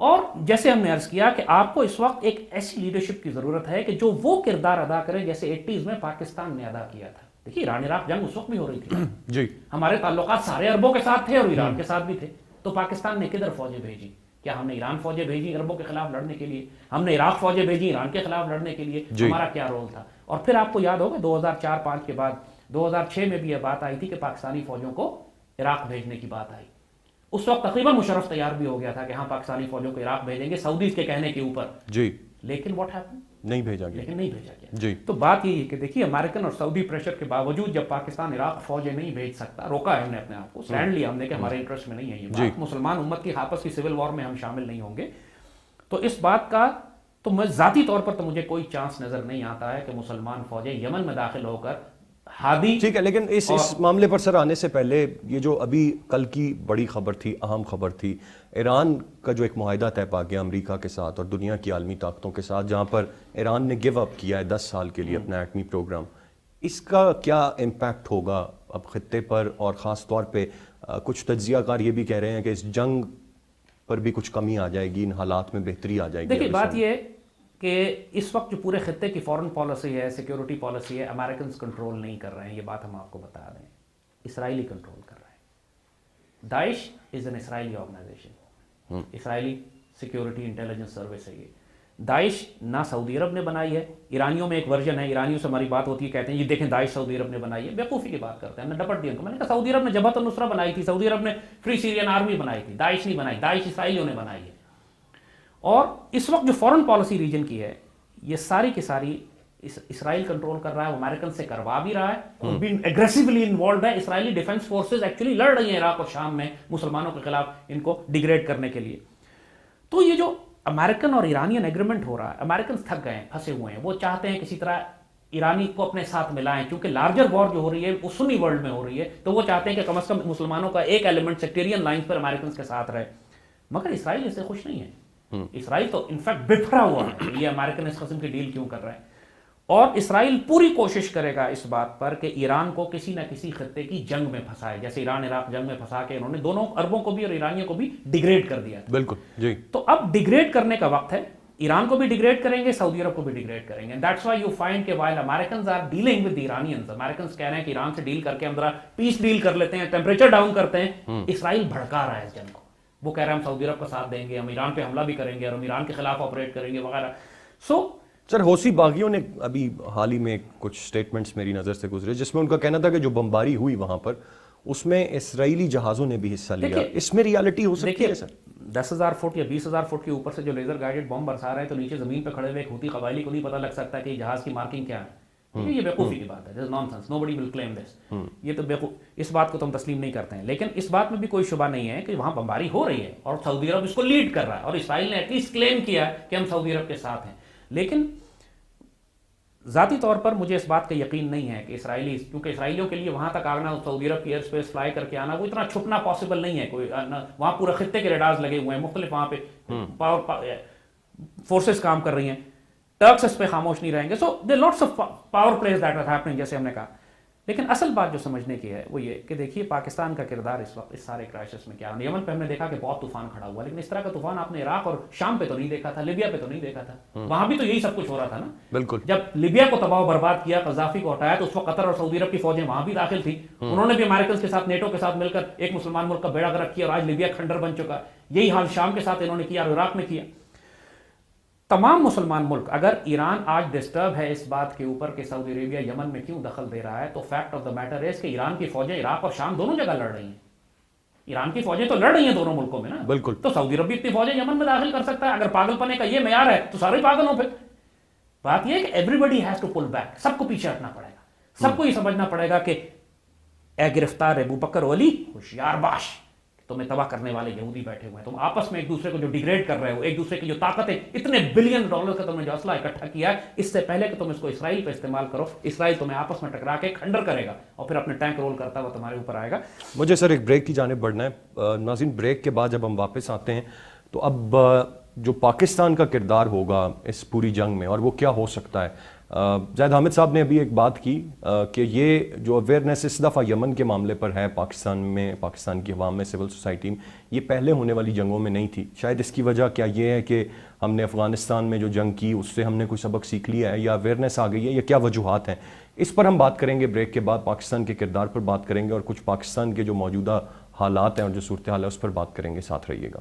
اور جیسے ہم نے عرض کیا کہ آپ کو اس وقت ایک ایسی لیڈرشپ کی ضرورت ہے کہ جو وہ کردار ادا کرے جیسے 80s میں پاکستان نے ادا کیا تھا. دیکھیے ایران عراق جنگ اس وقت بھی ہو رہی تھی جی. ہمارے تعلقات سارے عربوں کے ساتھ تھے اور ایران کے ساتھ بھی تھے. تو پاکستان نے کدھر فوجیں بھیجی؟ کیا ہم نے ایران فوجیں بھیجی عربوں کے خلاف لڑنے کے لیے؟ ہم نے عراق فوجیں بھیجی ایران کے خلاف لڑنے کے لیے؟ ہمارا کیا رول تھا؟ اور پھر آپ کو یاد ہوگا 2004-05 کے بعد 2006 میں بھی یہ بات آئی تھی کہ پاکستانی فوجوں کو عراق بھیجنے کی بات آئی. اس وقت تقریباً مشرف تیار بھی ہو گیا تھا کہ ہاں پاکستانی فوجوں کو عراق بھیجیں گے سعودیز کے کہنے کے اوپر. جی. لیکن واٹ ہیپن؟ نہیں بھیجا گیا. لیکن نہیں بھیجا گیا. جی. تو بات یہی ہے کہ دیکھیے امریکن اور سعودی پریشر کے باوجود جب پاکستان عراق فوجیں نہیں بھیج سکتا، روکا ہے ہم نے اپنے آپ کو، اسٹینڈ لیا ہم نے کہ ہمارے انٹرسٹ میں نہیں ہے یہ بات، مسلمان امت کی آپس کی سول وار میں ہم شامل نہیں ہوں گے. تو اس بات کا تو میں ذاتی طور پر تو مجھے کوئی چانس نظر نہیں آتا ہے کہ مسلمان فوجیں یمن میں داخل ہو کر ہادی. ٹھیک ہے، لیکن اس معاملے پر سر آنے سے پہلے یہ جو ابھی کل کی بڑی خبر تھی، اہم خبر تھی، ایران کا جو ایک معاہدہ طے پا گیا امریکہ کے ساتھ اور دنیا کی عالمی طاقتوں کے ساتھ، جہاں پر ایران نے گیو اپ کیا ہے 10 سال کے لیے اپنا ایٹمی پروگرام. اس کا کیا امپیکٹ ہوگا اب خطے پر؟ اور خاص طور پہ کچھ تجزیہ کار یہ بھی کہہ رہے ہیں کہ اس جنگ پر بھی کچھ کمی آ جائے گی، ان حالات میں بہتری آ جائے گی. دیکھیے بات یہ ہے کہ اس وقت جو پورے خطے کی فورن پالیسی ہے، سیکیورٹی پالیسی ہے، امریکنز کنٹرول نہیں کر رہے ہیں. یہ بات ہم آپ کو بتا دیں، اسرائیلی کنٹرول کر رہے ہیں. Daesh is an Israeli organisation, Israeli security intelligence service ہے. یہ داعش نہ سعودی عرب نے بنائی ہے. ایرانیوں میں ایک ورژن ہے، ایرانیوں سے ہماری بات ہوتی ہے، کہتے ہیں یہ دیکھیں داعش سعودی عرب نے بنائی ہے. بیوقوفی کی بات کرتے ہیں. میں ڈپٹ دیا ان کو، میں نے کہا سعودی عرب نے جبہت النصرہ بنائی تھی، سعودی عرب نے فری سیرین آرمی بنائی تھی، داعش نہیں بنائی. داعش اسرائیلیوں نے بنائی ہے. اور اس وقت جو فورن پالیسی ریجن کی ہے یہ ساری کی ساری اسرائیل کنٹرول کر رہا ہے. وہ امریکن سے کروا بھی رہا ہے اور بھی ایگریسولی انوالوڈ ہے. اسرائیلی ڈیفنس فورسز ایکچولی لڑ رہی ہیں عراق اور شام میں مسلمانوں کے خلاف ان کو ڈیگریڈ کرنے کے لیے. تو یہ جو امریکن اور ایرانین ایگریمنٹ ہو رہا ہے، امریکنز تھک گئے ہیں، پھنسے ہوئے ہیں. وہ چاہتے ہیں کسی طرح ایرانی کو اپنے ساتھ ملائیں، کیونکہ لارجر وار جو ہو رہی ہے وہ سنی ورلڈ میں ہو رہی ہے. تو وہ چاہتے ہیں کہ کم از کم مسلمانوں کا ایک ایلیمنٹ سیکٹیرین لائنز پر امریکنز کے ساتھ رہے. مگر اسرائیل اس سے خوش نہیں ہے. اسرائیل تو انفیکٹ بکھرا ہوا ہے، یہ امریکن اس قسم کی ڈیل کیوں کر رہے ہیں. اور اسرائیل پوری کوشش کرے گا اس بات پر کہ ایران کو کسی نہ کسی خطے کی جنگ میں پھنسائے، جیسے ایران عراق جنگ میں پھنسا کے انہوں نے دونوں عربوں کو بھی اور ایرانیوں کو بھی ڈیگریڈ کر دیا. بالکل جی. تو اب ڈیگریڈ کرنے کا وقت ہے. ایران کو بھی ڈیگریڈ کریں گے، سعودی عرب کو بھی ڈیگریڈ کریں گے. دیٹس وائی یو فائنڈ کہ while Americans are dealing with Iranians, Americans کہہ رہے ہیں کہ ایران سے ڈیل کر کے ہم ذرا پیس ڈیل کر لیتے ہیں، ٹیمپریچر ڈاؤن کرتے ہیں. اسرائیل بھڑکا رہا ہے اس جنگ کو. وہ کہہ رہے ہیں ہم سعودی عرب کا ساتھ دیں گے، ہم ایران پہ حملہ بھی کریں گے اور ہم ایران کے خلاف آپریٹ کریں گے وغیرہ. سر حوثی باغیوں نے ابھی حال ہی میں کچھ سٹیٹمنٹس میری نظر سے گزرے جس میں ان کا کہنا تھا کہ جو بمباری ہوئی وہاں پر اس میں اسرائیلی جہازوں نے بھی حصہ لیا. اس میں ریالٹی ہو سکتی ہے سر؟ 10,000 فٹ یا 20,000 فٹ کے اوپر سے جو لیزر گائیڈڈ بم برسا رہے ہیں تو نیچے زمین پہ کھڑے ہوئے ایک ہوتی قبائلی کو نہیں پتہ لگ سکتا کہ یہ جہاز کی مارکنگ کیا ہے. یہ بیوقوفی کی بات ہے. This is nonsense. Nobody will claim this. یہ تو اس بات کو تو ہم تسلیم نہیں کرتے ہیں. لیکن اس بات میں بھی کوئی شبہ نہیں ہے کہ وہاں بمباری ہو رہی ہے اور سعودی عرب اس کو لیڈ کر رہا ہے اور اسرائیل نے ایٹ لیسٹ کلیم کیا ہے کہ ہم سعودی عرب کے ساتھ ہیں. لیکن ذاتی طور پر مجھے اس بات کا یقین نہیں ہے کہ اسرائیلی، کیونکہ اسرائیلیوں کے لیے وہاں تک آنا، سعودی عرب کی ایئر اسپیس فلائی کر کے آنا، وہ اتنا چھپنا پاسبل نہیں ہے. کوئی وہاں پورے خطے کے ریڈارز لگے ہوئے ہیں، مختلف وہاں پہ فورسز کام کر رہی ہیں. ٹرکس اس پہ خاموش نہیں رہیں گے. So there lots of power plays that are happening, جیسے ہم نے کہا. لیکن اصل بات جو سمجھنے کی ہے وہ یہ کہ دیکھیے پاکستان کا کردار اس وقت اس سارے کرائسس میں کیا ہے. یمن پہ ہم نے دیکھا کہ بہت طوفان کھڑا ہوا، لیکن اس طرح کا طوفان آپ نے عراق اور شام پہ تو نہیں دیکھا تھا، لیبیا پہ تو نہیں دیکھا تھا. وہاں بھی تو یہی سب کچھ ہو رہا تھا نا. بالکل. جب لیبیا کو تباہ و برباد کیا، قذافی کو ہٹایا، تو اس وقت قطر اور سعودی عرب کی فوجیں وہاں بھی داخل تھی. انہوں نے بھی امریکنز کے ساتھ، نیٹو کے ساتھ مل کر ایک مسلمان ملک کا بیڑا غرق کیا اور آج لیبیا کھنڈر بن چکا. یہی حال شام کے ساتھ انہوں نے کیا اور عراق میں کیا. تمام مسلمان ملک، اگر ایران آج ڈسٹرب ہے اس بات کے اوپر کہ سعودی عربیہ یمن میں کیوں دخل دے رہا ہے، تو فیکٹ آف دا میٹر ہے کہ ایران کی فوجیں عراق اور شام دونوں جگہ لڑ رہی ہیں. ایران کی فوجیں تو لڑ رہی ہیں دونوں ملکوں میں نا. بالکل. تو سعودی عرب بھی اتنی فوجیں یمن میں داخل کر سکتا ہے. اگر پاگل پنے کا یہ معیار ہے تو سارے پاگل ہوں. پھر بات یہ ہے کہ everybody has to pull back. سب کو پیچھے ہٹنا پڑے گا. سب کو یہ سمجھنا پڑے گا کہ اے گرفتار ابو بکر ولی ہوشیار باش، تمہیں تباہ کرنے والے یہودی بیٹھے ہوئے ہیں. تم آپس میں ایک دوسرے کو جو ڈیگریڈ کر رہے ہو، ایک دوسرے کی جو طاقتیں، اتنے بلین ڈالر کا تم نے جو اسلحہ اکٹھا کیا ہے، اس سے پہلے کہ تم اس کو اسرائیل پہ استعمال کرو، اسرائیل تمہیں آپس میں ٹکرا کے کھنڈر کرے گا اور پھر اپنے ٹینک رول کرتا ہوا تمہارے اوپر آئے گا. مجھے سر ایک بریک کی جانب بڑھنا ہے. ناظرین، بریک کے بعد جب ہم واپس آتے ہیں تو اب جو پاکستان کا کردار ہوگا اس پوری جنگ میں اور وہ کیا ہو سکتا ہے. زاہد حامد صاحب نے ابھی ایک بات کی کہ یہ جو اویئرنیس اس دفعہ یمن کے معاملے پر ہے پاکستان میں، پاکستان کی عوام میں، سول سوسائٹی میں، یہ پہلے ہونے والی جنگوں میں نہیں تھی. شاید اس کی وجہ کیا یہ ہے کہ ہم نے افغانستان میں جو جنگ کی اس سے ہم نے کوئی سبق سیکھ لیا ہے، یا اویئرنیس آ گئی ہے، یا کیا وجوہات ہیں؟ اس پر ہم بات کریں گے بریک کے بعد. پاکستان کے کردار پر بات کریں گے اور کچھ پاکستان کے جو موجودہ حالات ہیں اور جو صورتحال ہے اس پر بات کریں گے. ساتھ رہیے گا.